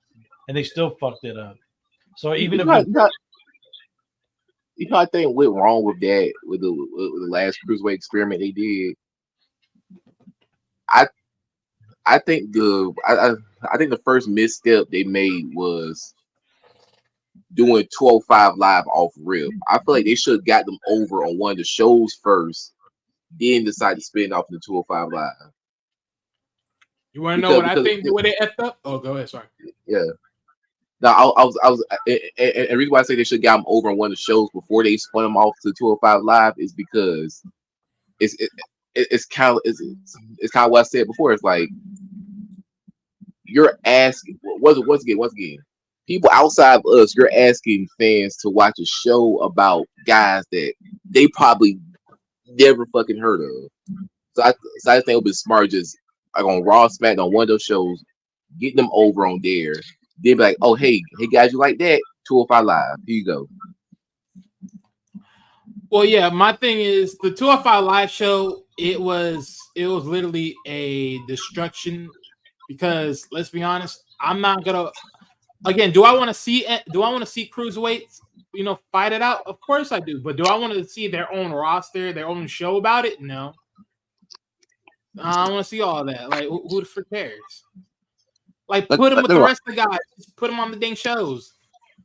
and they still fucked it up. So even I think went wrong with that with the last cruiserweight experiment they did. I think the first misstep they made was doing 205 Live off rip. I feel like they should have got them over on one of the shows first, then decide to spin off the 205 Live. You want to know what I think the way they effed up? Oh, go ahead. Sorry. Yeah. Now I was, and the reason why I say they should have got them over on one of the shows before they spun them off to 205 Live is because it's kind of what I said before. It's like you're asking once again, people outside of us, you're asking fans to watch a show about guys that they probably never fucking heard of. So I think it would be smart just like on Raw, SmackDown, one of those shows, get them over on there. Then be like, oh hey guys, you like that? 205 Live, here you go. Well, yeah, my thing is the 205 Live show. It was literally a destruction because let's be honest, I'm not gonna. Again, do I want to see cruiserweights, fight it out? Of course I do. But do I want to see their own roster, their own show about it? No. I don't want to see all that. Like, who the frick cares? Like, put them with the rest of the guys. Just put them on the dang shows.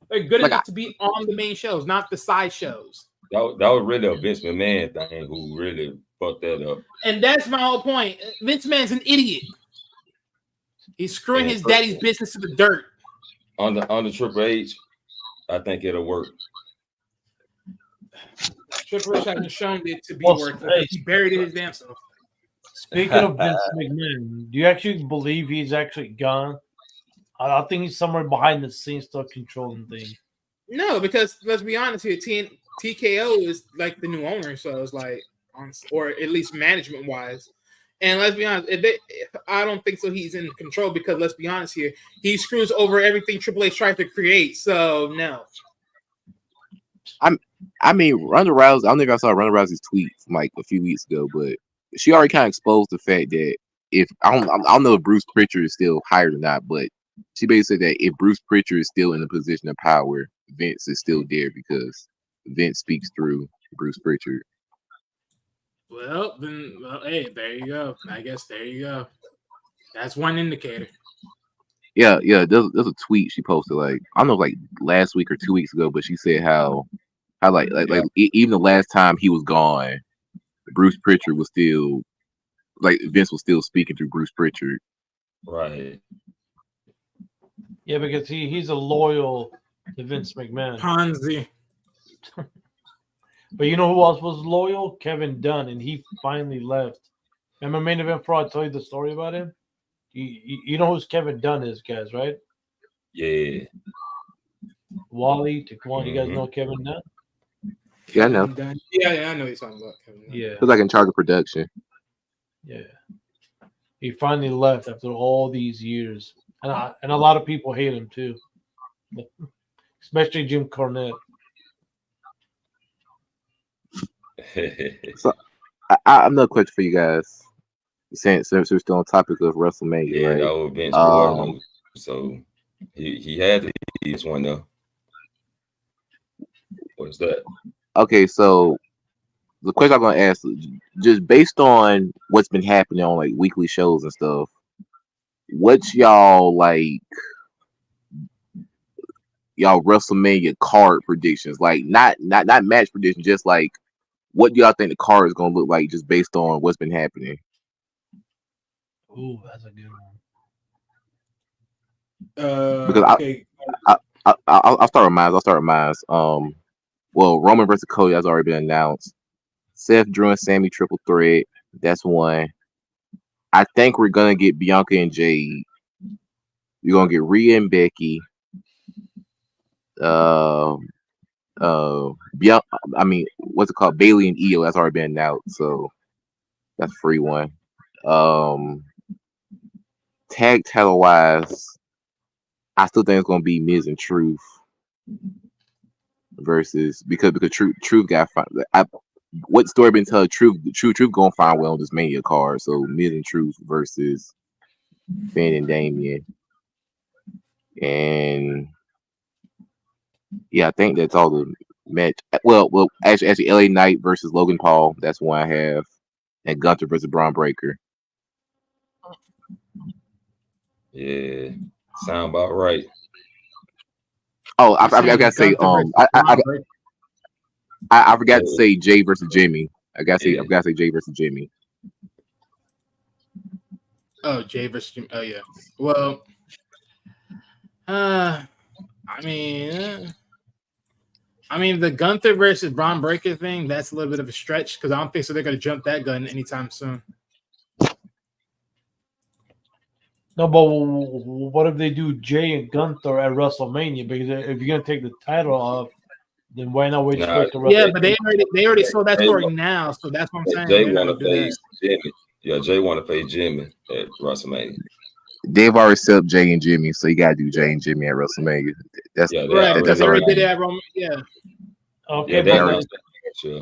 They're good enough to be on the main shows, not the side shows. That was really a Vince McMahon thing who really fucked that up. And that's my whole point. Vince McMahon's an idiot. He's screwing his daddy's business to the dirt. On the Triple H, I think it'll work. Triple H hasn't shown it to be working. He buried it his damn self. Speaking of Vince McMahon, do you actually believe he's actually gone? I think he's somewhere behind the scenes still controlling things. No, because let's be honest here, TKO is like the new owner, so it's like, or at least management wise. And let's be honest, I don't think so. He's in control because let's be honest here, he screws over everything Triple H tried to create. So no. I mean, Ronda Rousey. I don't think I saw Ronda Rousey's tweet from like a few weeks ago, but she already kind of exposed the fact that if I don't know if Bruce Pritchard is still hired or not, but she basically said that if Bruce Pritchard is still in a position of power, Vince is still there because Vince speaks through Bruce Pritchard. Well, then, hey, there you go. I guess there you go. That's one indicator. Yeah. There's a tweet she posted like I don't know like last week or 2 weeks ago, but she said how even the last time he was gone, Bruce Pritchard was still like Vince was still speaking to Bruce Pritchard. Right. Yeah, because he's a loyal to Vince McMahon. Ponzi. But you know who else was loyal? Kevin Dunn, and he finally left. Remember Main Event Fraud? Tell you the story about him. You know who Kevin Dunn is, guys, right? Yeah. Wally, Taquan, you guys know Kevin Dunn? Yeah, I know. Yeah, I know he's talking about Kevin Dunn. Yeah. He's like in charge of production. Yeah. He finally left after all these years. And a lot of people hate him too. Especially Jim Cornette. So I another question for you guys. Since we're still on topic of WrestleMania, Yeah, right? that was Vince Ward, so he had to use one though. What's that? Okay, so the question I'm gonna ask, just based on what's been happening on like weekly shows and stuff, what's y'all WrestleMania card predictions? Like not match predictions, just like what do y'all think the card is gonna look like just based on what's been happening? Ooh, that's a good one. Because Okay. I'll start with mine. Well, Roman versus Cody has already been announced. Seth, Drew, and Sammy triple threat. That's one. I think we're gonna get Bianca and Jade. You're gonna get Rhea and Becky. Bianca. I mean, what's it called? Bailey and Io. That's already been announced, so that's a free one. Tag title wise, I still think it's gonna be Miz and Truth versus because Truth got what story been told? Truth gonna find well on this Mania card. So Miz and Truth versus Finn and Damien, and yeah, I think that's all the match. Well, actually, LA Knight versus Logan Paul. That's one I have, and Gunther versus Braun Breaker. Yeah, sound about right. Oh, I forgot to say I forgot to say Jay versus Jimmy. I gotta say Jay versus Jimmy. Oh, Jay versus Jimmy. Oh yeah. Well, I mean, the Gunther versus Braun Breaker thing, that's a little bit of a stretch because I don't think so they're going to jump that gun anytime soon. No, but what if they do Jay and Gunther at WrestleMania? Because if you're going to take the title off, then why not wait to WrestleMania? Yeah, but they already sold that story now, so that's what I'm saying. Jay want to face Jimmy. Yeah, Jay want to face Jimmy at WrestleMania. They've already set up Jay and Jimmy, so you gotta do Jay and Jimmy at WrestleMania. That's right. They already did that. Yeah. Okay, yeah,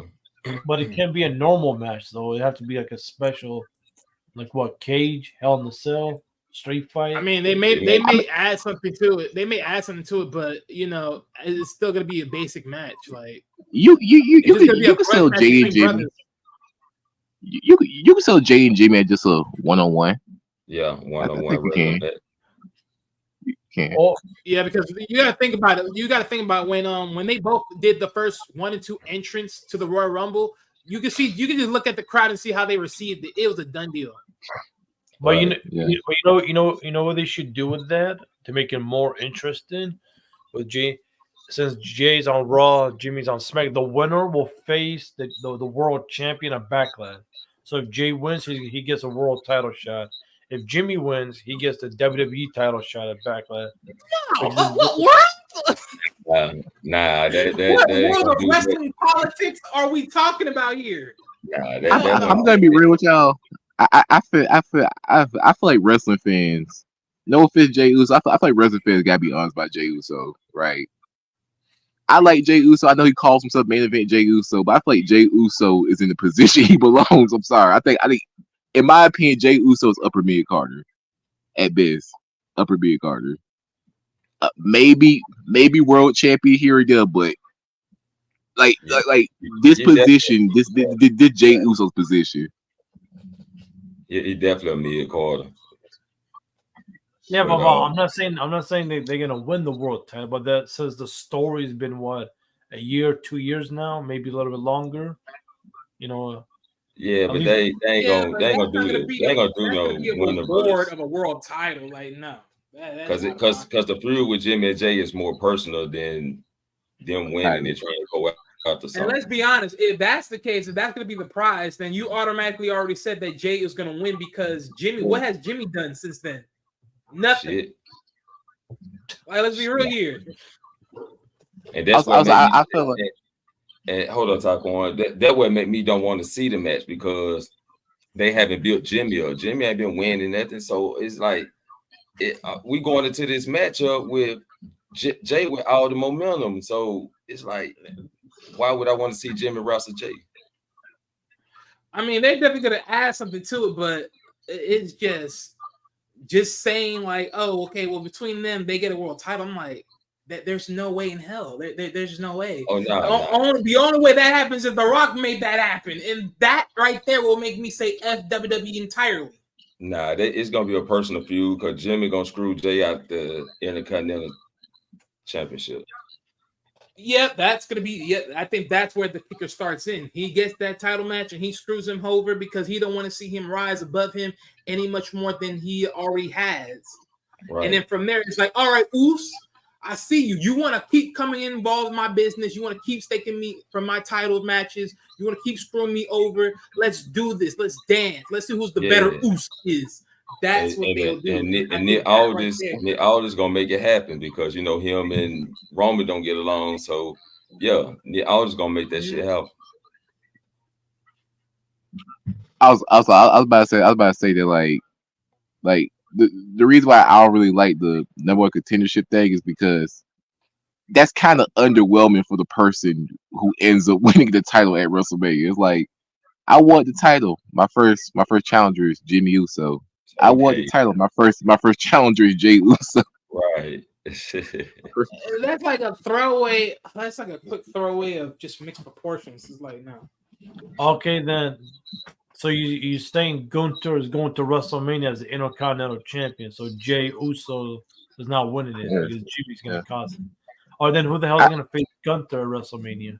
but it can't be a normal match though. It have to be like a special, like what, cage, Hell in the Cell, street fight. I mean, they may add something to it. They may add something to it, but it's still gonna be a basic match. Like you can sell Jay and Jimmy. You can sell Jay and Jimmy at just a one-on-one. Yeah, one-on-one. You can. Oh, yeah, because you gotta think about it. You gotta think about when they both did the first 1 and 2 entrance to the Royal Rumble. You can just look at the crowd and see how they received it. It was a done deal. But you know what they should do with that to make it more interesting with Jay. Since Jay's on Raw, Jimmy's on Smack, the winner will face the world champion at Backlash. So if Jay wins, he gets a world title shot. If Jimmy wins, he gets the WWE title shot at Backlash. What? Nah, what world of wrestling politics are we talking about here? Nah, I'm gonna be real with y'all. I feel like wrestling fans. No offense, Jey Uso. I feel like wrestling fans gotta be honest about Jey Uso, right? I like Jey Uso. I know he calls himself main event Jey Uso, but I feel like Jey Uso is in the position he belongs. I'm sorry. I think, in my opinion, Jey Uso is upper mid Carter at best. Upper mid Carter. Maybe world champion here or there, but Like Yeah, this he definitely, position, this Jay Uso's position. he definitely a mid quarter. Yeah, But but I'm not saying they're gonna win the world title, but that says the story's been what, a year, 2 years now, maybe a little bit longer. You know, yeah, at but least they ain't Yeah, gonna but they ain't that's gonna not do gonna this. be They ain't gonna do that's gonna no be a winner reward versus of a world title. Like, no, that's because not because possible. the feud with Jimmy and Jay is more personal than them winning and trying to go out to And let's something. be honest, if that's the case, if that's going to be the prize, then you automatically already said that Jay is going to win because Jimmy. What has Jimmy done since then? Nothing. Shit. Like, let's be real here. And that's what made me. I feel like And hold on, Taquan. That what make me don't want to see the match because they haven't built Jimmy up. Jimmy ain't been winning nothing, so it's like we going into this matchup with Jay with all the momentum. So it's like, why would I want to see Jimmy wrestle Jay? I mean, they're definitely going to add something to it, but it's just saying like, oh, okay, well, between them, they get a world title. I'm like, there's no way in hell. There's no way. Oh no, The only way that happens is The Rock made that happen, and that right there will make me say F WWE entirely. Nah, it's gonna be a personal feud because Jimmy gonna screw Jay out the Intercontinental Championship. Yep, that's gonna be. Yeah, I think that's where the kicker starts in. He gets that title match and he screws him over because he don't want to see him rise above him any much more than he already has. Right. And then from there, it's like, all right, Oos, I see you. You want to keep coming involved in my business. You want to keep staking me from my title matches. You want to keep screwing me over. Let's do this. Let's dance. Let's see who's the better Oos is. That's what they'll do. And Nick Aldis gonna make it happen because you know him and Roman don't get along. So yeah, Nick Aldis gonna make that shit happen. I was about to say that like the reason why I don't really like the number one contendership thing is because that's kind of underwhelming for the person who ends up winning the title at WrestleMania. It's like, I want the title. My first challenger is Jimmy Uso. I want the title. My first challenger is Jay Uso. Right. That's like a throwaway. That's like a quick throwaway of just mixed proportions. It's like, no. Okay, then. So you saying Gunther is going to WrestleMania as the Intercontinental Champion? So Jay Uso is not winning it because Jimmy's going to cost him. Or then who the hell is going to face Gunther at WrestleMania?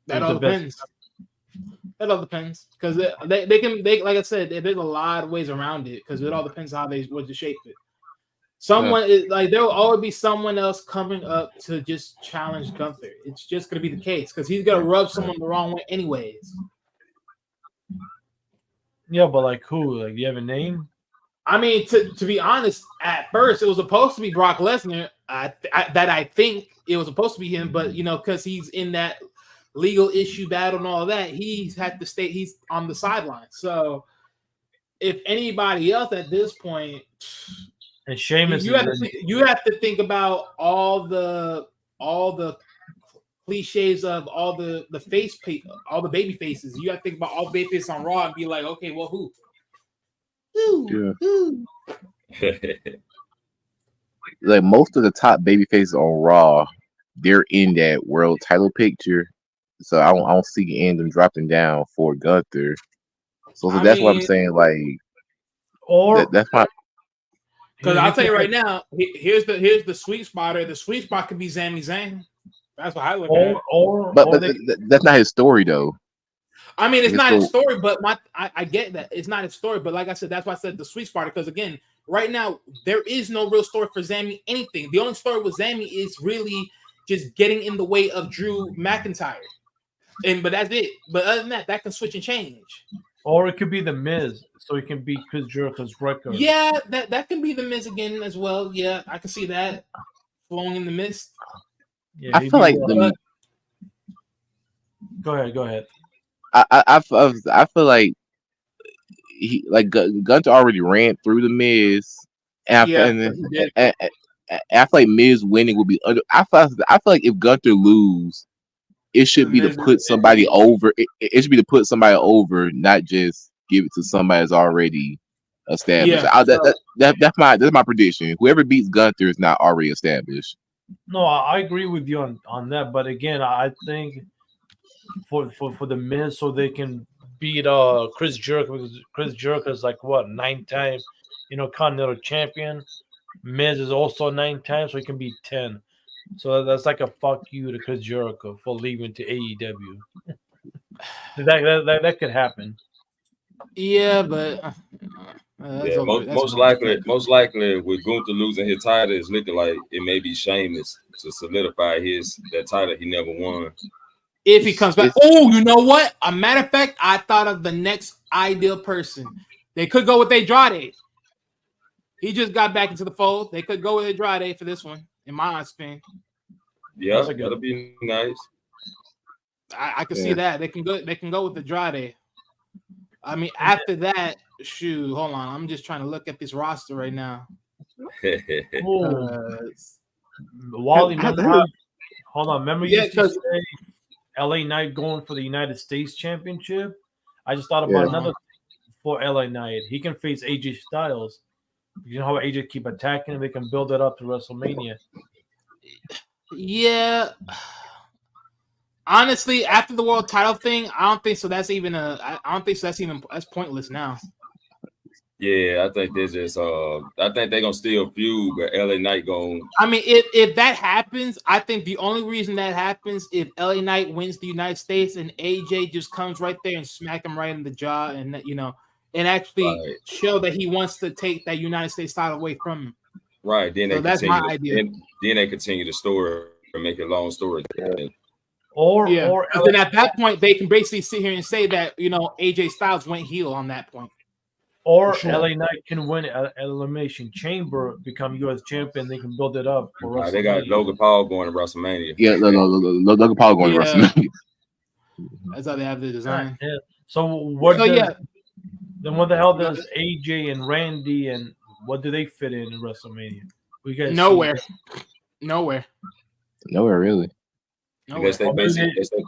That all depends. That all depends because they can like I said, there's a lot of ways around it because it all depends how they would shape it. Someone is like there will always be someone else coming up to just challenge Gunther. It's just going to be the case because he's going to rub someone the wrong way anyways. Yeah, but like who? Like, do you have a name? I mean, to be honest, at first it was supposed to be Brock Lesnar. I think it was supposed to be him, but you know, because he's in that legal issue battle and all that, he's had to stay. He's on the sideline. So, if anybody else at this point, and Sheamus, you have to think about all the cliches of all the all the baby faces. You got to think about all the baby faces on Raw and be like, okay, well, who? Like most of the top baby faces on Raw, they're in that world title picture. So I don't see them dropping down for Gunther. So that's what I'm saying. Like, or that's my. Because I'll tell you right now, here's the sweet spot. Or the sweet spot could be Sami Zayn. That's what I look at. But that's not his story though. I mean, it's not his story, but I get that it's not his story. But like I said, that's why I said the sweet spot. Because again, right now there is no real story for Sami. Anything. The only story with Sami is really just getting in the way of Drew McIntyre. But that's it. But other than that can switch and change. Or it could be the Miz, so it can be Chris Jericho's record. Yeah, that can be the Miz again as well. Yeah, I can see that flowing in the mist. Yeah, I feel like Go ahead. I feel like Gunther already ran through the Miz, and I feel like Miz winning would be under. I feel like if Gunther lose, it should be to put somebody over. It should be to put somebody over, not just give it to somebody that's already established. Yeah, that's my prediction. Whoever beats Gunther is not already established. No, I agree with you on that. But again, I think for the Miz so they can beat Chris Jericho, because Chris Jericho is like what 9-time, Continental Champion. Miz is also 9 times, so he can be 10. So that's like a fuck you to Chris Jericho for leaving to AEW. That could happen. Yeah, but Yeah, most likely with Gunther losing his title, it's looking like it may be Sheamus to solidify that title he never won. If he comes back. Oh, you know what? A matter of fact, I thought of the next ideal person. They could go with Andrade. He just got back into the fold. They could go with Andrade for this one, in my honest opinion. Yeah, that'll be nice. I can see that. They can go with Andrade. I mean, after that, shoot, hold on. I'm just trying to look at this roster right now. Wally, hold on. Remember you used to say LA Knight going for the United States Championship? I just thought about another thing for LA Knight. He can face AJ Styles. You know how AJ keep attacking him? They can build it up to WrestleMania. Yeah. Honestly, after the world title thing, I don't think so. That's pointless now. Yeah, I think they're just I think they're gonna still feud, but LA Knight going. I mean, if that happens, I think the only reason that happens if LA Knight wins the United States and AJ just comes right there and smack him right in the jaw, and and actually show that he wants to take that United States title away from him. Right. Then that's my idea. Then they continue the story and make a long story. Or then at that point they can basically sit here and say that AJ Styles went heel on that point. Or LA Knight can win at Elimination Chamber, become U.S. champion. They can build it up for WrestleMania. They got Logan Paul going to WrestleMania. Yeah, Logan Paul going to WrestleMania. That's how they have the design. Yeah. So then what the hell does AJ and Randy and what do they fit in WrestleMania? We got nowhere really. Because they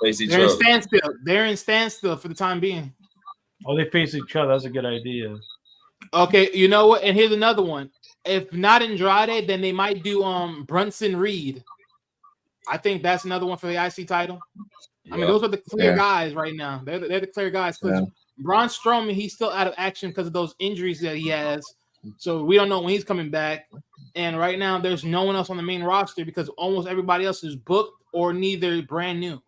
face each other. other. They're in standstill for the time being. Oh, they face each other. That's a good idea. Okay, you know what? And here's another one. If not Andrade, then they might do Brunson Reed. I think that's another one for the IC title. I mean, those are the clear guys right now. They're the clear guys because Braun Strowman, he's still out of action because of those injuries that he has. So we don't know when he's coming back. And right now, there's no one else on the main roster because almost everybody else is booked or neither brand new.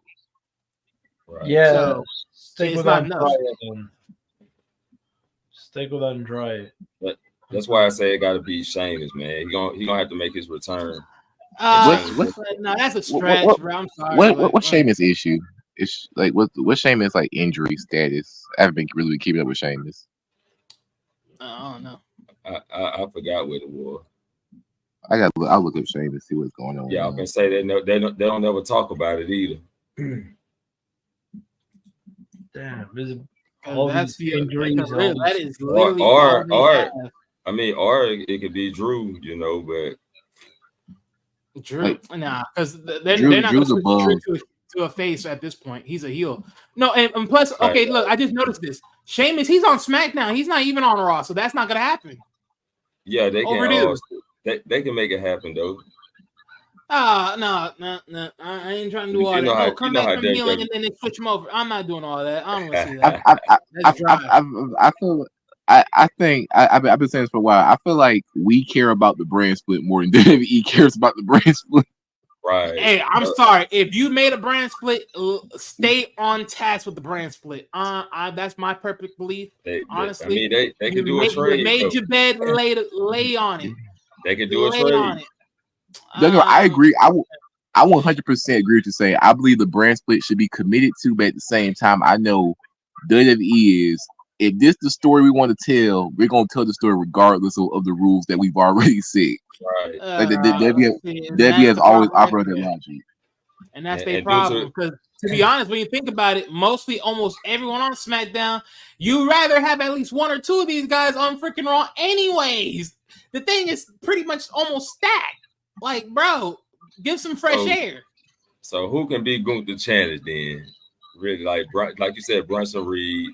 Right. Yeah. So stick with Andrade. Stick with Andrade. But that's why I say it got to be Sheamus, man. He gonna have to make his return. No, that's a stretch, bro. I'm sorry. What's Sheamus' issue? It's like what's Sheamus like injury status? I haven't been really keeping up with Sheamus. I don't know. I forgot what it was. I'll look up Sheamus, see what's going on. Yeah, I can say they don't never talk about it either. Damn, that's the injuries. That is literally or it could be Drew, but Drew, because they're not going to switch Drew to a face at this point. He's a heel. No, and plus, okay, look, I just noticed this. Sheamus, he's on SmackDown. He's not even on Raw, so that's not going to happen. Yeah, they can. They can make it happen though. No. I ain't trying to do all that. Come back from healing and then they switch him over. I'm not doing all that. I don't want to see that. I've been saying this for a while. I feel like we care about the brand split more than WWE cares about the brand split. Right. Hey, I'm sorry. If you made a brand split, stay on task with the brand split. That's my perfect belief. Honestly, they could do a trade. You made your bed, lay on it. They could do a trade. I agree. I 100% agree with you saying. I believe the brand split should be committed to, but at the same time, I know WWE is. If this is the story we want to tell, we're gonna tell the story regardless of the rules that we've already set. Right. Like WWE has always operated logic. And that's their problem. Because to be honest, when you think about it, almost everyone on SmackDown, you rather have at least one or two of these guys on freaking Raw anyways. The thing is pretty much almost stacked. Like, bro, give some fresh air. So who can be Gunther challenge then? Really, like you said, Brunson Reed.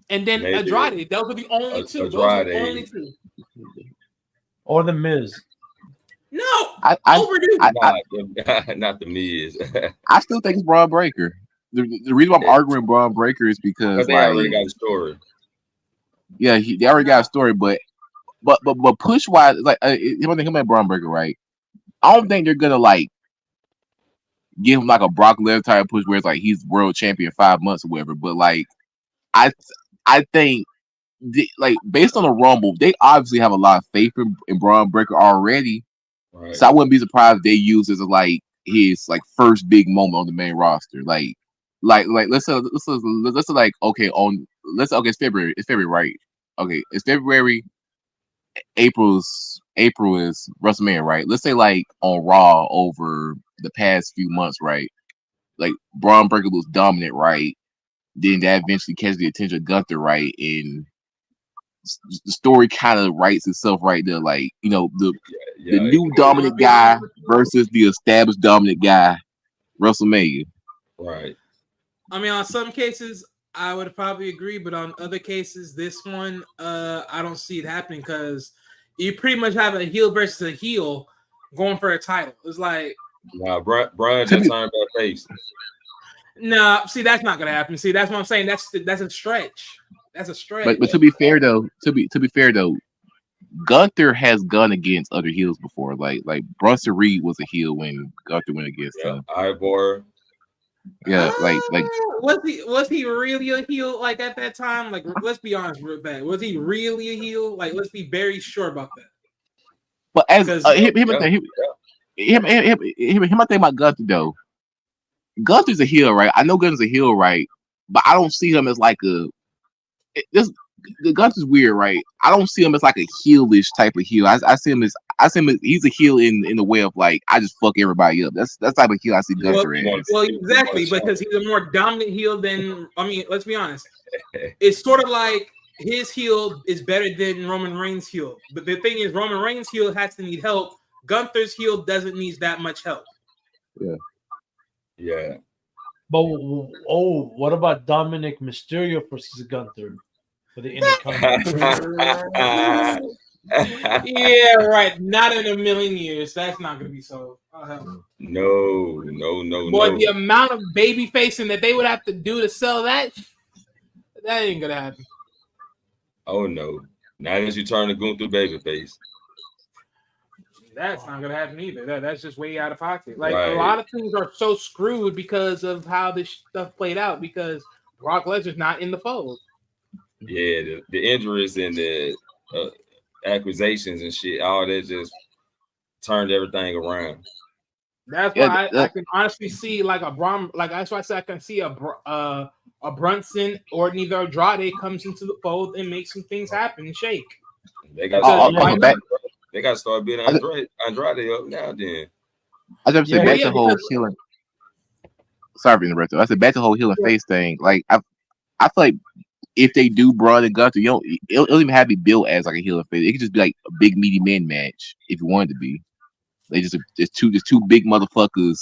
And then Andrade. Those are the only two. Those are the only two. Or the Miz. No, overdue. Not the Miz. I still think it's Braun Breaker. the reason why I'm arguing Braun Breaker is because they already got a story. Yeah, they already got a story, but push wise, like him and Braun Breaker, right? I don't think they're gonna like give him like a Brock Lesnar type push where it's like he's world champion 5 months or whatever. But like I think like based on the Rumble, they obviously have a lot of faith in Braun Breaker already. Right. So I wouldn't be surprised if they use this as like his like first big moment on the main roster. Like let's say like okay it's February. It's February, right? Okay, it's February. April is WrestleMania, right? Let's say like on Raw over the past few months, right? Like Braun Breaker was dominant, right? Then that eventually catches the attention of Gunther, right? And the story kind of writes itself right there, like the new dominant guy versus the established dominant guy, WrestleMania. Right. I mean, on some cases, I would probably agree, but on other cases, this one, I don't see it happening because you pretty much have a heel versus a heel going for a title. It's like, Brian just turned back face. No, see, that's not gonna happen. See, that's what I'm saying. That's a stretch. That's a stretch. But to be fair though, Gunther has gone against other heels before. Like Bronson Reed was a heel when Gunther went against him. Ivor. Yeah, like was he really a heel like at that time? Like, let's be honest with that. Was he really a heel? Like, let's be very sure about that. But as him I think about Gunther though. Gunther's a heel, right? I know Gunther's a heel, right? But I don't see him as like Gunther's weird, right? I don't see him as like a heelish type of heel. I see him as he's a heel in the way of like I just fuck everybody up. That's type of heel I see Gunther as. Well, exactly, because he's a more dominant heel than let's be honest. It's sort of like his heel is better than Roman Reigns' heel. But the thing is, Roman Reigns' heel has to need help. Gunther's heel doesn't need that much help. Yeah. Yeah. But what about Dominic Mysterio versus Gunther for the Intercontinental? Yeah, right. Not in a million years. That's not going to be so. No. Boy, the amount of baby facing that they would have to do to sell that ain't going to happen. Oh, no. Not as you turn the Gunther babyface. That's not gonna happen either. That's just way out of pocket. Like a lot of things are so screwed because of how this stuff played out. Because Brock Lesnar's not in the fold. Yeah, the injuries and the accusations and shit, all that just turned everything around. That's why I can honestly see like a Braun, like that's why I said I can see a Brunson or neither Andrade comes into the fold and makes some things happen and shake. They got to start beating Andrade up now. Then I just said back to whole healing. Sorry for interrupting. I said back to whole healing face thing. Like I feel like if they do Braun and Gunther, it'll even have to be built as like a healing face. It could just be like a big meaty men match if you wanted to be. They just there's two big motherfuckers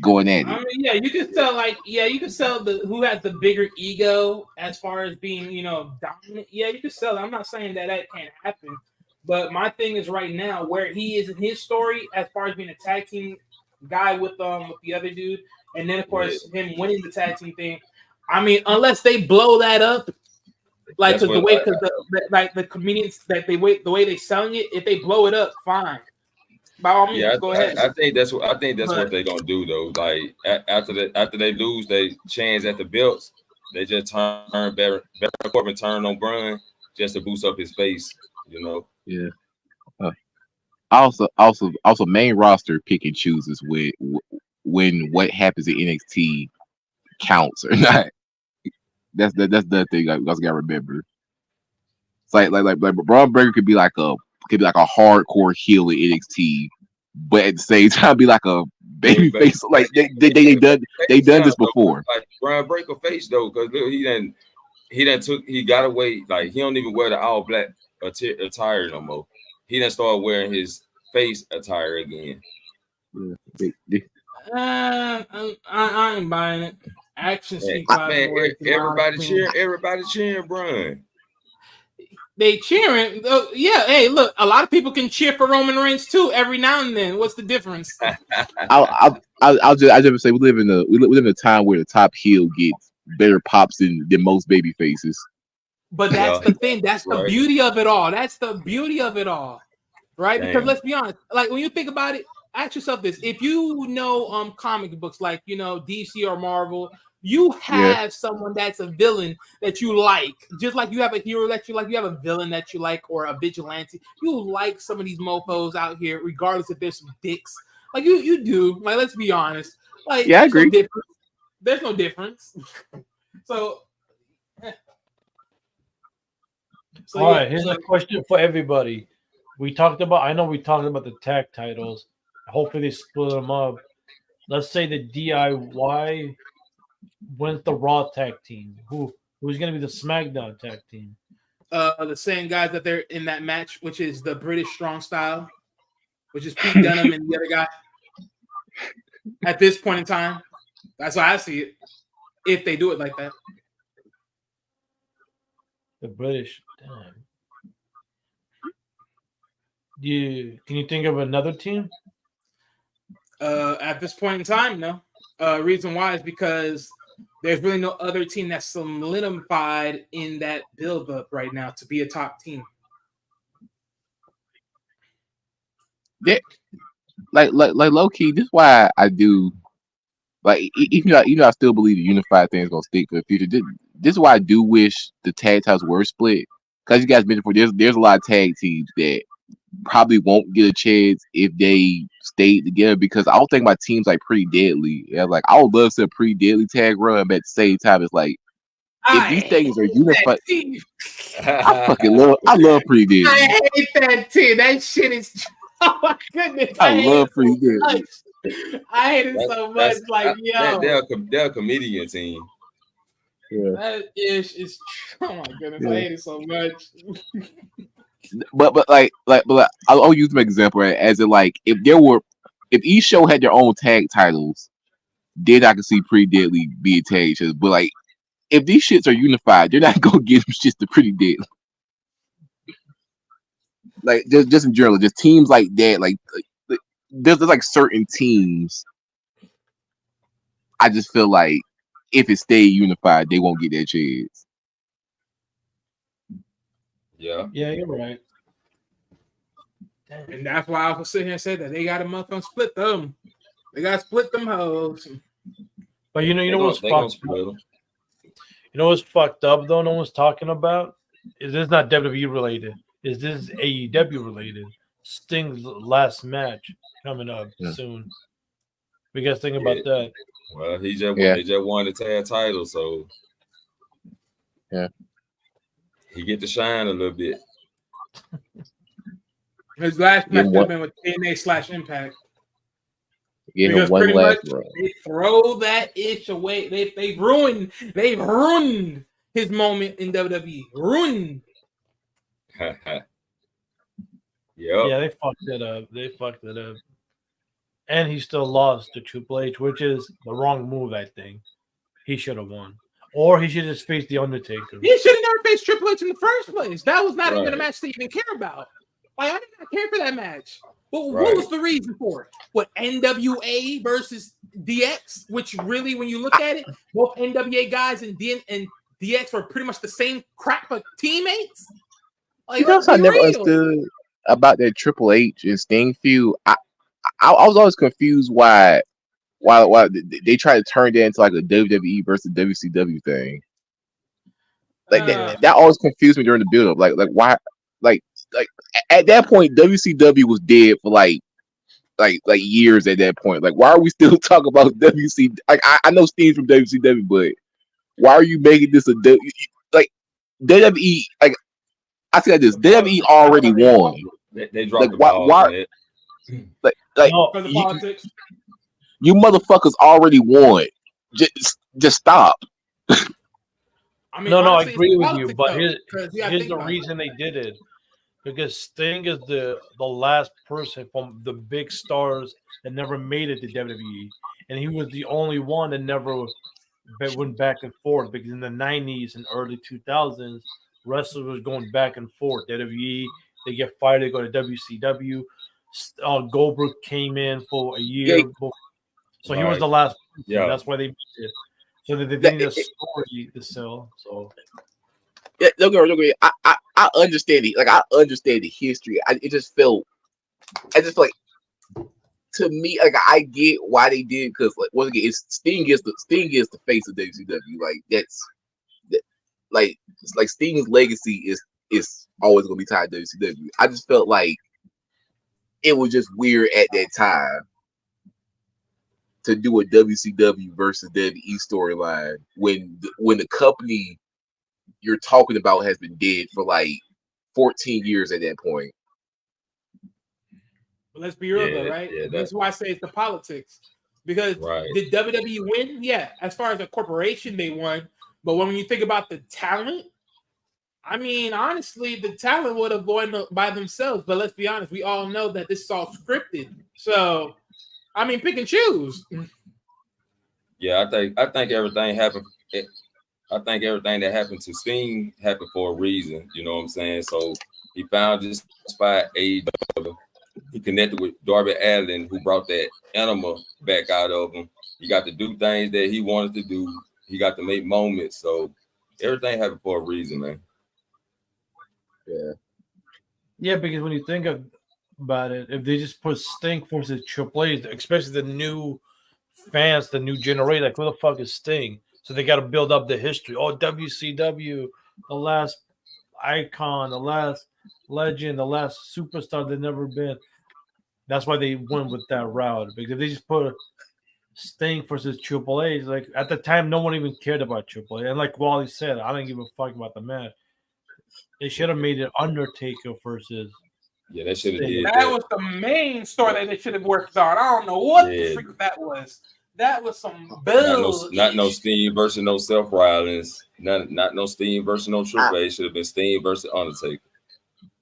going at it. I mean, yeah, you can sell the who has the bigger ego as far as being dominant. Yeah, you can sell it. I'm not saying that can't happen. But my thing is right now where he is in his story as far as being a tag team guy with the other dude, and then of course him winning the tag team thing. I mean, unless they blow that up, like the comedians that the way they selling it, if they blow it up, fine. By all means, go ahead. I think that's what they're gonna do though. Like after they lose they chance at the belts, they just turn Baron Corbin turn on Braun just to boost up his face. Yeah. Also, main roster pick and chooses when what happens in NXT counts or not. That's the thing I gotta remember. It's like Braun Breaker could be like a hardcore heel in NXT, but at the same time be like a baby face. Like they done this before. Like Braun Breaker face though, because he got away. Like he don't even wear the all black attire no more. He done started wearing his face attire again. I ain't buying it. Action speaks. Man, everybody cheering Braun. They cheering. Yeah, hey, look, a lot of people can cheer for Roman Reigns too every now and then. What's the difference? I'll just say we live in a time where the top heel gets better pops than most baby faces. But that's the thing. That's the beauty of it all. That's the beauty of it all, right? Damn. Because let's be honest. Like when you think about it, ask yourself this: if you know comic books like DC or Marvel, you have someone that's a villain that you like, just like you have a hero that you like. You have a villain that you like, or a vigilante. You like some of these mofos out here, regardless if they're some dicks. Like you do. Like let's be honest. Like I agree. No difference. There's no difference. So. All right, here's a question for everybody. I know we talked about the tag titles. Hopefully they split them up. Let's say the DIY wins the Raw tag team. Who's going to be the SmackDown tag team? The same guys that they're in that match, which is the British Strong Style, which is Pete Dunne and the other guy. At this point in time, that's how I see it. If they do it like that. The British. Damn. Can you think of another team? At this point in time, no. Reason why is because there's really no other team that's solidified in that build-up right now to be a top team. Yeah, like low key. This is why I do. Like even though I still believe the unified thing is gonna stick for the future. This is why I do wish the tag titles were split. Because you guys mentioned before, there's a lot of tag teams that probably won't get a chance if they stayed together. Because I don't think my team's like Pretty Deadly. Yeah, like I would love to see a Pretty Deadly tag run, but at the same time, it's like if these things are unified. I love Pretty Deadly. I hate that team. That shit is. Oh my goodness! I love Pretty Deadly. I hate it so much. They're a comedian team. Yeah. That is. Oh my goodness! I hate it so much. but I'll use my example, right? As in like if each show had their own tag titles, then I could see Pretty Deadly be a tag show. But like if these shits are unified, they're not gonna give them shits to Pretty Deadly. Like just in general, just teams like that, like there's like certain teams. I just feel like if it stayed unified, they won't get that chance. Yeah, you're right. And that's why I was sitting here and said that they got to motherfucking split them. They got to split them hoes. But you know what's fucked up? You know what's fucked up though? No one's talking about. Is this not WWE related? Is this AEW related? Sting's last match coming up soon. What you guys think about that? Well, he just won the tag title, so he get to shine a little bit. His last match has been with TNA/Impact. Because pretty much they throw that itch away. They've ruined his moment in WWE. Ruined. Yeah, they fucked it up. And he still lost to Triple H, which is the wrong move, I think. He should have won. Or he should have just faced The Undertaker. He should have never faced Triple H in the first place. That was not even a match to even care about. Like, I did not care for that match. But what was the reason for it? What, NWA versus DX? Which really, when you look at it, both NWA guys and DX were pretty much the same crap of teammates. Like, I never understood about that Triple H and Sting feud. I was always confused why they try to turn that into like a WWE versus WCW thing. Like that always confused me during the build-up. Like why? Like at that point, WCW was dead for like years. At that point, like why are we still talking about WCW? Like I know Sting's from WCW, but why are you making this like WWE? Like I said this, WWE already won. They dropped the ball on it. Like for the politics. You motherfuckers already won. Just stop. I mean, I agree with you, but here's the reason they did it. Because Sting is the last person from the big stars that never made it to WWE. And he was the only one that never went back and forth. Because in the 90s and early 2000s, wrestlers was going back and forth. WWE, they get fired, they go to WCW. Goldberg came in for a year, so he was the last. Yeah, that's why they made it. So they need a story to sell. So yeah, don't get me wrong, I understand it. Like I understand the history. I just feel like to me, like I get why they did because like once again, Sting is the face of WCW. Like like Sting's legacy is always gonna be tied to WCW. I just felt like it was just weird at that time to do a WCW versus WWE storyline when the company you're talking about has been dead for like 14 years at that point. But let's be real though, right? Yeah, that's why I say it's the politics. Because did WWE win? Yeah, as far as a corporation, they won. But when you think about the talent, I mean, honestly, the talent would have won by themselves. But let's be honest, we all know that this is all scripted. So, I mean, pick and choose. Yeah, I think everything happened. I think everything that happened to Sting happened for a reason. You know what I'm saying? So he found his spot. He connected with Darby Allin, who brought that animal back out of him. He got to do things that he wanted to do. He got to make moments. So everything happened for a reason, man. Yeah, because when you think about it, if they just put Sting versus Triple H, especially the new fans, the new generation, like who the fuck is Sting? So they got to build up the history. Oh, WCW, the last icon, the last legend, the last superstar they've never been. That's why they went with that route. Because if they just put Sting versus Triple H, like at the time, no one even cared about Triple H. And like Wally said, I don't give a fuck about the match. They should have made it Undertaker versus. Yeah, they should have did that. That was the main story that they should have worked on. I don't know what the freak that was. That was some bullshit. Not no Sting versus no Seth Rollins. Not no Sting versus no Triple H. Should have been Sting versus Undertaker.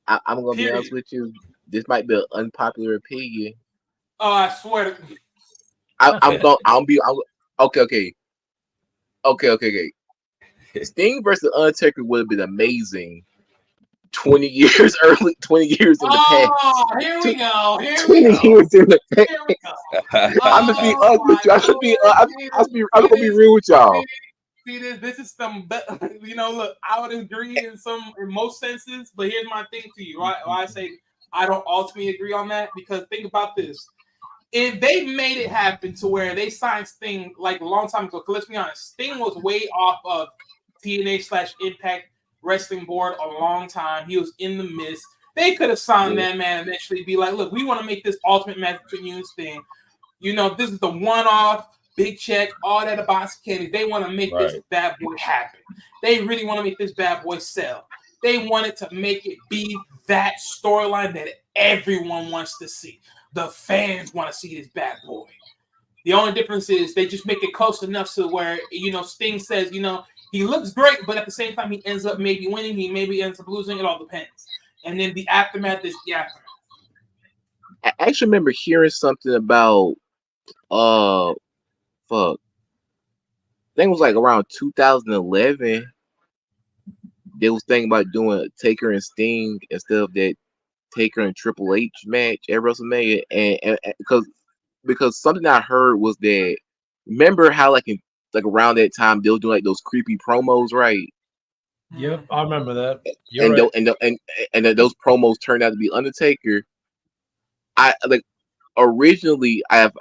I'm gonna be honest with you. This might be an unpopular opinion. Oh, I swear. Okay. Sting versus Undertaker would have been amazing 20 years early, 20 years in the past. Oh, here we go. Years in the past. I'm gonna be honest with you. I'm gonna be real with y'all. See this is some, look, I would agree in most senses, but here's my thing to you, right? Why I say I don't ultimately agree on that, because think about this. If they made it happen to where they signed Sting like a long time ago, because let's be honest, Sting was way off of TNA/Impact Wrestling Board a long time. He was in the mist. They could have signed that man and eventually be like, look, we want to make this ultimate match between you and Sting. This is the one-off, big check, all that about candy. They want to make this bad boy happen. They really want to make this bad boy sell. They wanted to make it be that storyline that everyone wants to see. The fans want to see this bad boy. The only difference is they just make it close enough to where, Sting says, he looks great, but at the same time, he ends up maybe winning. He maybe ends up losing. It all depends. And then the aftermath is the aftermath. I actually remember hearing something about, I think it was like around 2011. They was thinking about doing Taker and Sting instead of that Taker and Triple H match at WrestleMania, and because something I heard was that, remember how like around that time they were doing like those creepy promos, right? Yep, I remember that. And those promos turned out to be Undertaker. I like originally I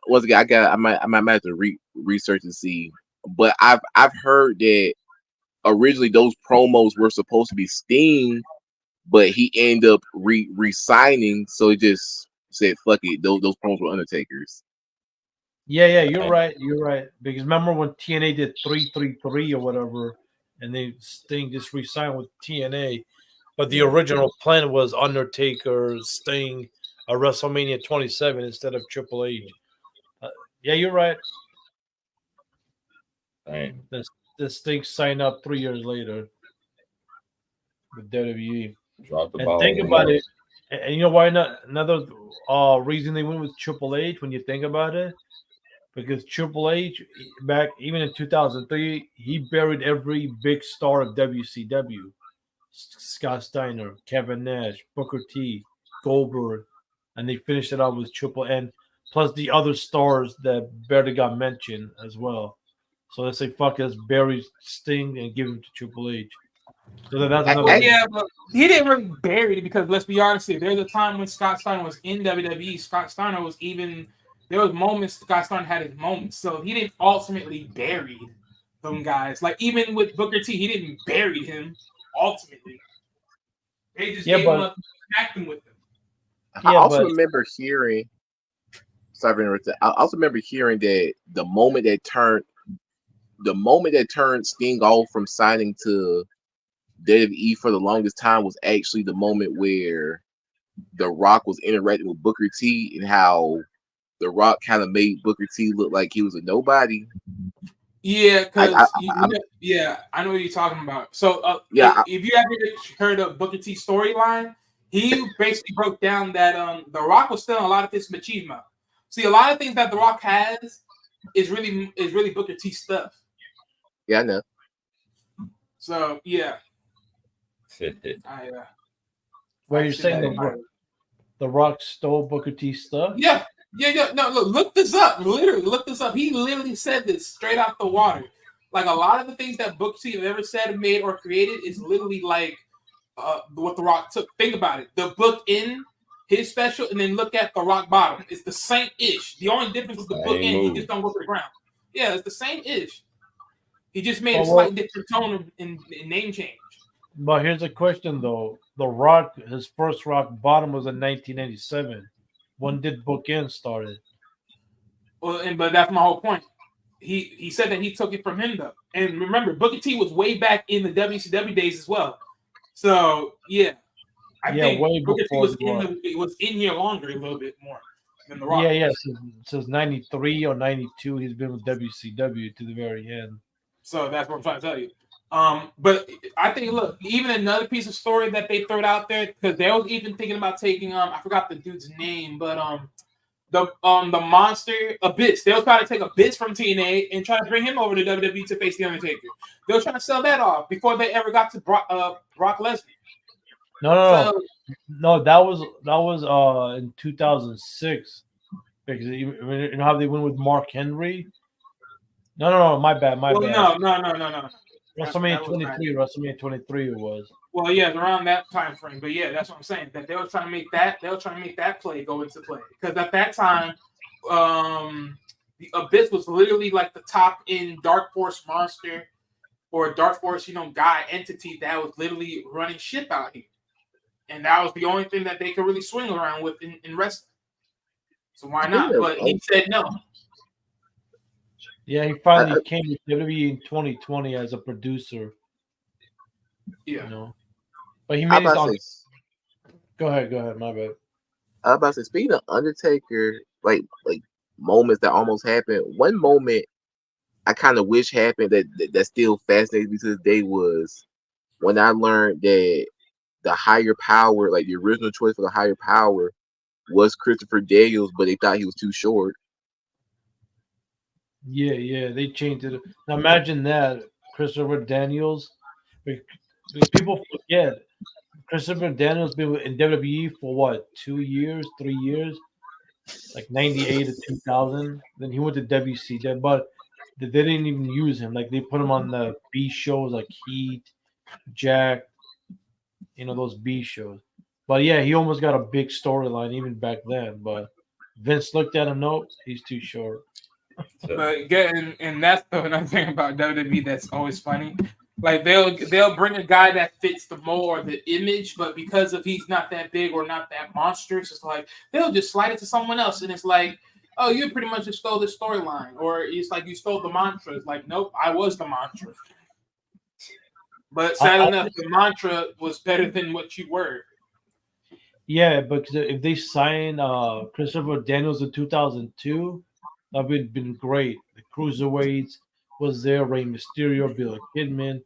might have to research and see, but I've heard that originally those promos were supposed to be Sting, but he ended up re-signing, so he just said fuck it. Those promos were Undertaker's. Yeah, you're right. Because remember when TNA did 333 or whatever, and they Sting just re-signed with TNA, but the original plan was Undertaker, Sting, a WrestleMania 27 instead of Triple H. Yeah, you're right. Right. The Sting signed up 3 years later with WWE. Drop the and ball. Think about it. And you know why not? Another reason they went with Triple H when you think about it, because Triple H back even in 2003, he buried every big star of WCW. Scott Steiner, Kevin Nash, Booker T, Goldberg, and they finished it out with Triple N, plus the other stars that barely got mentioned as well. So they say, fuck us, bury Sting and give him to Triple H. So that's another Well, way. yeah, but he didn't really bury it because let's be honest here. There's a time when Scott Steiner was in WWE. Scott Steiner was even there was moments Scott Steiner had his moments. So he didn't ultimately bury them guys. Like even with Booker T, he didn't bury him ultimately. They just gave him up, smacked him with him. I also remember hearing. Sorry for interrupting. I also remember hearing that the moment that turned Sting off from signing to WWE for the longest time was actually the moment where The Rock was interacting with Booker T and how The Rock kind of made Booker T look like he was a nobody. Yeah, because I know what you're talking about. So if you ever heard of Booker T's storyline, he basically broke down that The Rock was still a lot of his machismo. See, a lot of things that The Rock has is really Booker T stuff. Yeah, I know. So yeah. Where you're saying the Rock stole Booker T stuff? Yeah. No, look this up. Literally, look this up. He literally said this straight out the water. Like a lot of the things that Booker T have ever said, made, or created is literally like what The Rock took. Think about it. The book in his special, and then look at The Rock bottom. It's the same ish. The only difference is the book in. He just don't go to the ground. Yeah, it's the same ish. He just made a slight different tone in name change. But here's a question though: The Rock, his first Rock bottom was in 1987. When did Book End started? Well, but that's my whole point. He said that he took it from him though, and remember, Booker T was way back in the WCW days as well. So yeah, I think Booker T was in here longer a little bit more than The Rock. Yeah. Since 93 or 92, he's been with WCW to the very end. So that's what I'm trying to tell you. But I think, look, even another piece of story that they threw out there, because they was even thinking about taking I forgot the dude's name, but the monster Abyss. They was trying to take Abyss from TNA and try to bring him over to WWE to face the Undertaker. They were trying to sell that off before they ever got to Brock Lesnar. No, that was in 2006 because you know how they went with Mark Henry. No, my bad. No. WrestleMania 23 it was. Well, yeah, around that time frame. But yeah, that's what I'm saying. That they were trying to make that play go into play. Because at that time, the Abyss was literally like the top in Dark Force monster or Dark Force, guy entity that was literally running ship out here. And that was the only thing that they could really swing around with in wrestling. So why not? But he said no. Yeah, he finally came to WWE in 2020 as a producer. Yeah. But he made his own. Go ahead, my bad. I was about to say, speaking of Undertaker, like moments that almost happened, one moment I kind of wish happened that still fascinates me to this day was when I learned that the higher power, like the original choice for the higher power, was Christopher Daniels, but they thought he was too short. Yeah, they changed it. Now imagine that Christopher Daniels. People forget Christopher Daniels been in WWE for what, 2 years, 3 years, like 98 to 2000. Then he went to WCW, but they didn't even use him. Like they put him on the B shows like Heat, Jack, those B shows. But yeah, he almost got a big storyline even back then. But Vince looked at him, nope, he's too short. But again, and that's another thing about WWE that's always funny. Like they'll bring a guy that fits the mold or the image, but because of he's not that big or not that monstrous, it's like they'll just slide it to someone else, and it's like, oh, you pretty much just stole the storyline, or it's like you stole the mantra. It's like, nope, I was the mantra. But sad enough, the mantra was better than what you were. Yeah, but if they signed Christopher Daniels in 2002. That would have been great. The Cruiserweights was there, Rey Mysterio, Billy Kidman,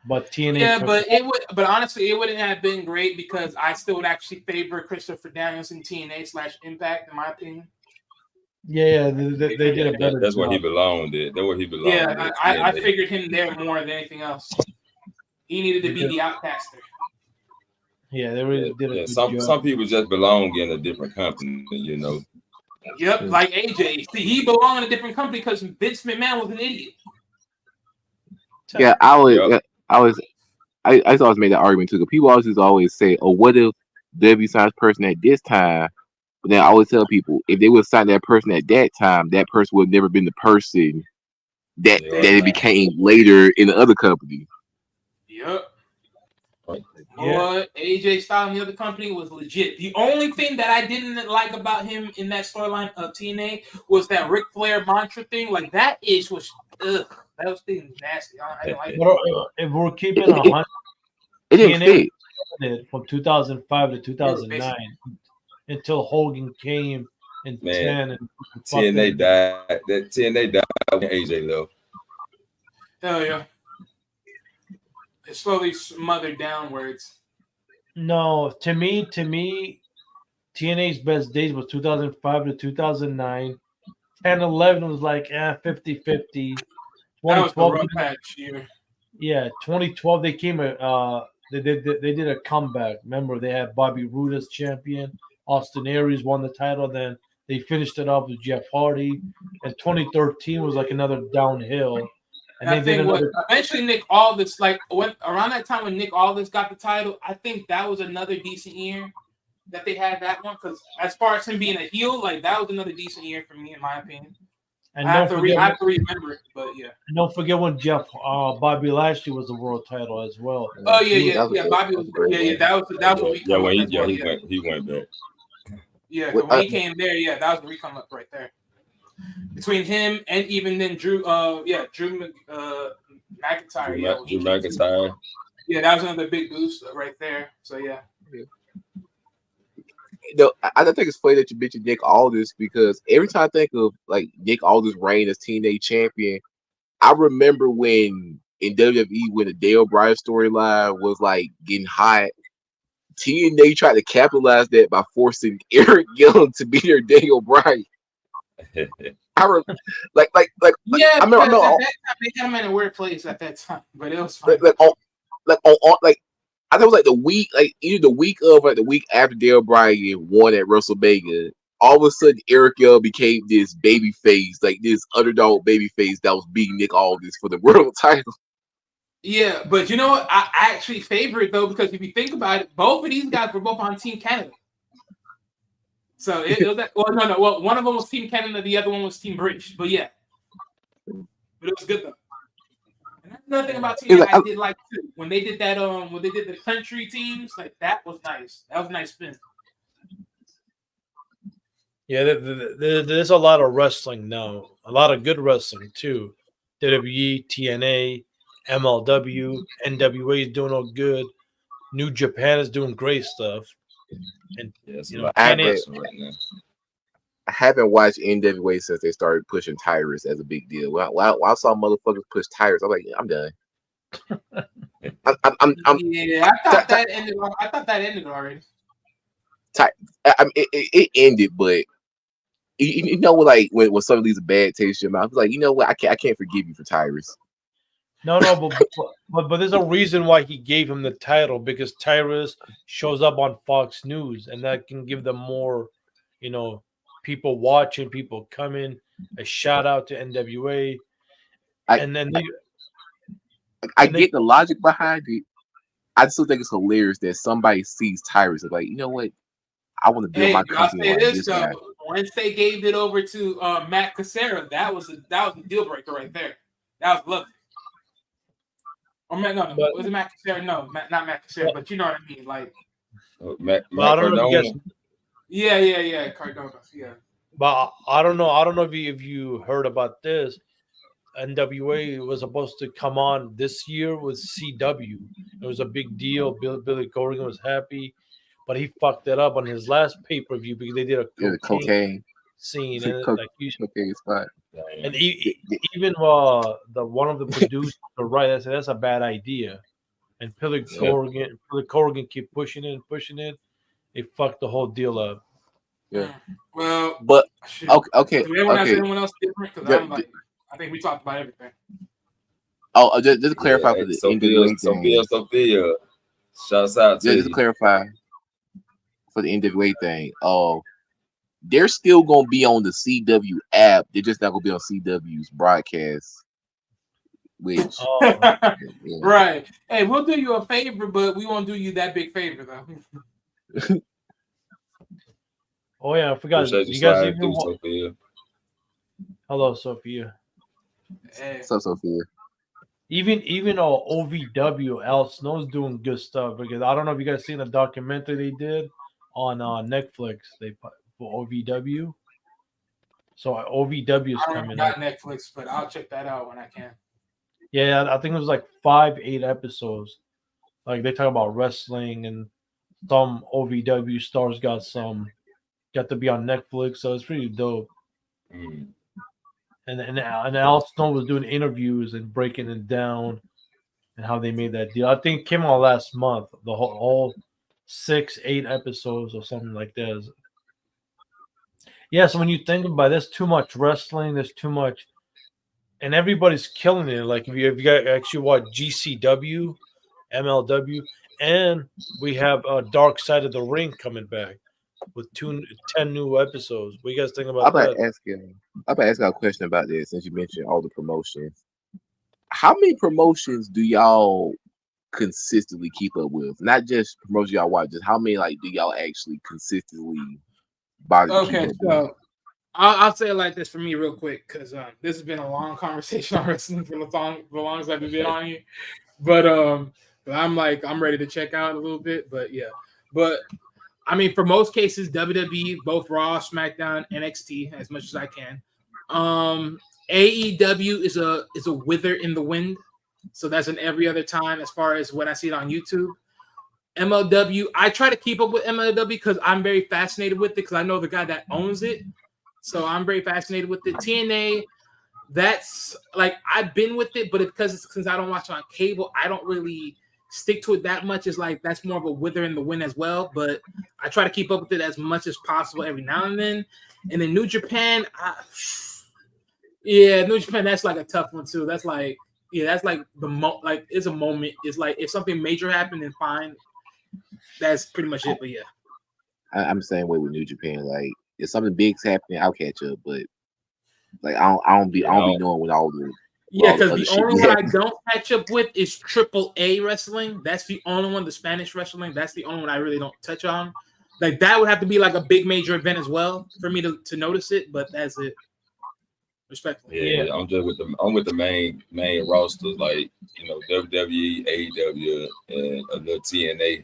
but TNA. Yeah, but honestly, it wouldn't have been great because I still would actually favor Christopher Daniels in TNA/Impact, in my opinion. Yeah, they did a better. That's where he belonged. That's where he belonged. Yeah, I figured him there more than anything else. He needed to be the outcaster. Yeah, they really did a good some job. people just belong in a different company, you know. Yep, like AJ. See, he belonged in a different company because Vince McMahon was an idiot. Yeah, Yep. I used to always make that argument too. 'Cause people always say, "Oh, what if W signs person at this time?" But then I always tell people, if they would sign that person at that time, that person would have never been the person that Yeah. it became later in the other company. Yep. Right. Boy, AJ Styles in the other company was legit. The only thing that I didn't like about him in that storyline of TNA was that Ric Flair mantra thing. Like that was ugh. That was thing nasty. I didn't like it. But if we're keeping It, it, it didn't TNA fit. from 2005 to 2009 until Hogan came in 10 and TNA died. That TNA died when AJ left. Hell yeah. It slowly smothered downwards. No, to me, TNA's best days was 2005 to 2009. 10, 11 was like 50-50. That was the rough patch year. Yeah, 2012 they came they did a comeback. Remember they had Bobby Roode as champion. Austin Aries won the title. Then they finished it off with Jeff Hardy. And 2013 was like another downhill. And I think eventually Nick Aldis, like around that time when Nick Aldis got the title, I think that was another decent year that they had that one. Because as far as him being a heel, like that was another decent year for me, in my opinion. And I have to remember it, but yeah. And don't forget when Bobby Lashley was the world title as well. Oh yeah. Bobby was that was he went back. Yeah, when he came there, that was the recon up right there. Between him and even then Drew McIntyre. Drew McIntyre. Yeah, that was another big boost right there. So yeah. I think it's funny that you mentioned Nick Aldis because every time I think of like Nick Aldis' reign as TNA champion, I remember when in WWE when the Dale Bryan storyline was like getting hot, TNA tried to capitalize that by forcing Eric Young to be their Daniel Bryan. I remember, I remember that time they had him in a weird place at that time, but it was fun. I thought it was like the week, like either the week of or the week after Dale Bryan won at WrestleMania. All of a sudden, Eric Young became this baby face, like this underdog baby face that was beating Nick Aldis for the world title. Yeah, but you know what? I actually favor it though because if you think about it, both of these guys were both on Team Canada. So it was that. Well, no. Well, one of them was Team Canada, the other one was Team British. But yeah, but it was good though. And that's another thing about TNA I did like too. When they did that, when they did the country teams, like that was nice. That was a nice spin. Yeah, there's a lot of wrestling now. A lot of good wrestling too. WWE, TNA, MLW, NWA is doing all good. New Japan is doing great stuff. And I haven't watched NWA since they started pushing Tyrus as a big deal. While I saw motherfuckers push Tyrus, I'm like, I'm done. I thought that ended. I thought that ended already. I mean, it ended, but you know, like when somebody leaves a bad taste in your mouth, it's like, you know what, I can't forgive you for Tyrus. No, but there's a reason why he gave him the title because Tyrus shows up on Fox News, and that can give them more, people watching, people coming. A shout out to NWA, I get the logic behind it. I still think it's hilarious that somebody sees Tyrus and like, you know what, I want to build my company like this guy. Once they gave it over to Matt Casera, that was a deal breaker right there. That was lovely. Or no, was it Matt Casera? No, not Matt Casera, but you know what I mean, like. Matt Cardona. Yeah, Cardona. Yeah. But I don't know if you heard about this. NWA was supposed to come on this year with CW. It was a big deal. Billy Corgan was happy, but he fucked it up on his last pay-per-view because they did a cocaine scene. And cocaine spot. And even the one of the producers, right, that's a bad idea. And Billy Corgan keep pushing it. They fucked the whole deal up. Yeah. Well, but okay. Has anyone else different? Because I think we talked about everything. Oh, just to clarify for the Sophia. Shouts out to Just to you. clarify for the NWA thing, they're still gonna be on the CW app. They're just not gonna be on CW's broadcast. Which, yeah. Right. Hey, we'll do you a favor, but we won't do you that big favor though. Oh yeah, I forgot. Appreciate You guys sliding even through, Sophia. Hello, Sophia. Hey. So Sophia. Even OVW, Al Snow's doing good stuff because I don't know if you guys seen the documentary they did on Netflix. They put for OVW. So OVW is I don't coming got up. Netflix, but I'll check that out when I can. Yeah, I think it was like 5-8 episodes. Like they talk about wrestling and some OVW stars got to be on Netflix, so it's pretty dope. Mm. And Al Snow was doing interviews and breaking it down and how they made that deal. I think it came out last month. The whole 6-8 episodes or something like that. Yeah, so when you think about it, there's too much wrestling, there's too much, and everybody's killing it. Like if you guys actually watch GCW, MLW, and we have Dark Side of the Ring coming back with 10 new episodes. What do you guys think about that? I'm about to ask you a question about this since you mentioned all the promotions. How many promotions do y'all consistently keep up with? Not just promotions y'all watch, just how many like do y'all actually consistently bother to keep Okay, up with? so I'll say it like this for me real quick because this has been a long conversation on wrestling for the long as I've been on here. But I'm ready to check out a little bit. But yeah, but I mean, for most cases, WWE, both Raw, SmackDown, NXT, as much as I can. AEW is a wither in the wind, so that's an every other time as far as when I see it on YouTube. MLW, I try to keep up with MLW because I'm very fascinated with it because I know the guy that owns it, so I'm very fascinated with it. TNA, that's like I've been with it, but since I don't watch it on cable, I don't really stick to it that much. It's like that's more of a wither in the wind as well. But I try to keep up with it as much as possible every now and then. And then New Japan, New Japan, that's like a tough one too. That's like it's a moment. It's like if something major happened, then fine. That's pretty much it. But yeah, I'm the same way with New Japan. Like if something big's happening, I'll catch up. But like I don't be knowing what all the because the only one I don't catch up with is AAA wrestling. That's the only one. The Spanish wrestling. That's the only one I really don't touch on. Like that would have to be like a big major event as well for me to notice it. But that's it. Respectfully. Yeah, I'm with the main rosters like WWE, AEW, and a little TNA.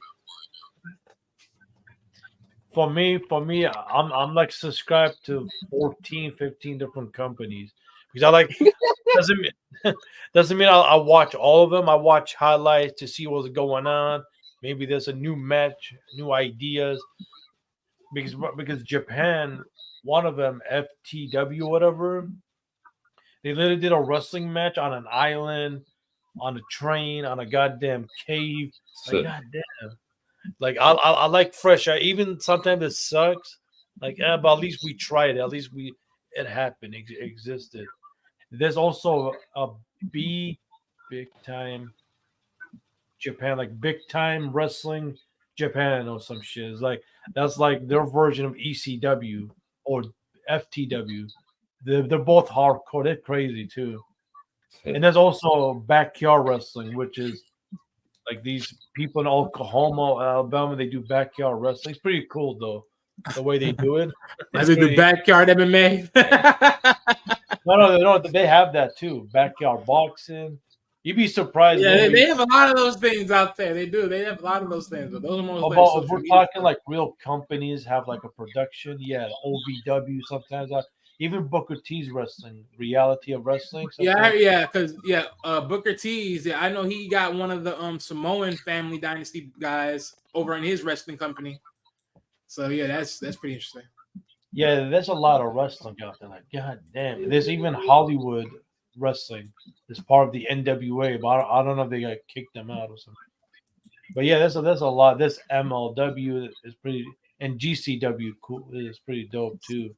For me, I'm like subscribed to 14, 15 different companies because I like doesn't mean I'll watch all of them. I watch highlights to see what's going on. Maybe there's a new match, new ideas. Because Japan, one of them, FTW, whatever, they literally did a wrestling match on an island, on a train, on a goddamn cave. Like goddamn. Like I like fresh. Even sometimes it sucks. Like, but at least we tried it. At least it happened. It existed. There's also a big time Japan, like big time wrestling Japan or some shit. It's like that's like their version of ECW or FTW. They're both hardcore. They're crazy too. And there's also backyard wrestling, which is like these people in Oklahoma, Alabama, they do backyard wrestling. It's pretty cool though, the way they do it. Like they do backyard MMA. No, they have that too. Backyard boxing. You'd be surprised. Yeah, they have a lot of those things out there. They do. They have a lot of those things, but those are more. If we're talking like real companies have like a production, yeah, OVW sometimes. Even Booker T's wrestling, reality of wrestling. Because Booker T's. Yeah, I know he got one of the Samoan family dynasty guys over in his wrestling company. So yeah, that's pretty interesting. Yeah, there's a lot of wrestling out there. Like, god damn, there's even Hollywood wrestling. It's part of the NWA, but I don't know if they got kicked them out or something. But yeah, there's a lot. This MLW is pretty, and GCW is pretty dope too.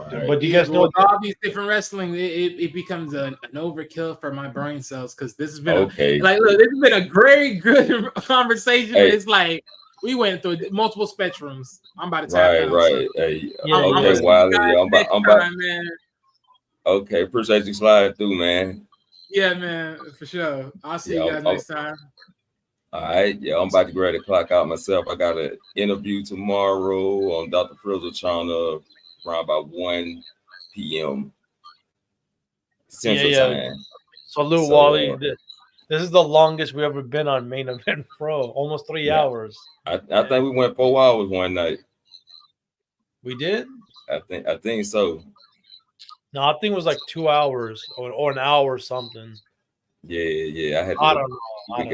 But do you guys know with all these different wrestling, it becomes an overkill for my brain cells because this has been look, this has been a very good conversation. Hey. But it's like we went through multiple spectrums. I'm about to tap out. Right. So Hey, I'm Wiley. I'm about. time, man. Okay, appreciate you sliding through, man. Yeah, man, for sure. I'll see you guys next time. All right, I'm about to grab the clock out myself. I got an interview tomorrow on Dr. Frizzle channel around about 1 p.m. Central Time. Salute, Wally. This is the longest we've ever been on Main Event Pro, almost 3 hours. I think we went 4 hours one night. We did? I think so. No, I think it was like 2 hours or an hour or something. Yeah. I don't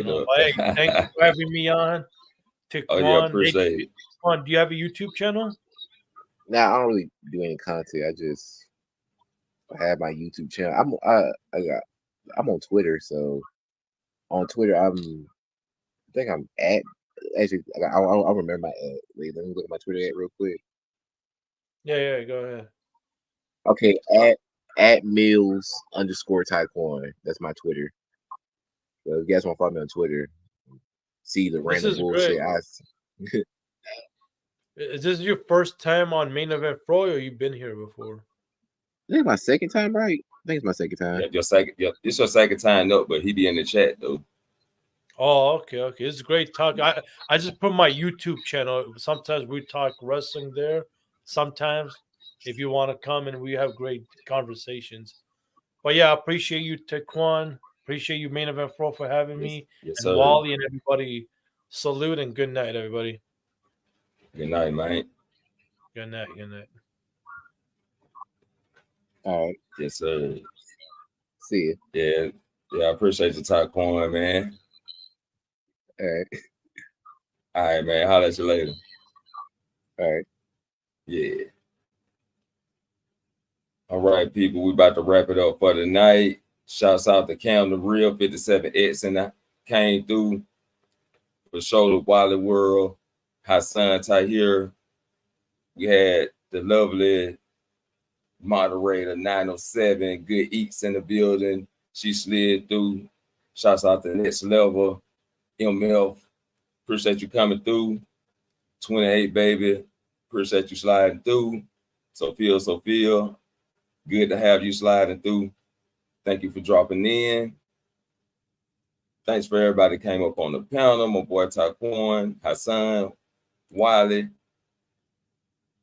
know. Hey, thank you for having me on. Appreciate it. Do you have a YouTube channel? Nah, I don't really do any content. I have my YouTube channel. I'm on Twitter, so on Twitter I think I'm at. Actually, I'll remember my ad. Wait, let me look at my Twitter ad real quick. Yeah, go ahead. Okay, at Mills_Taekwon. That's my Twitter. So if you guys want to follow me on Twitter, see the random bullshit. Is this your first time on Main Event Pro, or you've been here before? I think it's my second time, right? I think it's my second time. It's your second time up, but he be in the chat though. Oh, okay. It's great talk. I just put my YouTube channel. Sometimes we talk wrestling there. Sometimes if you want to come and we have great conversations. But yeah, I appreciate you, Taekwon. Appreciate you, Main Event Pro, for having me. Yes, and sir. Wally and everybody. Salute and good night, everybody. Good night, man. Good night. All right. Yes, sir. See you. Yeah, I appreciate your Taekwon, man. All right. All right, man. Holler at you later. All right. Yeah. All right, people. We about to wrap it up for the night. Shouts out to Cam the Real 57X and I came through for show the Wally World. Hassan Tahir. We had the lovely moderator 907 Good Eats in the building. She slid through. Shouts out to Next Level. MF. Appreciate you coming through. 28 baby. Appreciate you sliding through. Sophia. Good to have you sliding through. Thank you for dropping in. Thanks for everybody that came up on the panel. My boy Taekwon, Hassan, Wiley.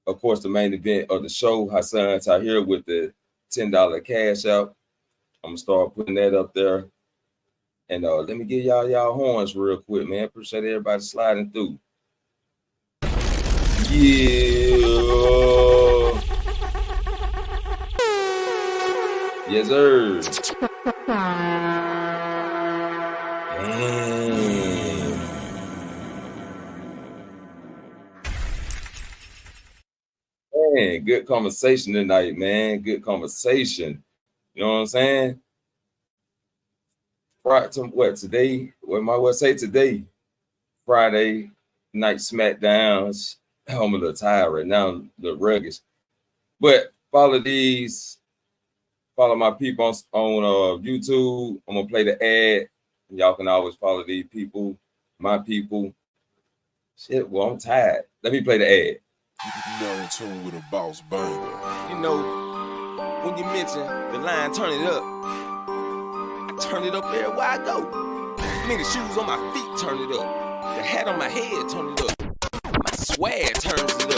Of course, the main event of the show, Hassan Tahir with the $10 cash out. I'm going to start putting that up there. And let me give y'all horns real quick, man. Appreciate everybody sliding through. Yeah. Yes, sir. Man, good conversation tonight, man. Good conversation. You know what I'm saying? Today? What might well say today? Friday night SmackDowns. I'm a little tired right now, a little rugged. But follow my people on YouTube. I'm gonna play the ad. Y'all can always follow these people, my people. Shit, well, I'm tired. Let me play the ad. You're in tune with a boss banger. You know, when you mention the line, turn it up. I turn it up everywhere I go. I mean, the shoes on my feet, turn it up. The hat on my head, turn it up. My swag turns it up.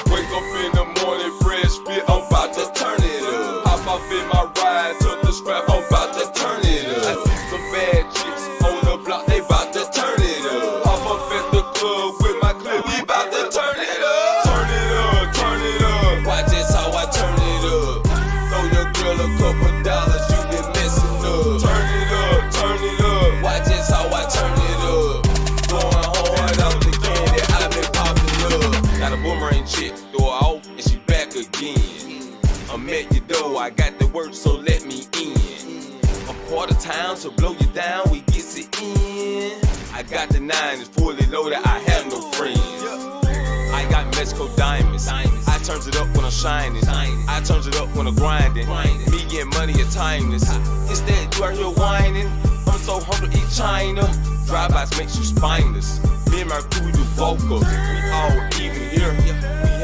Wake up in the morning, fresh fit, I'm about to turn it up. Hop off in my ride, took the scrap, I'm about to turn it up. I see some bad chicks on the block, they about to turn it up. Hop up at the club with my clip, we about to turn it up. Turn it up. Watch this how I turn it up. Throw your girl a couple dollars, you been messing up. Turn it up. Watch this how I turn it up. Going hard on the candy, I been popping up. Got a boomerang chick, throw her off, and she back again. I'm at your door, I got the work, so let me in. A quarter time, so blow you down, we gets it in. I got the 9, it's fully loaded, I have no friends. I got Mexico diamonds, I turns it up when I'm shining. I turns it up when I'm grinding. Me getting money is timeless. Instead, you out here whining. I'm so hungry to eat China. Drive-bys makes you spineless. Me and my crew, we do vocals. We all even here. We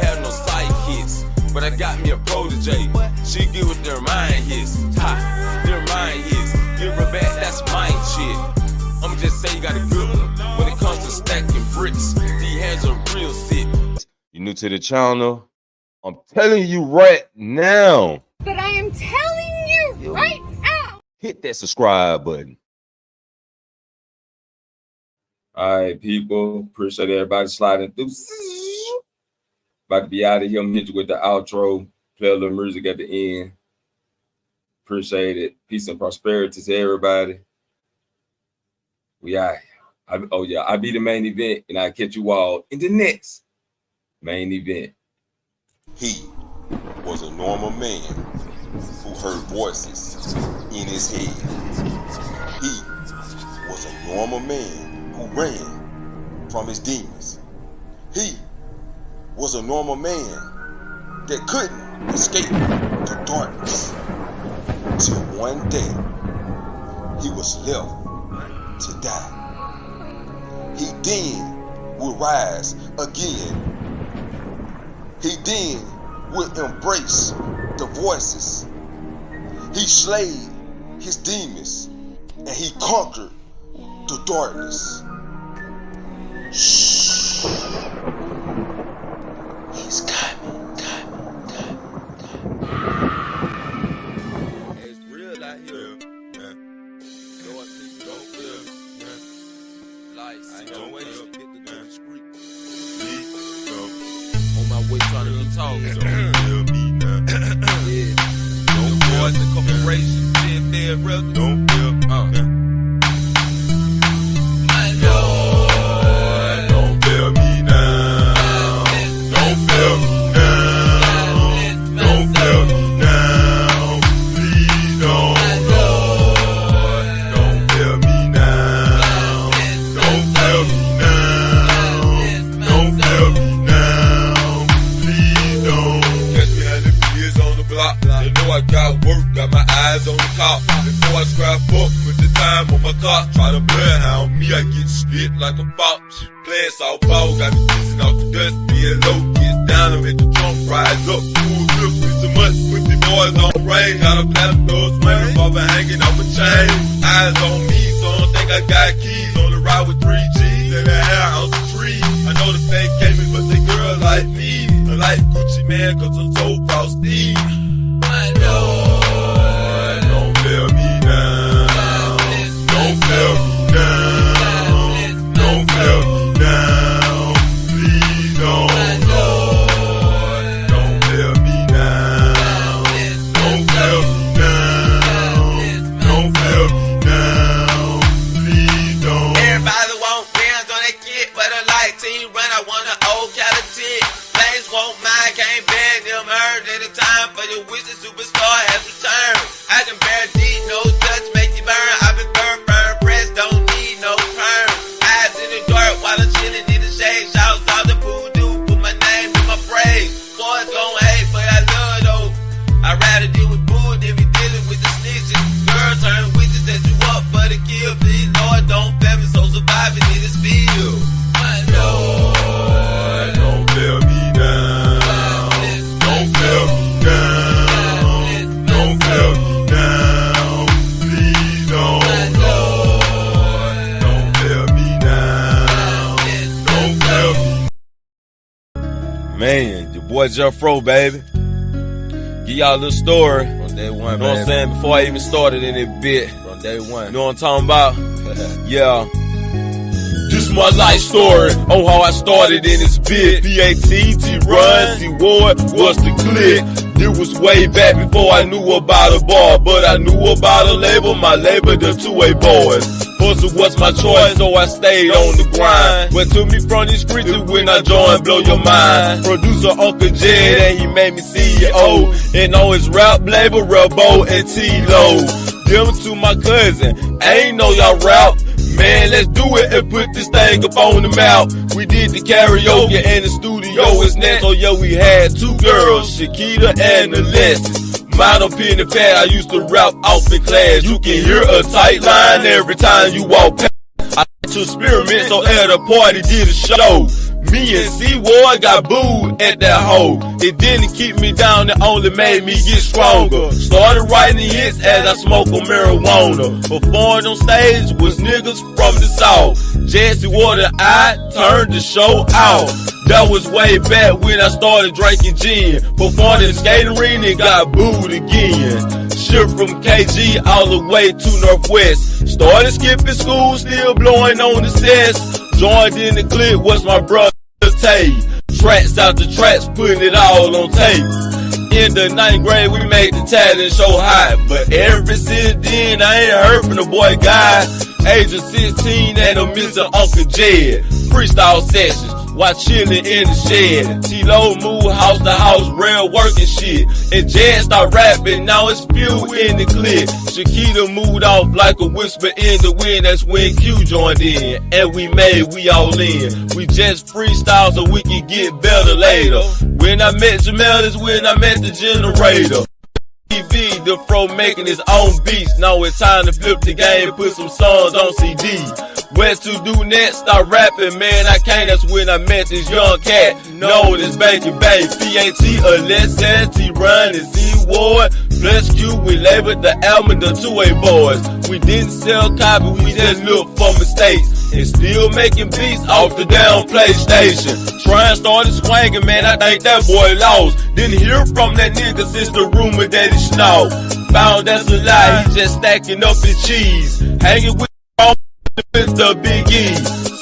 have no side hits. But I got me a protege. She get with their mind hits. Ha, their mind hits. Give her back, that's mine shit. I'ma just say you got a good one. When it comes to stacking bricks, these hands are real sick. You new to the channel? I'm telling you right now. But I am telling you right now. Hit that subscribe button. All right, people. Appreciate everybody sliding through. About to be out of here. I'm hit you with the outro. Play a little music at the end. Appreciate it. Peace and prosperity to everybody. We out here. Oh yeah, I'll be the main event, and I'll catch you all in the next main event. He was a normal man who heard voices in his head. He was a normal man who ran from his demons. He was a normal man that couldn't escape the darkness. Till one day, he was left to die. He then would rise again. He then would embrace the voices. He slayed his demons and he conquered the darkness. Shh. He's coming, coming. It's real out here. Know what people don't feel. Like, situation, get the good street. On my way trying to be tall. Yeah. Don't boys and corporations, shit, they're real. Don't feel. My Lord, Don't fail me now. Don't fail me now. Don't fail me now. Please don't. Don't fail me now. Don't fail me now. Don't fail me now. Please don't. Catch me at the kids on the block. They know I got work, got my eyes on the cop. Before I scrap up with the time on my clock, try to bloodhound me, I get spit like a fox. Playing softball, got me pissing off the dust, being low, get down and make the trunk rise up. Cool grip with so much, put the boys on range. Got a platinum door swinging, revolver hanging off a chain. Eyes on me, so I don't think I got keys. On the ride with 3 G's and the hair on the tree. I know the fake came in, but they girl like me. I like Gucci man, cause I'm so frosty. my Lord. Don't fail me now. Don't fail me now. Don't fail me now. Please don't. Don't fail me now. Don't fail me now. Don't fail me now. Please don't. Everybody want bands on that kid, but a light team run. I want an old Calitic. Things won't mind, can't bend them hurt. At a time for your wish, the superstar has returned. I can bear deep, no touch, make you burn. I've been burn, press, don't need no perm. Eyes in the dark while I'm chilling in the shade. Shouts out the voodoo, put my name in my praise. Boys gon' hate, but I love though. I'd rather deal with bull than be dealing with the snitches. Girls turn witches, set you up for the kill. Please, Lord, don't fail me, so surviving in this field. My Lord, Don't fail me now. Don't fail me now. Don't fail me now. Please don't. Don't fail me now. Don't fail me. Man, your boy Jeff Fro, baby. Give y'all a little story. From day one, You know what I'm saying? Before I even started in it bit. From day one. You know what I'm talking about? Yeah. This is my life story on how I started in this bit. PATT run, C Ward was the click. It was way back before I knew about a bar, but I knew about a label. My label, the 2A boys. Hustle was my choice, so I stayed on the grind. What took me from these streets is when I joined Blow Your Mind. Producer Uncle Jed, and he made me CEO. And on his rap label, Rebo and T-Lo. Them to my cousin, I ain't know y'all rap. Man, let's do it and put this thing up on the map. We did the karaoke and the studio is next. Oh yeah, we had 2 girls, Shakita and Alexis. Mine up in the pad, I used to rap off in class. You can hear a tight line every time you walk past. I to experiment, so at a party did a show. Me and C-Ward got booed at that hole. It didn't keep me down, it only made me get stronger. Started writing hits as I smoked on marijuana. Performing on stage was niggas from the south. Jesse Water, I turned the show out. That was way back when I started drinking gin. Performed in the skating arena and got booed again. Shipped from KG all the way to Northwest. Started skipping school, still blowing on the sets. Joined in the clip was my brother Tay. Tracks out the tracks, putting it all on tape. In the 9th grade, we made the talent show high. But ever since then, I ain't heard from the boy guy. Age of 16 and I'm Mr. Uncle Jed. Freestyle sessions while chilling in the shed. T-Lo moved house to house, real working shit. And Jed start rapping, now it's few in the clip. Shakita moved off like a whisper in the wind. That's when Q joined in, and we all in. We just freestyle so we can get better later. When I met Jamel is when I met the generator. TV, the fro making his own beats. Now it's time to flip the game, put some songs on CD. West to do next, start rapping, man, I can't. That's when I met this young cat, known as Banky Bay. PAT, Alexis, T-Run, and C-Ward. Plus Q, we labeled the album the 2A Boys. We didn't sell copy, we just looked for mistakes. And still making beats off the damn PlayStation. Trying started swinging, man, I think that boy lost. Didn't hear from that nigga since the rumor that he snowed. Found that's a lie, he just stacking up his cheese. Hanging with the Big E.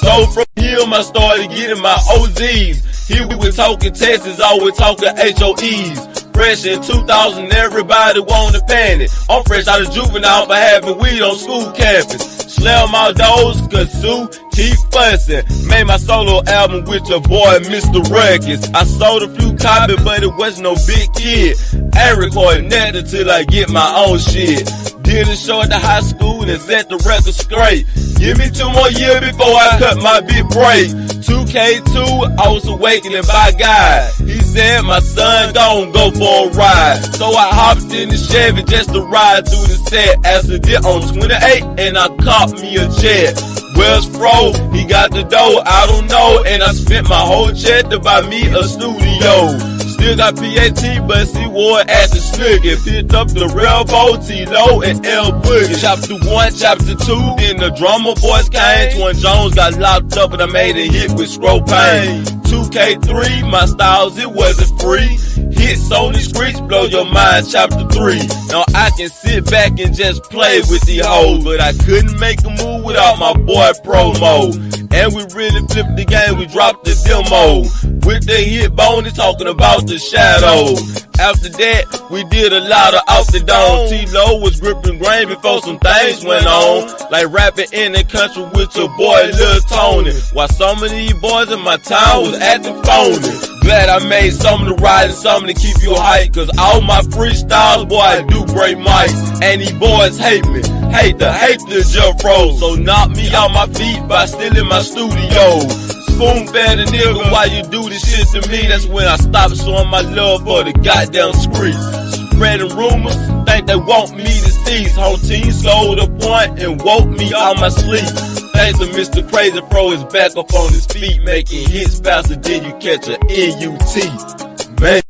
So from him I started getting my OZs. Here we were talking Texas, always talking HOEs. Fresh in 2000, everybody wanna panic. I'm fresh out of juvenile for having weed on school campus. Slam my doors, cause Sue keep fussing. Made my solo album with your boy Mr. Ruckus. I sold a few copies, but it wasn't no big kid. I ain't recording nothing till I get my own shit. Did a show at the high school and set the record straight. Give me 2 more years before I cut my big break. 2K2, I was awakening by God. He said my son gon' go for a ride. So I hopped in the Chevy just to ride through the set. Accident on 28 and I caught me a jet. Where's Fro? He got the dough, I don't know. And I spent my whole check to buy me a studio. Still got PAT, but C-Ward at the snuggie. Picked up the Railroad, T-Lo, and L Boogie. Chapter 1, Chapter 2, then the drummer boys came. Twin Jones got locked up and I made a hit with Scroll Pain. 2K3, my styles, it wasn't free. Hits on the streets, blow your mind, Chapter 3. Now I can sit back and just play with the hoes, but I couldn't make a move without my boy Promo. And we really flipped the game, we dropped the demo. With the hit bonus, talking about the shadow. After that, we did a lot of off the dome. T-Lo was gripping grain before some things went on. Like rapping in the country with your boy Lil Tony. While some of these boys in my town was acting phony. Glad I made something to ride and something to keep you hype. Cause all my freestyles, boy, I do break mics. And these boys hate me. Hate the jump roll. So knock me off my feet by stealing my studio. Spoon fed a nigga while you do this shit to me. That's when I stop showing my love for the goddamn streets. Spreading rumors, think they want me to cease. Whole team slowed the point and woke me out my sleep. Thanks to Mr. Crazy Pro is back up on his feet, making hits faster than you catch a NUT. Man.